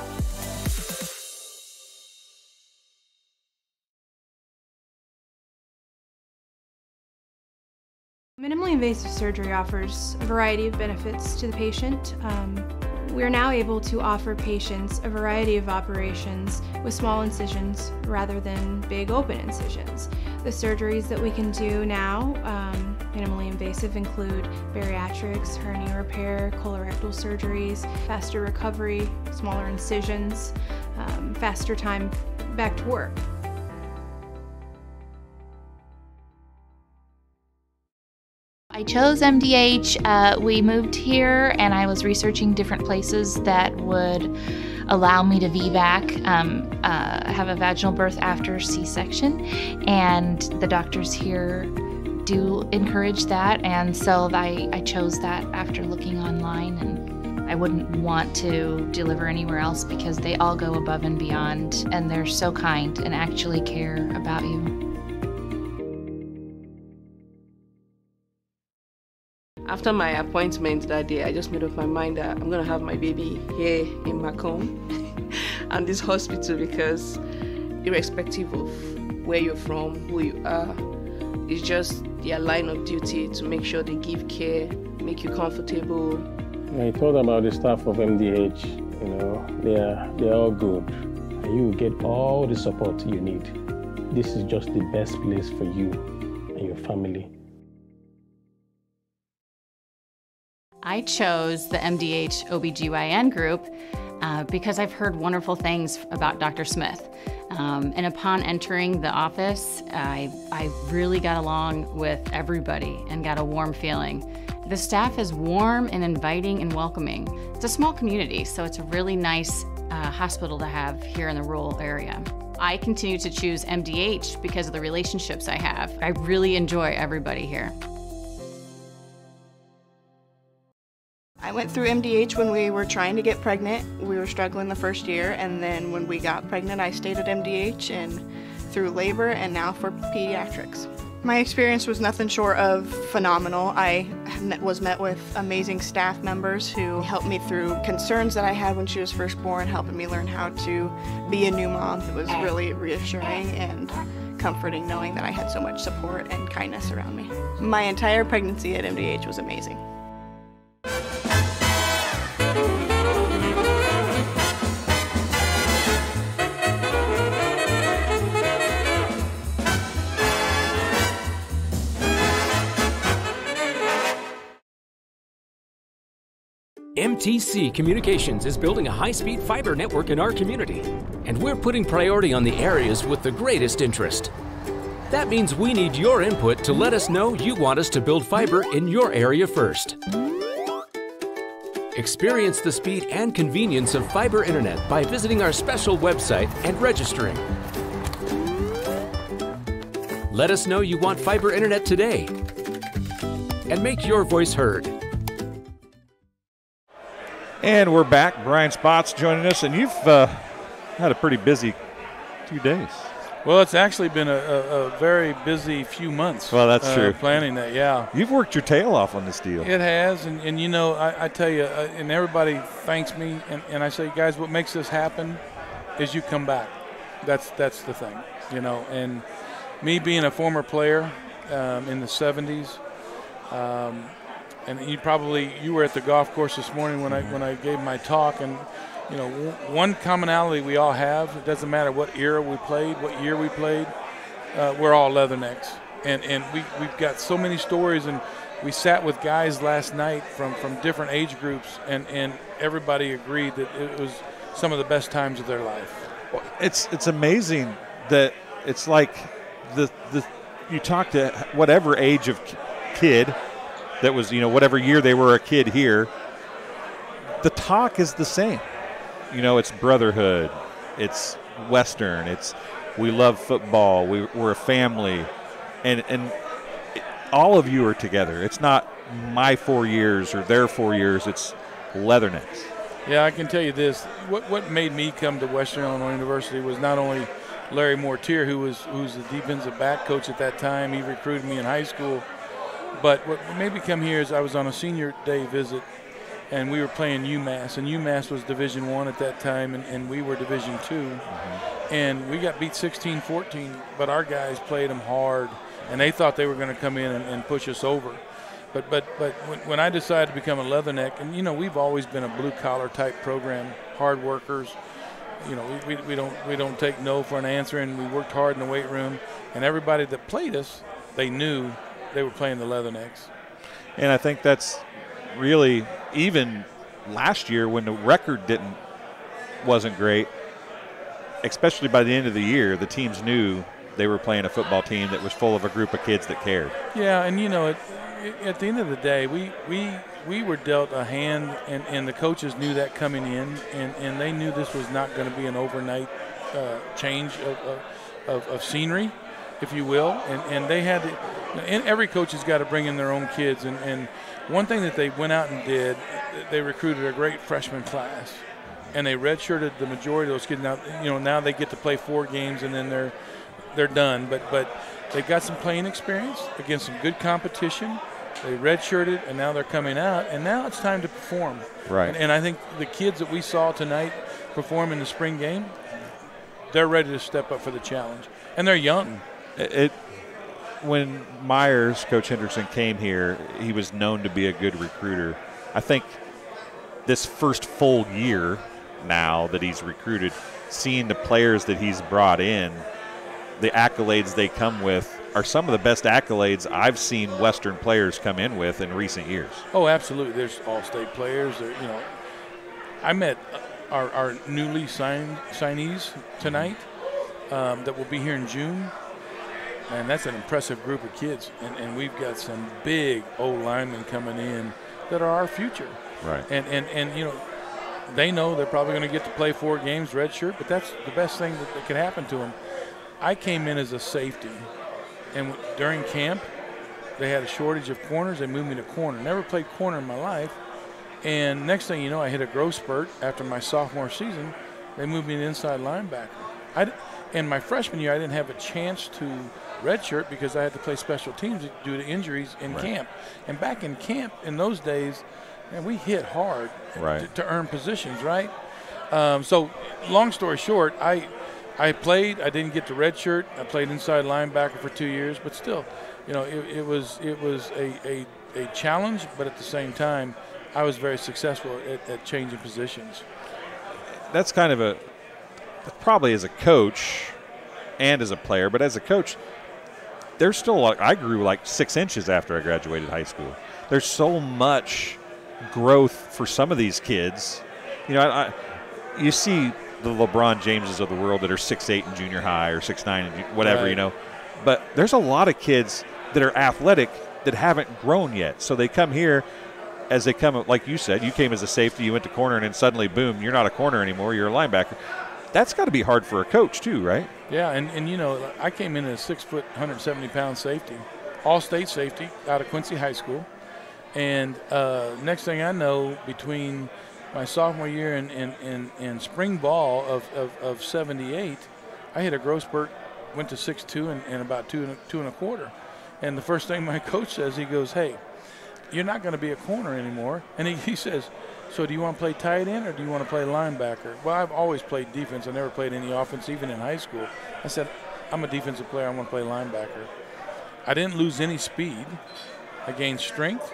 Minimally invasive surgery offers a variety of benefits to the patient. We are now able to offer patients a variety of operations with small incisions rather than big open incisions. The surgeries that we can do now, minimally invasive, include bariatrics, hernia repair, colorectal surgeries, faster recovery, smaller incisions, faster time back to work. I chose MDH. We moved here and I was researching different places that would allow me to VBAC, have a vaginal birth after C-section, and the doctors here do encourage that, and so I chose that after looking online, and I wouldn't want to deliver anywhere else because they all go above and beyond, and they're so kind and actually care about you. After my appointment that day, I just made up my mind that I'm going to have my baby here in Macomb and this hospital, because irrespective of where you're from, who you are, it's just their line of duty to make sure they give care, make you comfortable. I thought about the staff of MDH, they're all good. You get all the support you need. This is just the best place for you and your family. I chose the MDH OBGYN group because I've heard wonderful things about Dr. Smith. And upon entering the office, I really got along with everybody and got a warm feeling. The staff is warm and inviting and welcoming. It's a small community, so it's a really nice hospital to have here in the rural area. I continue to choose MDH because of the relationships I have. I really enjoy everybody here. I went through MDH when we were trying to get pregnant. We were struggling the first year, and then when we got pregnant, I stayed at MDH and through labor and now for pediatrics. My experience was nothing short of phenomenal. I was met with amazing staff members who helped me through concerns that I had when she was first born, helping me learn how to be a new mom. It was really reassuring and comforting knowing that I had so much support and kindness around me. My entire pregnancy at MDH was amazing. MTC Communications is building a high-speed fiber network in our community, and we're putting priority on the areas with the greatest interest. That means we need your input to let us know you want us to build fiber in your area first. Experience the speed and convenience of fiber internet by visiting our special website and registering. Let us know you want fiber internet today, and make your voice heard. And we're back. Brian Spots joining us, and you've had a pretty busy 2 days. Well, it's actually been a very busy few months. Well, that's true. Planning that, yeah. You've worked your tail off on this deal. It has, and you know, I tell you, and everybody thanks me, and I say, guys, what makes this happen is you come back. That's the thing, you know. And me being a former player in the 70s, and you were at the golf course this morning when I gave my talk, and you know, one commonality we all have, it doesn't matter what era we played, what year we played, we're all Leathernecks. And we've got so many stories, and we sat with guys last night from different age groups, and everybody agreed that it was some of the best times of their life. Well, it's amazing that it's like you talk to whatever age of kid that was, you know, whatever year they were a kid here, the talk is the same. You know, it's brotherhood, it's Western, it's we love football, we're a family, and all of you are together. It's not my 4 years or their 4 years, it's Leathernecks. Yeah, I can tell you this. What made me come to Western Illinois University was not only Larry Mortier, who's the defensive back coach at that time. He recruited me in high school. But what made me come here is I was on a senior day visit, and we were playing UMass, and UMass was Division I at that time, and we were Division II. Mm-hmm. And we got beat 16-14, but our guys played them hard, and they thought they were going to come in and push us over. But when I decided to become a Leatherneck, and, you know, we've always been a blue-collar type program, hard workers. You know, we don't take no for an answer, and we worked hard in the weight room. And everybody that played us, they knew they were playing the Leathernecks. And I think that's really, even last year when the record wasn't great, especially by the end of the year, the teams knew they were playing a football team that was full of a group of kids that cared. Yeah, and you know, at the end of the day, we were dealt a hand, and the coaches knew that coming in, and they knew this was not going to be an overnight change of scenery, if you will, and they had to, and every coach has got to bring in their own kids, and one thing that they went out and did, they recruited a great freshman class, and they redshirted the majority of those kids. Now, you know, now they get to play 4 games and then they're done, but they've got some playing experience against some good competition. They redshirted, and now they're coming out, and now it's time to perform. Right. And I think the kids that we saw tonight perform in the spring game, they're ready to step up for the challenge, and they're young. When Myers, Coach Hendrickson, came here, he was known to be a good recruiter. I think this first full year now that he's recruited, seeing the players that he's brought in, the accolades they come with are some of the best accolades I've seen Western players come in with in recent years. Oh, absolutely. There's all-state players. You know, I met our newly signees tonight that will be here in June. And that's an impressive group of kids, and we've got some big old linemen coming in that are our future. Right. And you know, they know they're probably going to get to play 4 games redshirt, but that's the best thing that could happen to them. I came in as a safety, and during camp, they had a shortage of corners. They moved me to corner. Never played corner in my life, and next thing you know, I hit a growth spurt after my sophomore season. They moved me to inside linebacker. In my freshman year, I didn't have a chance to redshirt because I had to play special teams due to injuries in camp. And back in camp in those days, man, we hit hard to earn positions, right? So long story short, I played. I didn't get to redshirt. I played inside linebacker for 2 years, but still, you know, it was a challenge. But at the same time, I was very successful at changing positions. That's kind of probably as a coach and as a player, but as a coach, there's still I grew like 6 inches after I graduated high school. There's so much growth for some of these kids. You know, you see the LeBron Jameses of the world that are 6'8" in junior high or 6'9" in whatever, you know. But there's a lot of kids that are athletic that haven't grown yet. So they come here as they come, like you said, you came as a safety, you went to corner, and then suddenly, boom, you're not a corner anymore, you're a linebacker. That's got to be hard for a coach too, right? Yeah, and you know, I came in as a 6 foot, 170-pound safety, all-state safety out of Quincy High School. And next thing I know, between my sophomore year and spring ball of 78, I hit a growth spurt went to 6'2" and about 2 1/4. And the first thing my coach says, he goes, "Hey, you're not going to be a corner anymore." And he says, "So do you want to play tight end or do you want to play linebacker?" Well, I've always played defense. I never played any offense, even in high school. I said, "I'm a defensive player. I want to play linebacker." I didn't lose any speed. I gained strength,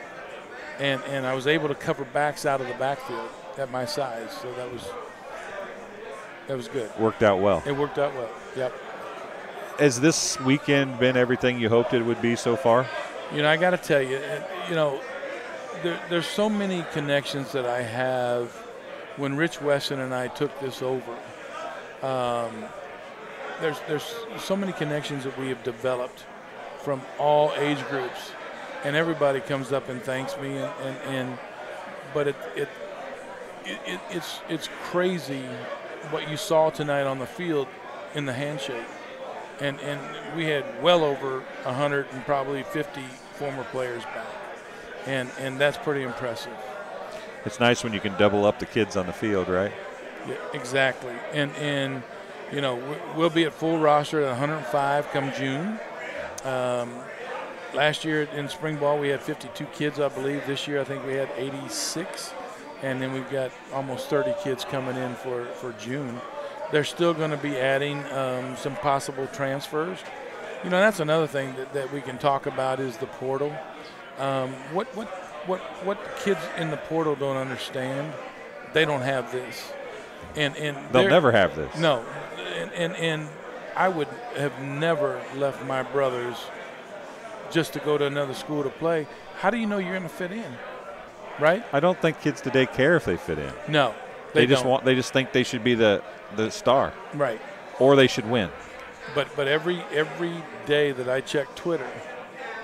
and I was able to cover backs out of the backfield at my size. So that was good. Worked out well. It worked out well, yep. Has this weekend been everything you hoped it would be so far? I got to tell you, there's so many connections that I have. When Rich Wesson and I took this over, there's so many connections that we have developed from all age groups, and everybody comes up and thanks me. But it's crazy what you saw tonight on the field in the handshake, and we had well over 100 and probably 50 former players back, and that's pretty impressive. It's nice when you can double up the kids on the field, right? Yeah, exactly. And we'll be at full roster at 105 come June. Last year in spring ball we had 52 kids, I believe. This year I think we had 86, and then we've got almost 30 kids coming in for June. They're still going to be adding some possible transfers. That's another thing that we can talk about is the portal. What kids in the portal don't understand, they don't have this, and they'll never have this. No, and I would have never left my brothers just to go to another school to play. How do you know you're going to fit in, right? I don't think kids today care if they fit in. No, they just think they should be the star, right? Or they should win. But every day that I check Twitter,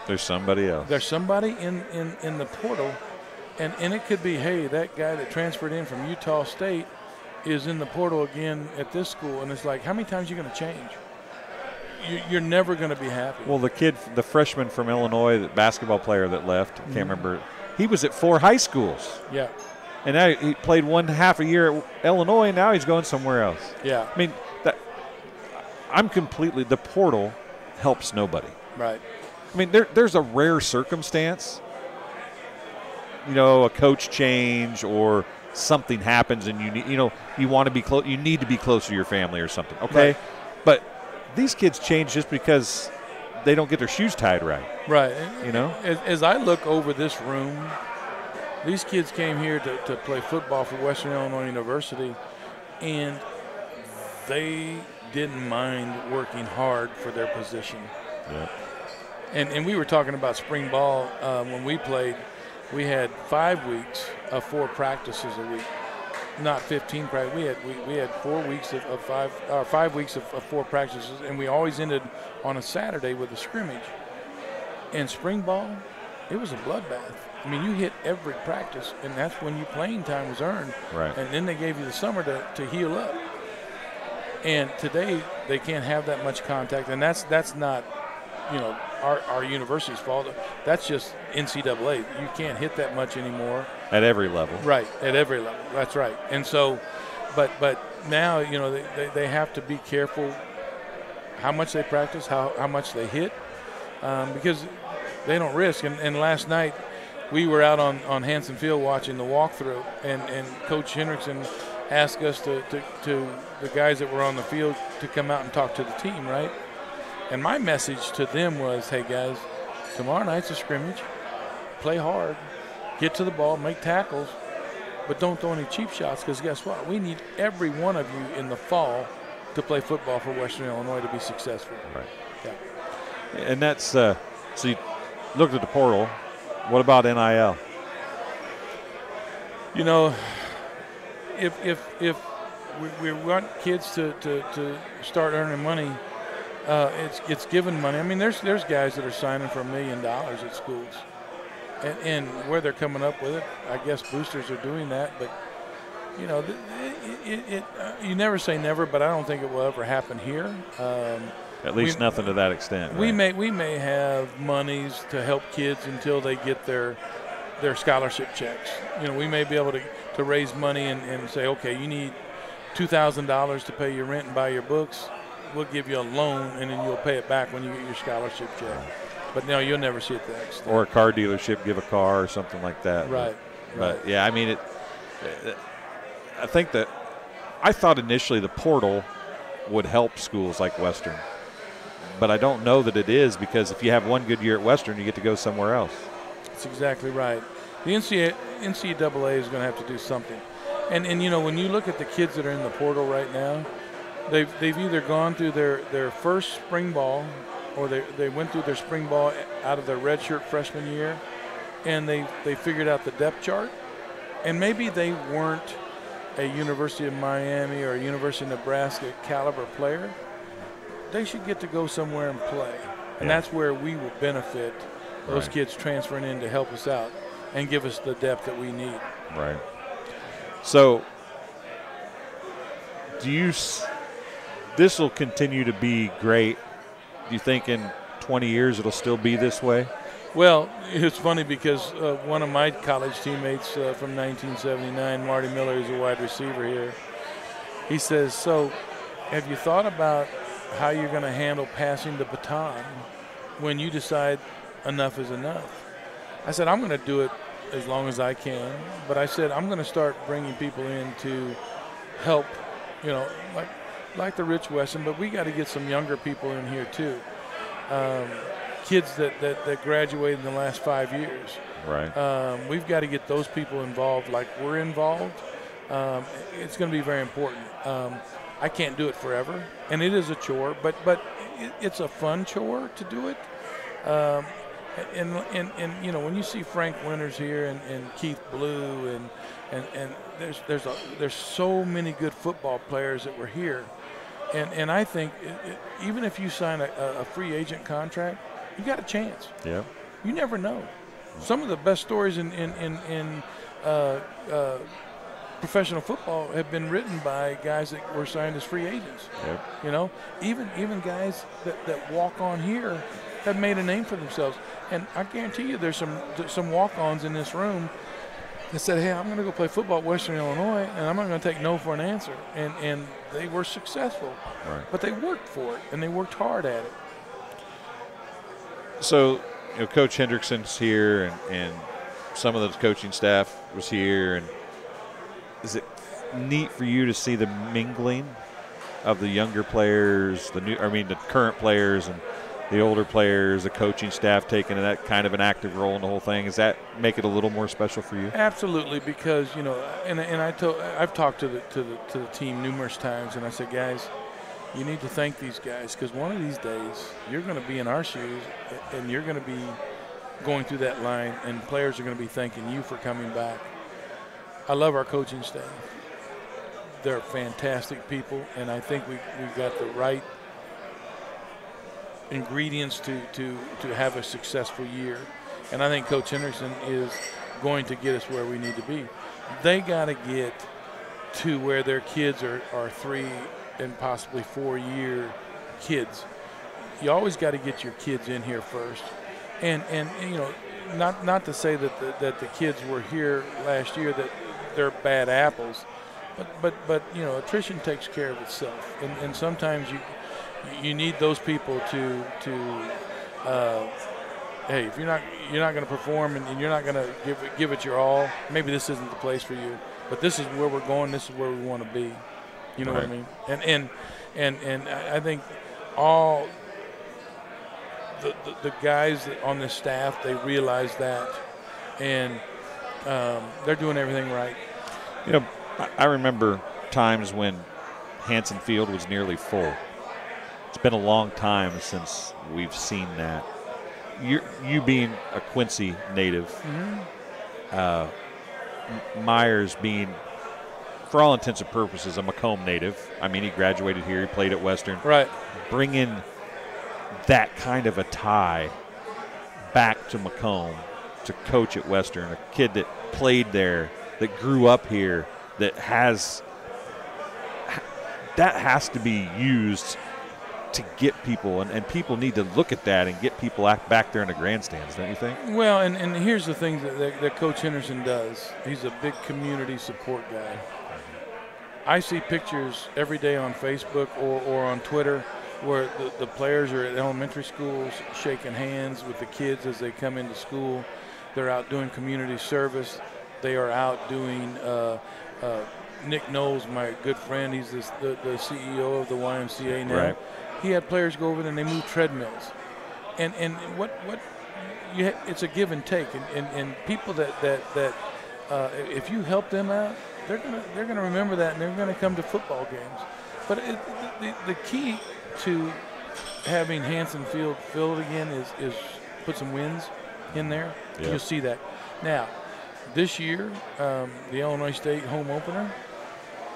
there's somebody else. There's somebody in the portal, and it could be, hey, that guy that transferred in from Utah State is in the portal again at this school, and it's like, how many times are you going to change? You're never going to be happy. Well, the freshman from Illinois, the basketball player that left, can't remember, he was at 4 high schools. Yeah. And now he played 1.5 a year at Illinois, and now he's going somewhere else. Yeah. I mean, the portal helps nobody. Right. I mean, there's a rare circumstance, a coach change or something happens and you want to be close, you need to be close to your family or something, okay? Right. But these kids change just because they don't get their shoes tied right. Right. As I look over this room, these kids came here to play football for Western Illinois University, and they didn't mind working hard for their position. Yep. And we were talking about spring ball when we played. We had 5 weeks of 4 practices a week, not 15 practices. We had 4 weeks of 5 weeks of 4 practices, and we always ended on a Saturday with a scrimmage. And spring ball, it was a bloodbath. I mean, you hit every practice, and that's when your playing time was earned. Right. And then they gave you the summer to heal up. And today they can't have that much contact, and that's not, our university's fault. That's just NCAA. You can't hit that much anymore. At every level. Right, at every level. That's right. And so, but now, they have to be careful how much they practice, how much they hit, because they don't risk. And last night we were out on Hanson Field watching the walkthrough, and Coach Hendrickson asked us to the guys that were on the field to come out and talk to the team, right? And my message to them was, hey, guys, tomorrow night's a scrimmage. Play hard. Get to the ball. Make tackles. But don't throw any cheap shots, because guess what? We need every one of you in the fall to play football for Western Illinois to be successful. Right. Yeah. And that's so you looked at the portal. What about NIL? If we want kids to start earning money, it's given money. I mean, there's guys that are signing for $1 million at schools, and where they're coming up with it, I guess boosters are doing that. But you never say never, but I don't think it will ever happen here. At least nothing to that extent. We right? may have monies to help kids until they get their scholarship checks. We may be able to raise money and say, okay, you need $2,000 to pay your rent and buy your books. we'll give you a loan and then you'll pay it back when you get your scholarship check. But no, you'll never see it that extent. Or a car dealership give a car or something like that. Right. But yeah, I mean, I think that I thought initially the portal would help schools like Western. But I don't know that it is, because if you have one good year at Western, you get to go somewhere else. That's exactly right. The NCAA is going to have to do something. And you know, when you look at the kids that are in the portal right now, they've either gone through their first spring ball, or they went through their spring ball out of their redshirt freshman year, and they figured out the depth chart. And maybe they weren't a University of Miami or a University of Nebraska caliber player. They should get to go somewhere and play. And that's where we will benefit those kids transferring in to help us out and give us the depth that we need. Right. So this will continue to be great. Do you think in 20 years it'll still be this way? Well, it's funny because one of my college teammates from 1979, Marty Miller, is a wide receiver here. He says, so have you thought about how you're going to handle passing the baton when you decide enough is enough? I said, I'm going to do it as long as I can, but I said, I'm going to start bringing people in to help, you know, like the Rich Wesson, but we got to get some younger people in here too. Kids that graduated in the last 5 years. Right. We've got to get those people involved like we're involved. It's going to be very important. I can't do it forever, and it is a chore, but it's a fun chore to do it. And you know, when you see Frank Winters here and Keith Blue and there's so many good football players that were here, and I think even if you sign a free agent contract, you got a chance. Yeah. You never know. Some of the best stories in professional football have been written by guys that were signed as free agents. Yep. You know, even guys that walk on here have made a name for themselves. And I guarantee you there's some walk-ons in this room that said, hey, I'm going to go play football at Western Illinois, and I'm not going to take no for an answer. And they were successful. Right. But they worked for it, and they worked hard at it. So, you know, Coach Hendrickson's here, and some of the coaching staff was here, and is it neat for you to see the mingling of the younger players, the current players, and the older players, the coaching staff taking that kind of an active role in the whole thing? Does that make it a little more special for you? Absolutely, because you know, and I've talked to the team numerous times, and I said, guys, you need to thank these guys, because one of these days you're going to be in our shoes, and you're going to be going through that line, and players are going to be thanking you for coming back. I love our coaching staff. They're fantastic people, and I think we've got the right ingredients to have a successful year. And I think Coach Henderson is going to get us where we need to be. They got to get to where their kids are 3 and possibly 4-year kids. You always got to get your kids in here first. And you know, not to say that the kids were here last year that they're bad apples, but you know, attrition takes care of itself, and sometimes you need those people to hey, if you're not going to perform and you're not going to give it your all, maybe this isn't the place for you. But this is where we're going. This is where we want to be. You know what I mean? And I think all the guys on this staff, they realize that, and they're doing everything right. You know, I remember times when Hanson Field was nearly full. It's been a long time since we've seen that. You being a Quincy native, Myers being, for all intents and purposes, a Macomb native. I mean, he graduated here. He played at Western. Right. Bringing that kind of a tie back to Macomb to coach at Western, a kid that played there, that grew up here, that has to be used to get people, and people need to look at that and get people back there in the grandstands, don't you think? Well, and here's the thing that Coach Henderson does. He's a big community support guy. I see pictures every day on Facebook or on Twitter where the players are at elementary schools shaking hands with the kids as they come into school. They're out doing community service. They are out doing Nick Knowles, my good friend, he's the CEO of the YMCA now. Right. He had players go over there and they move treadmills. And it's a give and take. And people that if you help them out, they're gonna remember that, and they're gonna come to football games. But the key to having Hanson Field filled again is put some wins in there. Yeah. You'll see that. Now, this year, the Illinois State home opener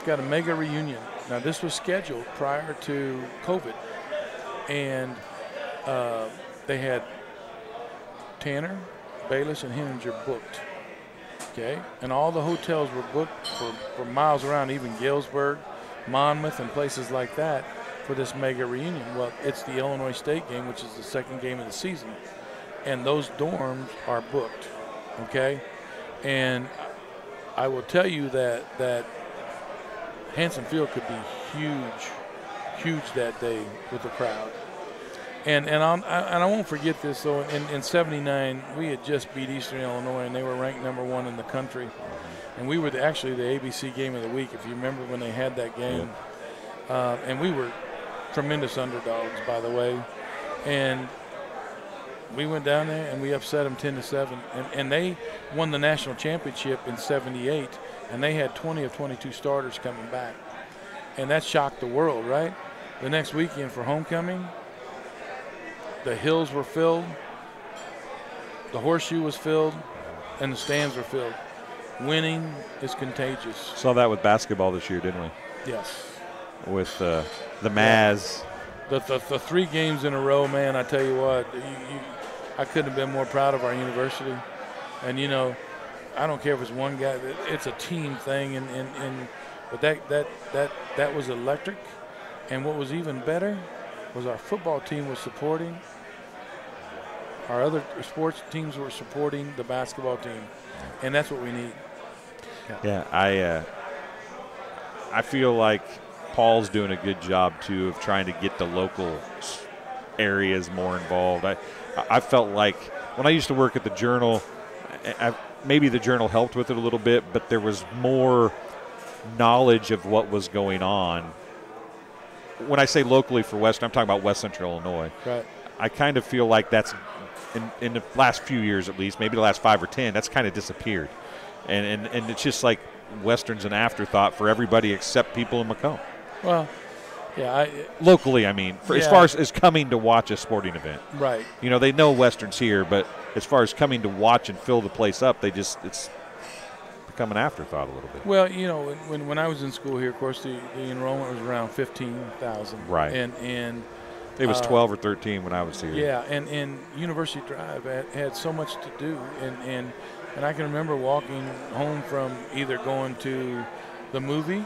got a mega reunion. Now, this was scheduled prior to COVID, and they had Tanner, Bayless, and Henninger booked. Okay, and all the hotels were booked for miles around, even Galesburg, Monmouth, and places like that for this mega reunion. Well, it's the Illinois State game, which is the second game of the season, and those dorms are booked. Okay, and I will tell you that Hanson Field could be huge that day with the crowd. And I won't forget this. So in '79, we had just beat Eastern Illinois, and they were ranked #1 in the country. And we were actually the ABC game of the week, if you remember when they had that game. Yeah. And we were tremendous underdogs, by the way. And we went down there and we upset them 10-7. And they won the national championship in '78, and they had 20 of 22 starters coming back. And that shocked the world, right? The next weekend for homecoming, the hills were filled, the horseshoe was filled, and the stands were filled. Winning is contagious. Saw that with basketball this year, didn't we? Yes. With the Maz. The 3 games in a row, man, I tell you what, I couldn't have been more proud of our university. And, you know, I don't care if it's one guy. It's a team thing, but that was electric. And what was even better was our football team was supporting. Our other sports teams were supporting the basketball team, and that's what we need. Yeah, I feel like Paul's doing a good job too of trying to get the local areas more involved. I felt like when I used to work at the Journal, maybe the Journal helped with it a little bit, but there was more knowledge of what was going on. When I say locally for Western, I'm talking about West Central Illinois. Right. I kind of feel like that's in the last few years, at least, maybe the last 5 or 10, that's kind of disappeared, and it's just like Western's an afterthought for everybody except people in Macomb. Well, yeah, locally, I mean, as far as coming to watch a sporting event, right? You know, they know Western's here, but as far as coming to watch and fill the place up, it's become an afterthought a little bit. Well, you know, when I was in school here, of course, the enrollment was around 15,000. Right. And it was 12 or 13 when I was here. Yeah, and University Drive had so much to do, and I can remember walking home from either going to the movie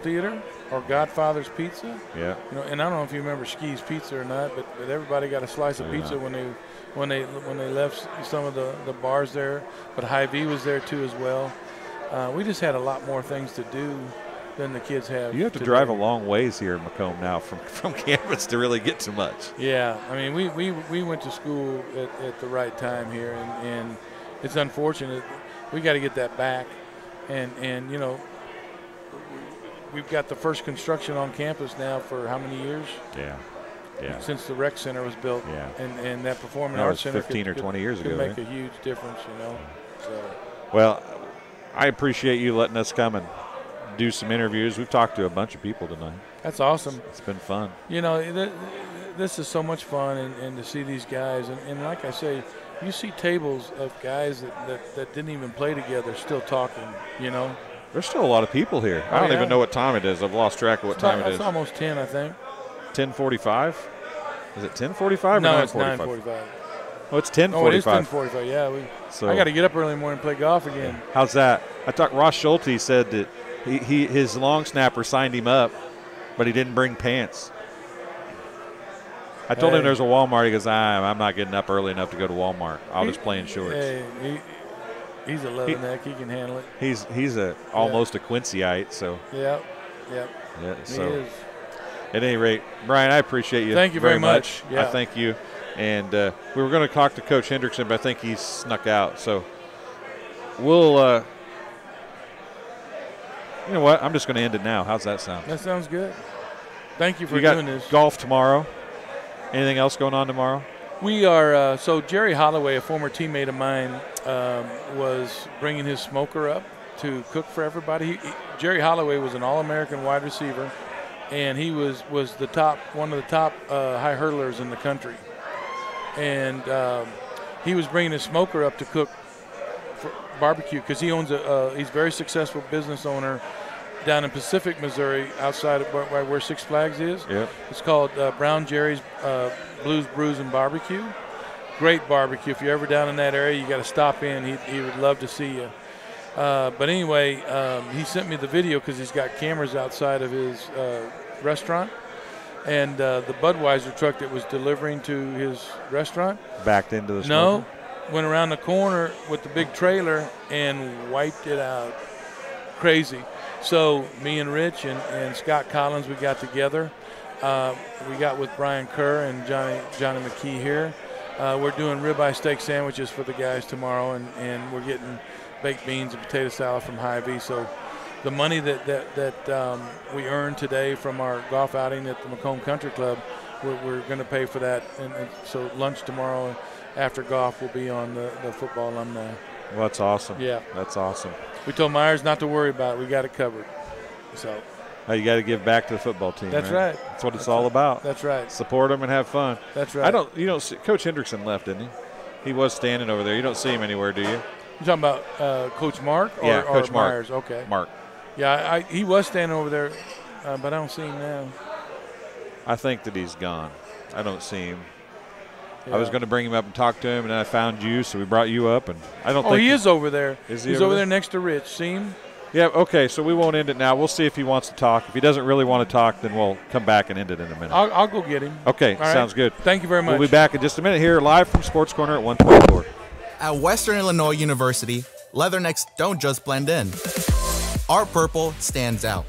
theater or Godfather's Pizza. Yeah. You know, and I don't know if you remember Ski's Pizza or not, but everybody got a slice of pizza when they left some of the bars there. But Hy-Vee was there too as well. We just had a lot more things to do than the kids have. You have to drive a long ways here in Macomb now from campus to really get to much. Yeah, I mean, we went to school at the right time here, and it's unfortunate. We got to get that back, and you know, we've got the first construction on campus now for how many years? Yeah. Since the rec center was built. Yeah. And that performing that arts was center 15 or 20 years could ago. make a huge difference, you know. So. Well, I appreciate you letting us come and do some interviews. We've talked to a bunch of people tonight. That's awesome. It's been fun. You know, this is so much fun, and to see these guys, and like I say, you see tables of guys that didn't even play together still talking, you know. There's still a lot of people here. I don't even know what time it is. I've lost track of what time it is. It's almost 10, I think. 10:45? Is it 10:45 or 9:45? No, it's 9:45. Oh, it's 10:45. Oh, it is 10:45. Yeah, I got to get up early in the morning and play golf again. How's that? I thought Ross Schulte said that his long snapper signed him up, but he didn't bring pants. I told him there's a Walmart. He goes, I'm not getting up early enough to go to Walmart. I'll just play in shorts. Hey, he's a Leatherneck. He can handle it. He's almost a Quincyite. So Yep. Yeah. He So is. At any rate, Brian, I appreciate you. Thank you very much. I thank you. And we were going to talk to Coach Hendrickson, but I think he's snuck out. So we'll, you know what? I'm just going to end it now. How's that sound? That sounds good. Thank you for You got doing this. golf tomorrow. Anything else going on tomorrow? We are, so Jerry Holloway, a former teammate of mine, was bringing his smoker up to cook for everybody. Jerry Holloway was an All-American wide receiver, and he was the top, one of the top high hurdlers in the country. And he was bringing his smoker up to cook for barbecue because he owns he's a very successful business owner down in Pacific, Missouri, outside of where Six Flags is. Yep. It's called Brown Jerry's Blues, Brews, and Barbecue. Great barbecue. If you're ever down in that area, you got to stop in. He would love to see you. But anyway, he sent me the video because he's got cameras outside of his restaurant. And the Budweiser truck that was delivering to his restaurant Backed into the smoker? went around the corner with the big trailer and wiped it out. Crazy. So me and Rich and Scott Collins, we got together. We got with Brian Kerr and Johnny McKee here. We're doing ribeye steak sandwiches for the guys tomorrow, and we're getting baked beans and potato salad from Hy-Vee. So the money that we earned today from our golf outing at the Macomb Country Club, we're going to pay for that. And so lunch tomorrow after golf will be on the football alumni. Well, that's awesome. Yeah. That's awesome. We told Myers not to worry about it. We got it covered. So you got to give back to the football team. That's right. That's what it's all about. That's right. Support them and have fun. That's right. You don't see, Coach Hendrickson left, didn't he? He was standing over there. You don't see him anywhere, do you? You talking about Coach Mark? Yeah, Coach Mark. Myers? Okay. Mark. Yeah, he was standing over there, but I don't see him now. I think that he's gone. I don't see him. Yeah. I was going to bring him up and talk to him, and then I found you, so we brought you up. And I don't think he is over there. Is he He's over there next to Rich. See him? Yeah, okay, so we won't end it now. We'll see if he wants to talk. If he doesn't really want to talk, then we'll come back and end it in a minute. I'll go get him. Okay, All right. sounds good. Thank you very much. We'll be back in just a minute here, live from Sports Corner at 124. At Western Illinois University, Leathernecks don't just blend in. Our purple stands out.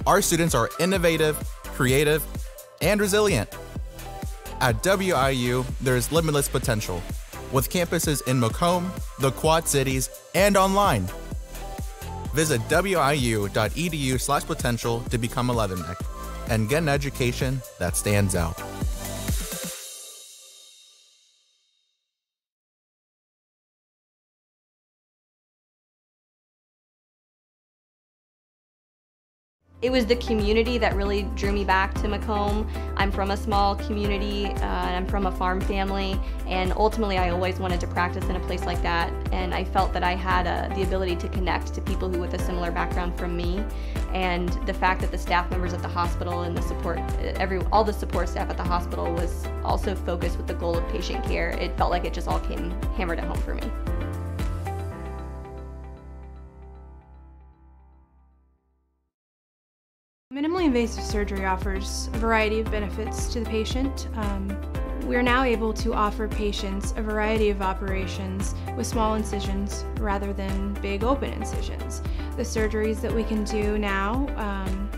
Our students are innovative, creative, and resilient. At WIU, there's limitless potential, with campuses in Macomb, the Quad Cities, and online. Visit wiu.edu/potential to become a Leatherneck and get an education that stands out. It was the community that really drew me back to Macomb. I'm from a small community, and I'm from a farm family, and ultimately I always wanted to practice in a place like that, and I felt that I had the ability to connect to people who with a similar background from me, and the fact that the staff members at the hospital and the support, all the support staff at the hospital was also focused with the goal of patient care. It felt like it just all came hammered at home for me. Minimally invasive surgery offers a variety of benefits to the patient. We are now able to offer patients a variety of operations with small incisions rather than big open incisions. The surgeries that we can do now,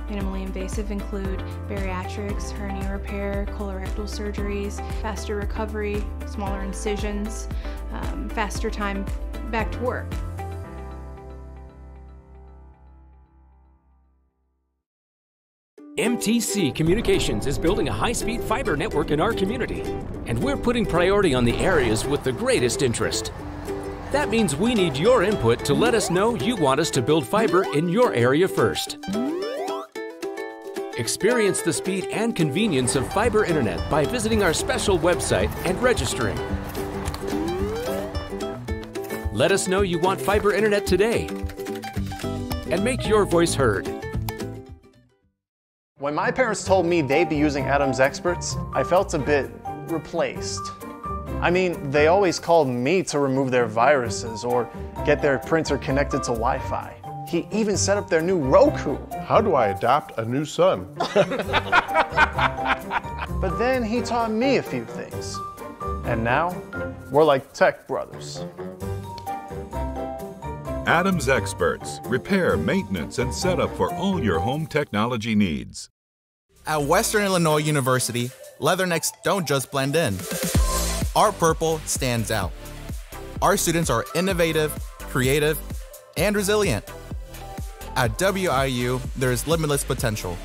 minimally invasive, include bariatrics, hernia repair, colorectal surgeries, faster recovery, smaller incisions, faster time back to work. MTC Communications is building a high-speed fiber network in our community, and we're putting priority on the areas with the greatest interest. That means we need your input to let us know you want us to build fiber in your area first. Experience the speed and convenience of fiber internet by visiting our special website and registering. Let us know you want fiber internet today, and make your voice heard. When my parents told me they'd be using Adam's experts, I felt a bit replaced. I mean, they always called me to remove their viruses or get their printer connected to Wi-Fi. He even set up their new Roku. How do I adopt a new son? But then he taught me a few things. And now, we're like tech brothers. Adam's Experts. Repair, maintenance, and setup for all your home technology needs. At Western Illinois University, Leathernecks don't just blend in. Our purple stands out. Our students are innovative, creative, and resilient. At WIU, there's limitless potential,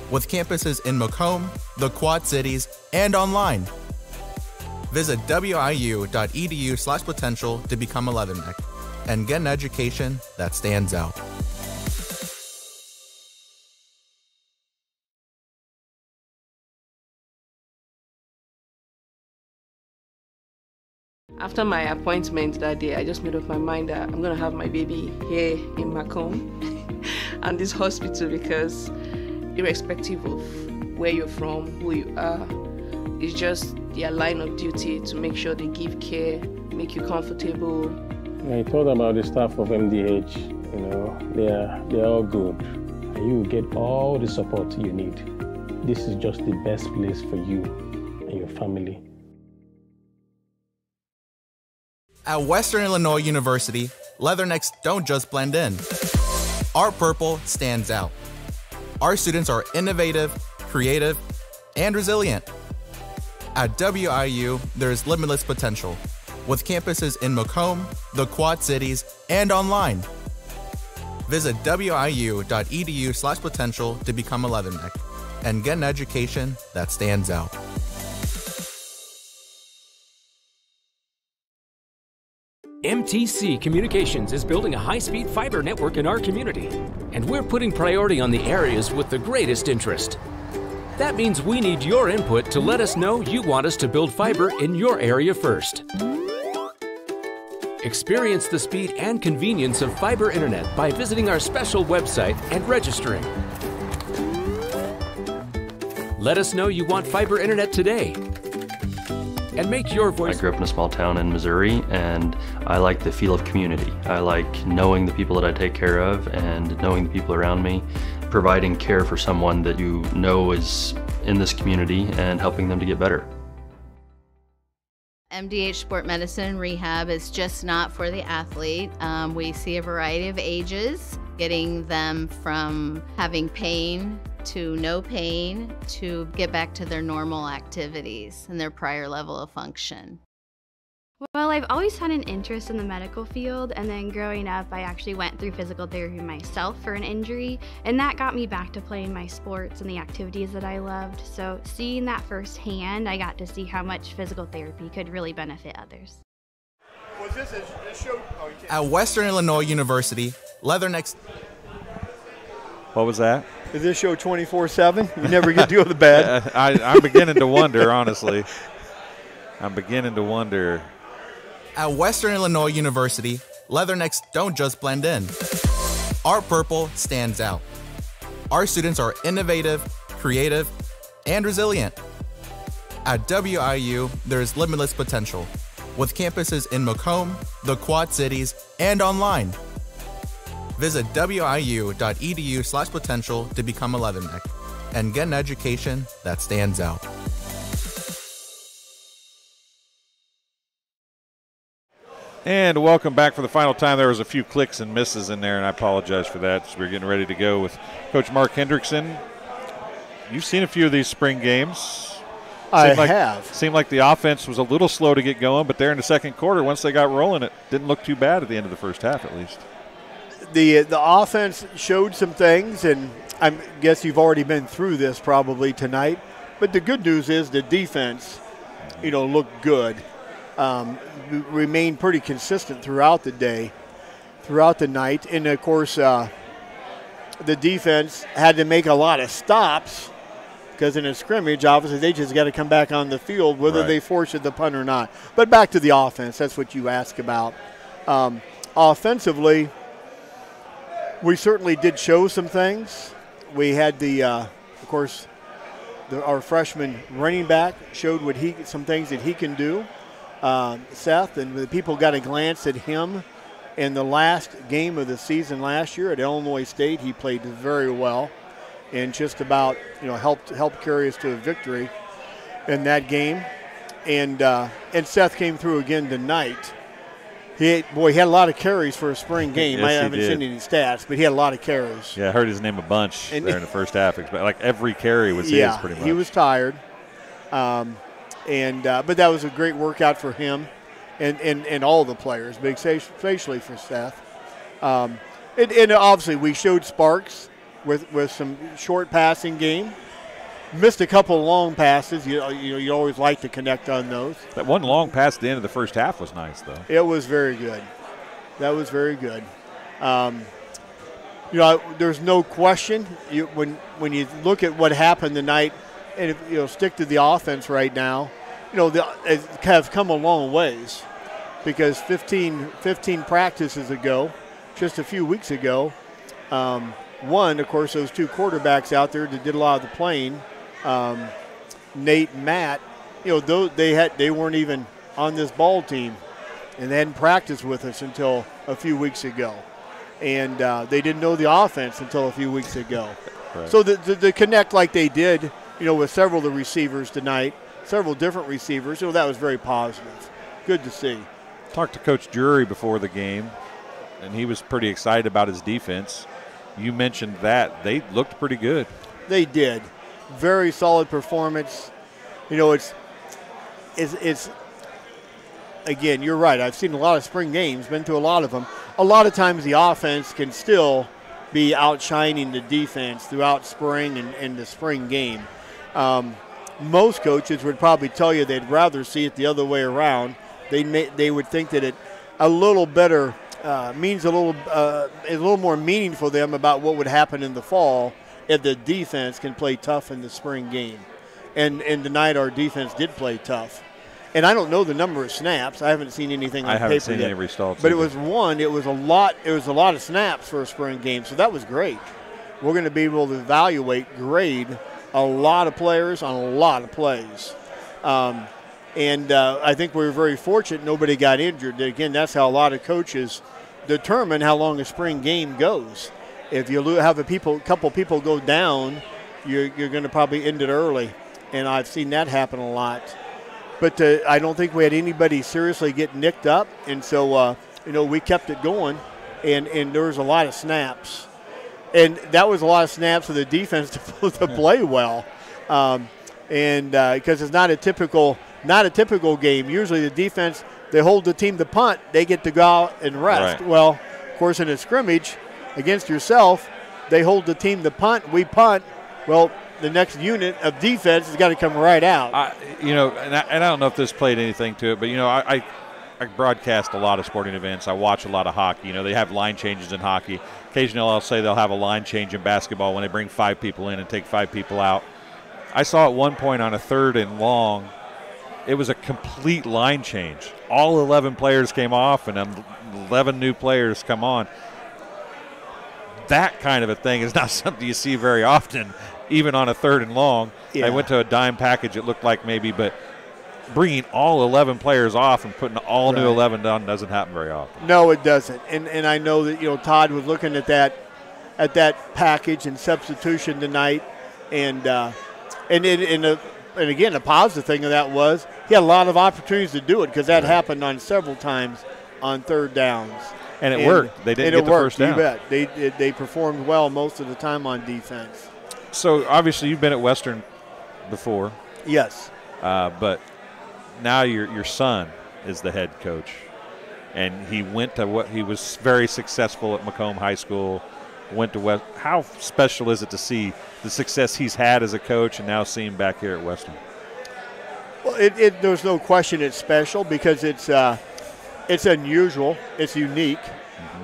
with campuses in Macomb, the Quad Cities, and online. Visit wiu.edu/potential to become a Leatherneck and get an education that stands out. After my appointment that day, I just made up my mind that I'm going to have my baby here in Macomb and this hospital, because irrespective of where you're from, who you are, it's just their line of duty to make sure they give care, make you comfortable. I thought about the staff of MDH, they're all good. And you get all the support you need. This is just the best place for you and your family. At Western Illinois University, Leathernecks don't just blend in. Our purple stands out. Our students are innovative, creative, and resilient. At WIU, there's limitless potential, with campuses in Macomb, the Quad Cities, and online. Visit wiu.edu/potential to become a Leatherneck and get an education that stands out. MTC Communications is building a high-speed fiber network in our community, and we're putting priority on the areas with the greatest interest. That means we need your input to let us know you want us to build fiber in your area first. Experience the speed and convenience of fiber internet by visiting our special website and registering. Let us know you want fiber internet today. And make your voice. I grew up in a small town in Missouri, and I like the feel of community. I like knowing the people that I take care of and knowing the people around me, providing care for someone that you know is in this community and helping them to get better. MDH Sport Medicine and Rehab is just not for the athlete. We see a variety of ages, getting them from having pain to no pain to get back to their normal activities and their prior level of function. Well, I've always had an interest in the medical field, and then growing up I actually went through physical therapy myself for an injury, and that got me back to playing my sports and the activities that I loved. So seeing that firsthand, I got to see how much physical therapy could really benefit others. Was this a show? At Western Illinois University, Leathernecks. What was that? Is this show 24/7? You never get to go to bed. I'm beginning to wonder, honestly. I'm beginning to wonder. At Western Illinois University, Leathernecks don't just blend in. Our purple stands out. Our students are innovative, creative, and resilient. At WIU, there's limitless potential, with campuses in Macomb, the Quad Cities, and online. Visit wiu.edu/potential to become a Leatherneck and get an education that stands out. And welcome back for the final time. There was a few clicks and misses in there, and I apologize for that. So we're getting ready to go with Coach Mark Hendrickson. You've seen a few of these spring games. I have. Seemed like the offense was a little slow to get going, but there in the second quarter, once they got rolling, it didn't look too bad at the end of the first half at least. The offense showed some things, and I guess you've already been through this probably tonight. But the good news is the defense, looked good. Remained pretty consistent throughout the day, throughout the night. And, of course, the defense had to make a lot of stops because in a scrimmage, obviously, they just got to come back on the field whether they force the punt or not. But back to the offense, that's what you ask about. Offensively, we certainly did show some things. We had of course, our freshman running back showed some things that he can do. Seth, and the people got a glance at him in the last game of the season last year at Illinois State. He played very well and just about helped carry us to a victory in that game. And Seth came through again tonight. He had a lot of carries for a spring game. Yes, I haven't seen any stats, but he had a lot of carries. Yeah, I heard his name a bunch there in the first half. Like every carry was his pretty much. He was tired. But that was a great workout for him and all the players, but especially for Seth. And obviously we showed sparks with some short passing game. Missed a couple of long passes. You always like to connect on those. That one long pass at the end of the first half was nice, though. It was very good. That was very good. There's no question when you look at what happened tonight, and stick to the offense right now. It have come a long ways, because 15 practices ago, just a few weeks ago, one, of course, those two quarterbacks out there that did a lot of the playing. Nate and Matt, they weren't even on this ball team, and they hadn't practiced with us until a few weeks ago, and they didn't know the offense until a few weeks ago. Right. So the connect like they did, with several of the receivers tonight, several different receivers, that was very positive. Good to see. Talked to Coach Drury before the game, and he was pretty excited about his defense. You mentioned that they looked pretty good. They did. Very solid performance. It's again, you're right. I've seen a lot of spring games, been to a lot of them. A lot of times the offense can still be outshining the defense throughout spring and the spring game. Most coaches would probably tell you they'd rather see it the other way around. They would think that it a little better means a little more meaning for them about what would happen in the fall if the defense can play tough in the spring game. And tonight our defense did play tough. And I don't know the number of snaps. I haven't seen anything on paper yet. I haven't seen any results. But it was a lot of snaps for a spring game, so that was great. We're going to be able to grade a lot of players on a lot of plays. I think we were very fortunate nobody got injured. Again, that's how a lot of coaches determine how long a spring game goes. If you have a couple people go down, you're going to probably end it early, and I've seen that happen a lot. But I don't think we had anybody seriously get nicked up, and so we kept it going, and there was a lot of snaps, and that was a lot of snaps for the defense to play well, because it's not a typical game. Usually the defense, they hold the team to punt, they get to go out and rest. Right. Well, of course, in a scrimmage against yourself, they hold the team to punt, we punt. Well, the next unit of defense has got to come right out. And I don't know if this played anything to it, but I broadcast a lot of sporting events. I watch a lot of hockey. They have line changes in hockey. Occasionally I'll say they'll have a line change in basketball when they bring 5 people in and take 5 people out. I saw at one point on a 3rd and long, it was a complete line change. All 11 players came off and 11 new players come on. That kind of a thing is not something you see very often, even on a 3rd and long. Yeah. I went to a dime package, it looked like maybe, but bringing all 11 players off and putting all new 11 on doesn't happen very often. No, it doesn't. And I know that Todd was looking at that package and substitution tonight, and again, the positive thing of that was he had a lot of opportunities to do it, because that happened on several times on 3rd downs. And it worked. They didn't get the first down. You bet. They performed well most of the time on defense. So, obviously, you've been at Western before. Yes. But now your son is the head coach. And he was very successful at Macomb High School, went to West. How special is it to see the success he's had as a coach and now see him back here at Western? Well, there's no question it's special, because it's unusual, it's unique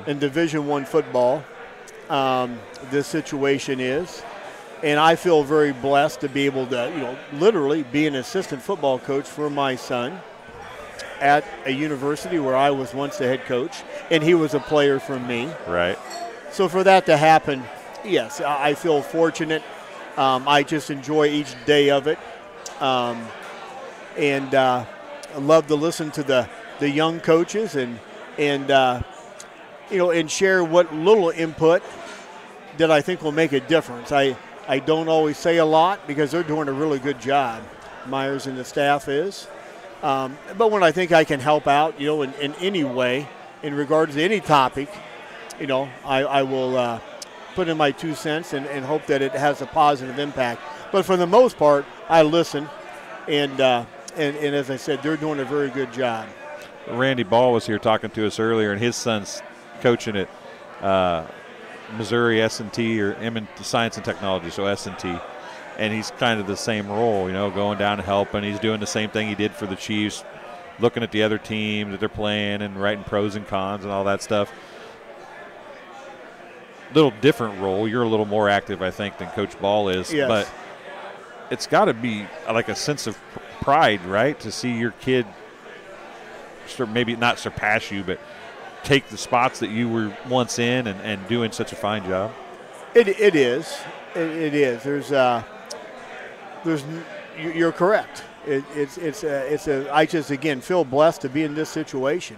in Division I football. This situation is, and I feel very blessed to be able to, literally be an assistant football coach for my son at a university where I was once the head coach, and he was a player for me. Right. So for that to happen, yes, I feel fortunate. I just enjoy each day of it, and I love to listen to the young coaches and share what little input that I think will make a difference. I don't always say a lot, because they're doing a really good job. Myers and the staff is. But when I think I can help out, in any way, in regards to any topic, I will put in my 2 cents and hope that it has a positive impact. But for the most part, I listen, and as I said, they're doing a very good job. Randy Ball was here talking to us earlier, and his son's coaching at Missouri S&T, or Science and Technology, so S&T. And he's kind of the same role, going down and helping. He's doing the same thing he did for the Chiefs, looking at the other team that they're playing and writing pros and cons and all that stuff. Little different role. You're a little more active, I think, than Coach Ball is. Yes. But it's got to be like a sense of pride, right, to see your kid maybe not surpass you, but take the spots that you were once in and doing such a fine job. It is. It is. You're correct. I just, again, feel blessed to be in this situation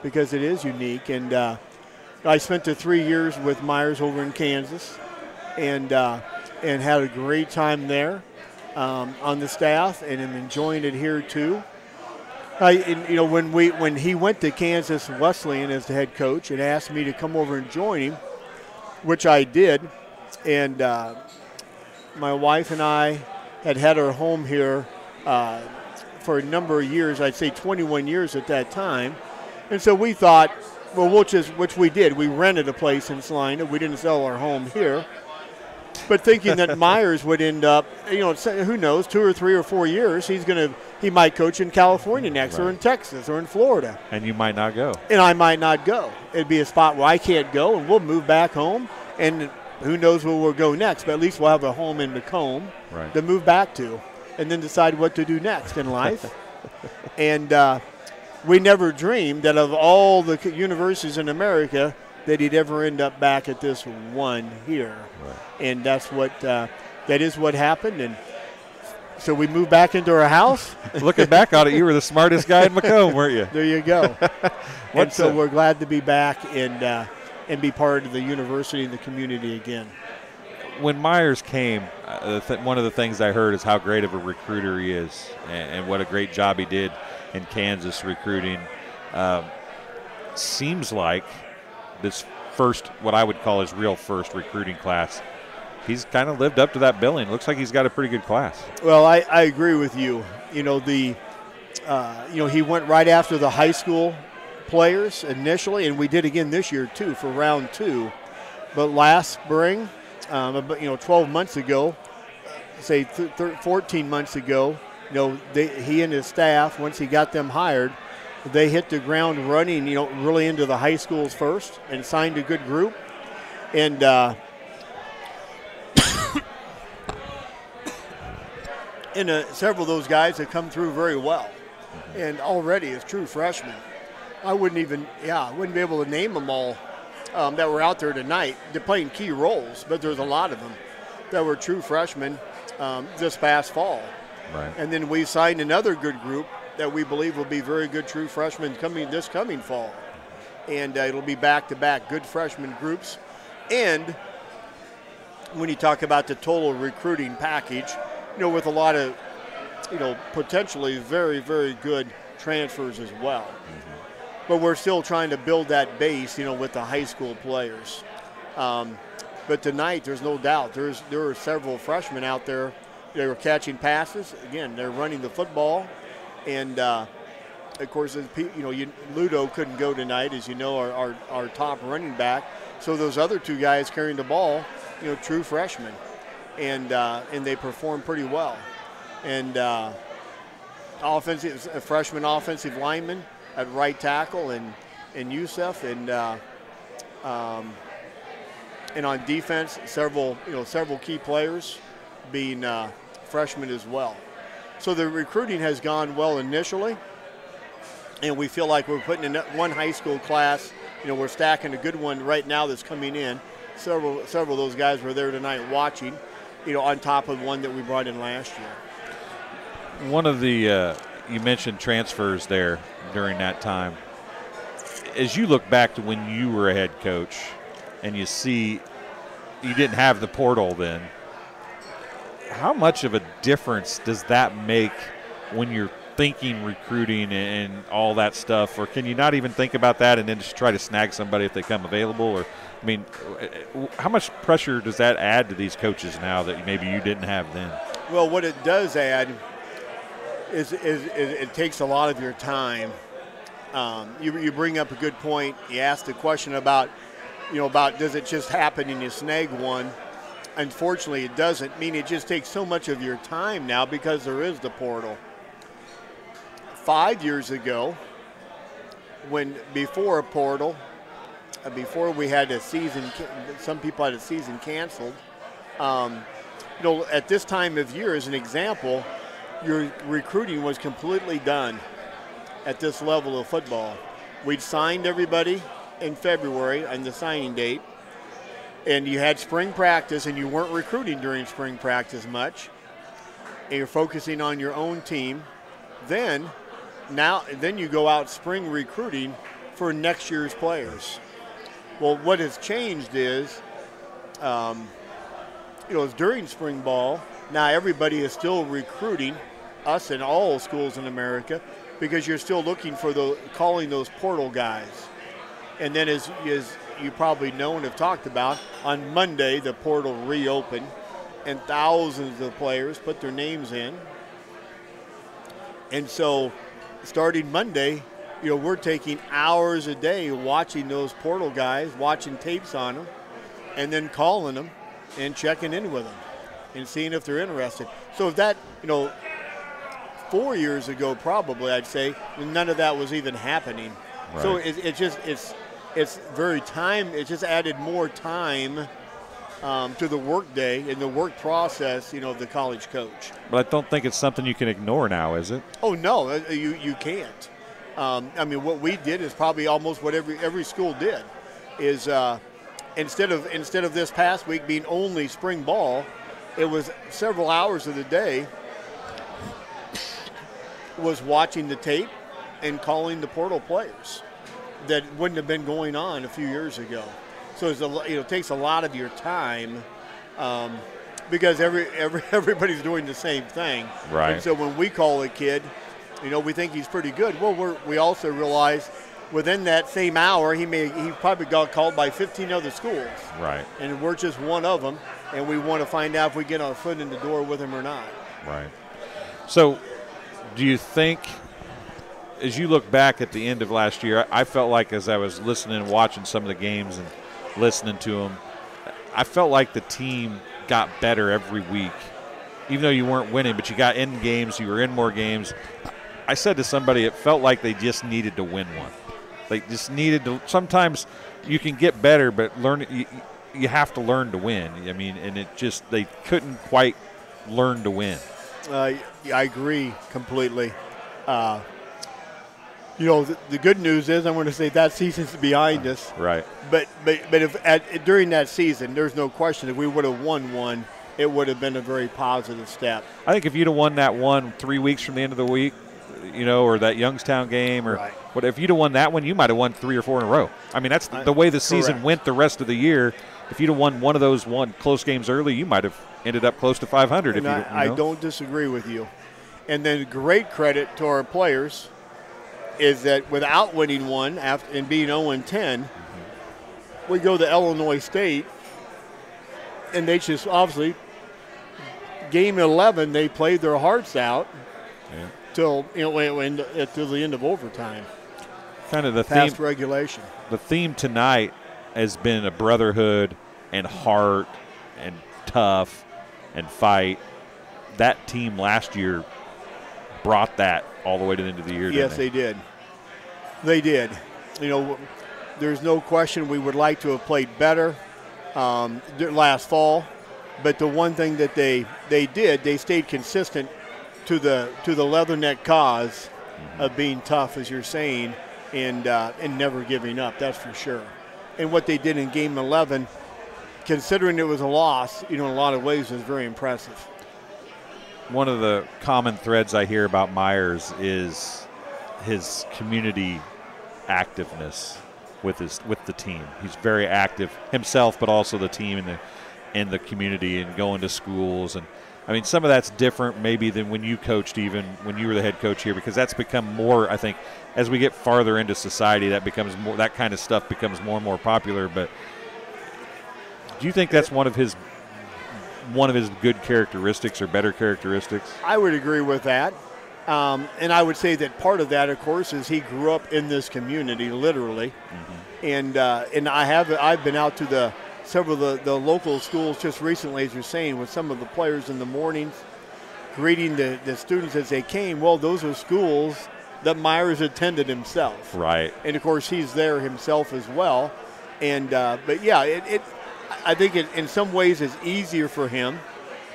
because it is unique. And I spent the 3 years with Myers over in Kansas and had a great time there on the staff, and am enjoying it here too. When he went to Kansas Wesleyan as the head coach and asked me to come over and join him, which I did, and my wife and I had our home here for a number of years. I'd say 21 years at that time. And so we thought, well, which we did. We rented a place in Salina. We didn't sell our home here. But thinking that Myers would end up, who knows, 2 or 3 or 4 years, he might coach in California next, or in Texas, or in Florida. And you might not go. And I might not go. It'd be a spot where I can't go, and we'll move back home, and who knows where we'll go next, but at least we'll have a home in Macomb to move back to, and then decide what to do next in life. And we never dreamed that of all the universities in America that he'd ever end up back at this one here. And that's that is what happened. And so we moved back into our house. Looking back on it, you were the smartest guy in Macomb, weren't you? There you go. And so we're glad to be back and be part of the university and the community again. When Myers came, one of the things I heard is how great of a recruiter he is, and what a great job he did in Kansas recruiting. Seems like this first, what I would call his real first recruiting class, he's kind of lived up to that billing. Looks like he's got a pretty good class. Well, I agree with you. He went right after the high school players initially, and we did again this year too for round 2. But last spring, 12 months ago, say 14 months ago, he and his staff, once he got them hired, they hit the ground running, really into the high schools first, and signed a good group. And several of those guys have come through very well, and already as true freshmen. I wouldn't be able to name them all that were out there tonight. They're playing key roles, but there's a lot of them that were true freshmen this past fall. Right. And then we signed another good group that we believe will be very good true freshmen this coming fall. And it'll be back-to-back good freshman groups. And when you talk about the total recruiting package, with a lot of, potentially very, very good transfers as well. But we're still trying to build that base, with the high school players. But tonight, there's no doubt, there are several freshmen out there. They were catching passes. Again, they're running the football. And, of course, Ludo couldn't go tonight, as you know, our top running back. So those other 2 guys carrying the ball, true freshmen. And they performed pretty well. And a freshman offensive lineman at right tackle, and Youssef, and on defense, several key players being freshmen as well. So the recruiting has gone well initially, and we feel like we're putting in one high school class. We're stacking a good one right now that's coming in. Several of those guys were there tonight watching, on top of one that we brought in last year. One of the, you mentioned transfers there during that time. As you look back to when you were a head coach and you see you didn't have the portal then, how much of a difference does that make when you're thinking recruiting and all that stuff, or can you not even think about that and then just try to snag somebody if they come available? Or, I mean, how much pressure does that add to these coaches now that maybe you didn't have then? Well, what it does add is it takes a lot of your time. You bring up a good point. You asked the question about does it just happen and you snag one? Unfortunately, it doesn't. I mean, it just takes so much of your time now because there is the portal. 5 years ago, before a portal, before we had a season, some people had a season canceled. At this time of year, as an example, your recruiting was completely done at this level of football. We'd signed everybody in February on the signing date, and you had spring practice, and you weren't recruiting during spring practice much, and you're focusing on your own team. Then you go out spring recruiting for next year's players. Well, what has changed is, during spring ball, now everybody is still recruiting, us and all schools in America, because you're still looking for calling those portal guys. And then as you probably know and have talked about, on Monday the portal reopened and thousands of players put their names in. And so starting Monday, we're taking hours a day watching those portal guys, watching tapes on them, and then calling them and checking in with them and seeing if they're interested. So if that, 4 years ago probably, I'd say, none of that was even happening. Right. So it's very time. It just added more time to the work day and the work process, of the college coach. But I don't think it's something you can ignore now, is it? Oh, no, you can't. What we did is probably almost what every school did is instead of this past week being only spring ball, it was several hours of the day was watching the tape and calling the portal players that wouldn't have been going on a few years ago. So it takes a lot of your time because everybody's doing the same thing. Right. And so when we call a kid, we think he's pretty good. Well, we also realize within that same hour he probably got called by 15 other schools. Right. And we're just one of them, and we want to find out if we get our foot in the door with him or not. Right. So, do you think, as you look back at the end of last year, I felt like as I was listening and watching some of the games and listening to them, I felt like the team got better every week. Even though you weren't winning, but you got in games, you were in more games. I said to somebody, it felt like they just needed to win one. They just needed to. Sometimes you can get better, but you have to learn to win. I mean, and they couldn't quite learn to win. I agree completely. The good news is I'm going to say that season's behind us. Right. But if during that season, there's no question if we would have won one, it would have been a very positive step. I think if you'd have won that one 3 weeks from the end of the week, or that Youngstown game, or right. But if you'd have won that one, you might have won 3 or 4 in a row. I mean, that's the way the season correct. went the rest of the year. If you'd have won one of those close games early, you might have ended up close to 500. And I don't disagree with you. And then great credit to our players is that without winning one and being 0-10, we go to Illinois State, and they just obviously game 11 they played their hearts out till the end of overtime. Kind of the past theme regulation. The theme tonight has been a brotherhood and heart and tough and fight. That team last year brought that all the way to the end of the year. Yes, they did. They did. There's no question we would like to have played better last fall, but the one thing that they did, they stayed consistent to the Leatherneck cause of being tough, as you're saying, and never giving up. That's for sure. And what they did in Game 11, considering it was a loss, in a lot of ways, was very impressive. One of the common threads I hear about Myers is his community activeness with the team. He's very active himself, but also the team in the community and going to schools. And I mean, some of that's different maybe than when you coached, even when you were the head coach here, because that's become more, I think, as we get farther into society, that becomes more, that kind of stuff becomes more and more popular. But do you think that's one of his good characteristics or better characteristics? I would agree with that. And I would say that part of that, of course, is he grew up in this community, literally. And I've been out to several of the local schools just recently, as you're saying, with some of the players in the mornings, greeting the students as they came. Well, those are schools that Myers attended himself. Right. And, of course, he's there himself as well. And but, yeah, I think it in some ways is easier for him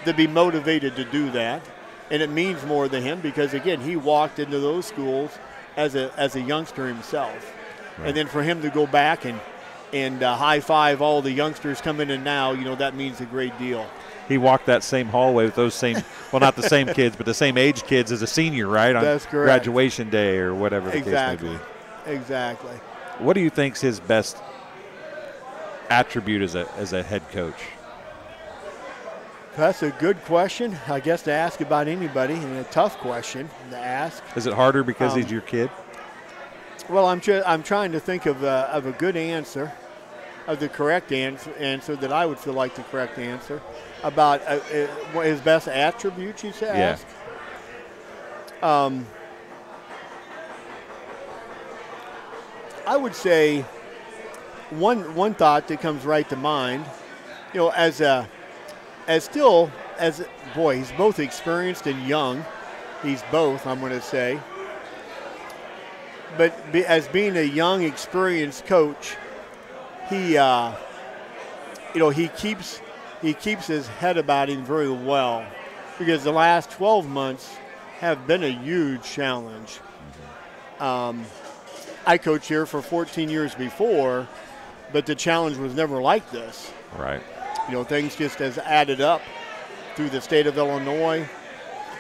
to be motivated to do that. And it means more to him because, again, he walked into those schools as a youngster himself. Right. And then for him to go back and high-five all the youngsters coming in now, you know, that means a great deal. He walked that same hallway with those same, well, not the same kids, but the same age kids as a senior, right? That's correct. Graduation day or whatever the case may be. Exactly. What do you think's his best attribute as a head coach? That's a good question, I guess, to ask about anybody, and a tough question to ask. Is it harder because he's your kid? Well, I'm trying to think of a good answer, of the correct answer that I would feel like the correct answer about his best attributes. You should ask. I would say one thought that comes right to mind, you know, he's both experienced and young. He's both, I'm going to say. But as being a young, experienced coach, he keeps his head about him very well, because the last 12 months have been a huge challenge. I coached here for 14 years before, but the challenge was never like this. Right. You know, things just has added up through the state of Illinois,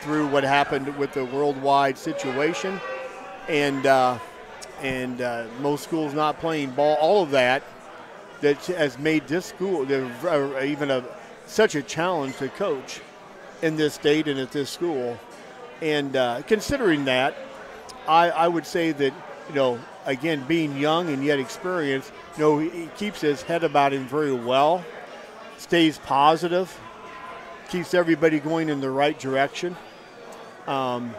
through what happened with the worldwide situation, and most schools not playing ball, all of that has made this school such a challenge to coach in this state and at this school. And considering that, I would say that, you know, again, being young and yet experienced, you know, he keeps his head about him very well, stays positive, keeps everybody going in the right direction, and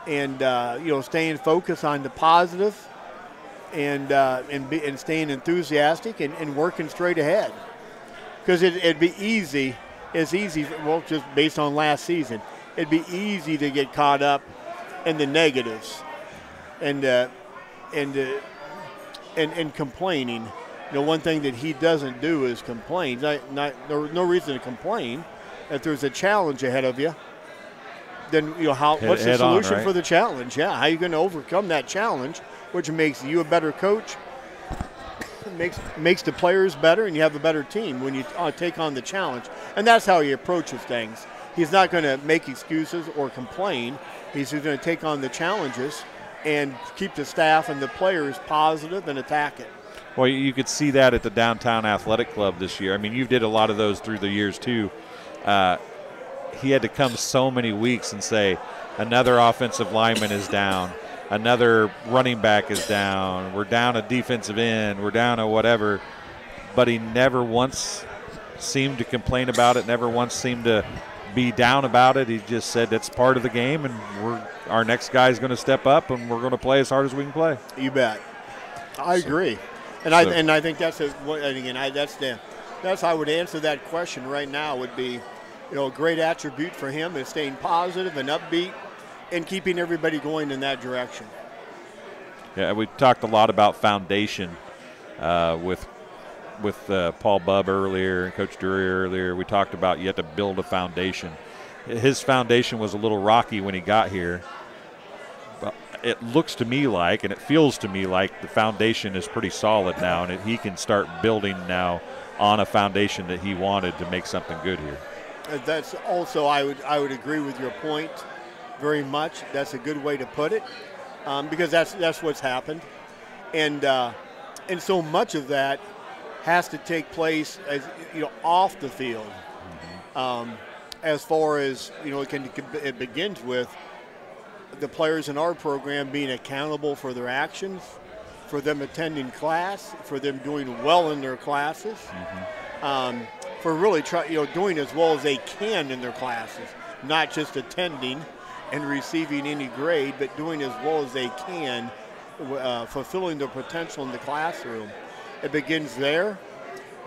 you know, staying focused on the positive, and staying enthusiastic and working straight ahead. Because it'd be easy. It's easy. Well, just based on last season, it'd be easy to get caught up in the negatives, and complaining. You know, one thing that he doesn't do is complain. No reason to complain. If there's a challenge ahead of you, then, you know, what's the solution for the challenge? Yeah, how are you going to overcome that challenge, which makes you a better coach, makes the players better, and you have a better team when you take on the challenge. And that's how he approaches things. He's not going to make excuses or complain. He's just going to take on the challenges and keep the staff and the players positive and attack it. Well, you could see that at the Downtown Athletic Club this year. I mean, you did a lot of those through the years too. He had to come so many weeks and say, another offensive lineman is down, another running back is down, we're down a defensive end, we're down a whatever. But he never once seemed to complain about it, never once seemed to be down about it. He just said that's part of the game, and our next guy is going to step up, and we're going to play as hard as we can play. You bet. I agree. And I think that's how I would answer that question right now. Would be, you know, a great attribute for him is staying positive and upbeat and keeping everybody going in that direction. Yeah, we talked a lot about foundation with Paul Bubb earlier and Coach Drury earlier. We talked about you have to build a foundation. His foundation was a little rocky when he got here. But it looks to me like, and it feels to me like, the foundation is pretty solid now, and he can start building now on a foundation that he wanted to make something good here. That's also, I would agree with your point very much. That's a good way to put it, because that's what's happened, and so much of that has to take place, as you know, off the field. as far as, it begins with the players in our program being accountable for their actions, for them attending class, for them doing well in their classes, for really doing as well as they can in their classes, not just attending and receiving any grade, but doing as well as they can, fulfilling their potential in the classroom. It begins there,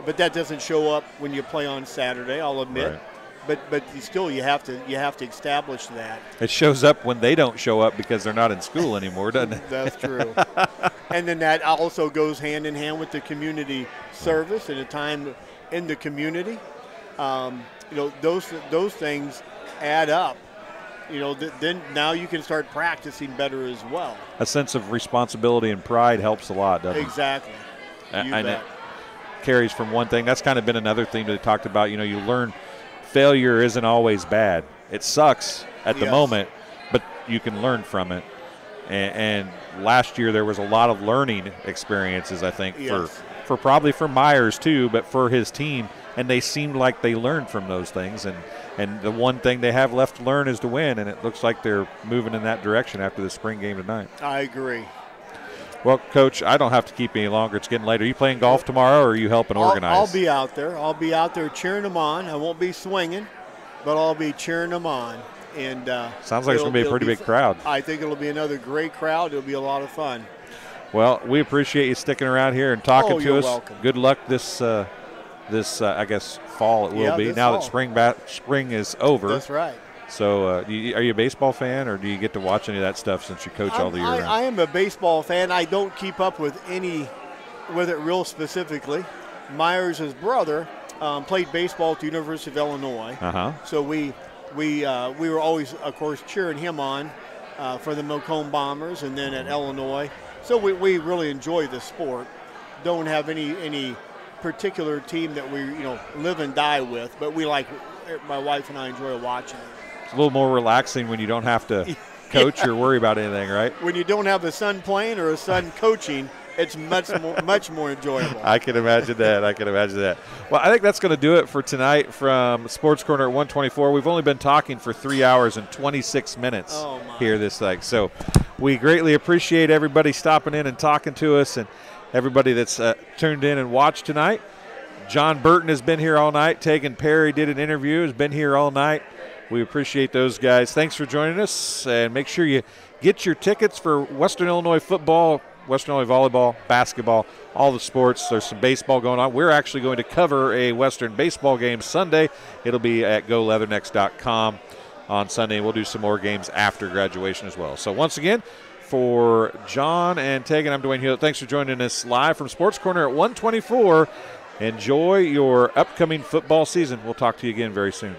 but that doesn't show up when you play on Saturday, I'll admit. Right. But still, you have to establish that. It shows up when they don't show up because they're not in school anymore, doesn't it? That's true. And then that also goes hand in hand with the community service and the time in the community. Those things add up. Then now you can start practicing better as well. A sense of responsibility and pride helps a lot, doesn't it? Exactly. And it carries from one thing. That's kind of been another theme that we talked about. You learn failure isn't always bad. It sucks at the moment, but you can learn from it. And last year there was a lot of learning experiences, I think, for probably for Myers too, but for his team. And they seemed like they learned from those things. And the one thing they have left to learn is to win. And it looks like they're moving in that direction after the spring game tonight. I agree. Well, Coach, I don't have to keep any longer. It's getting late. Are you playing golf tomorrow, or are you helping organize? I'll be out there. I'll be out there cheering them on. I won't be swinging, but I'll be cheering them on. And sounds like it's going to be a pretty big crowd. I think it'll be another great crowd. It'll be a lot of fun. Well, we appreciate you sticking around here and talking to us. Welcome. Good luck this I guess fall it will be now fall. That spring is over. That's right. So are you a baseball fan, or do you get to watch any of that stuff since you coach all the year round? I am a baseball fan. I don't keep up with it real specifically. Myers' brother played baseball at the University of Illinois. So we were always, of course, cheering him on for the Macomb Bombers, and then at Illinois. So we really enjoy the sport. Don't have any particular team that we live and die with, but we like. My wife and I enjoy watching it. It's a little more relaxing when you don't have to coach or worry about anything, right? When you don't have a son playing or a son coaching, it's much more enjoyable. I can imagine that. Well, I think that's going to do it for tonight from Sports Corner at 124. We've only been talking for 3 hours and 26 minutes here this thing. So we greatly appreciate everybody stopping in and talking to us, and everybody that's tuned in and watched tonight. John Burton has been here all night. Tegan Perry did an interview, has been here all night. We appreciate those guys. Thanks for joining us, and make sure you get your tickets for Western Illinois football, Western Illinois volleyball, basketball, all the sports. There's some baseball going on. We're actually going to cover a Western baseball game Sunday. It'll be at goleathernecks.com on Sunday. We'll do some more games after graduation as well. So once again, for John and Tegan, I'm Dwayne Hulett. Thanks for joining us live from Sports Corner at 124. Enjoy your upcoming football season. We'll talk to you again very soon.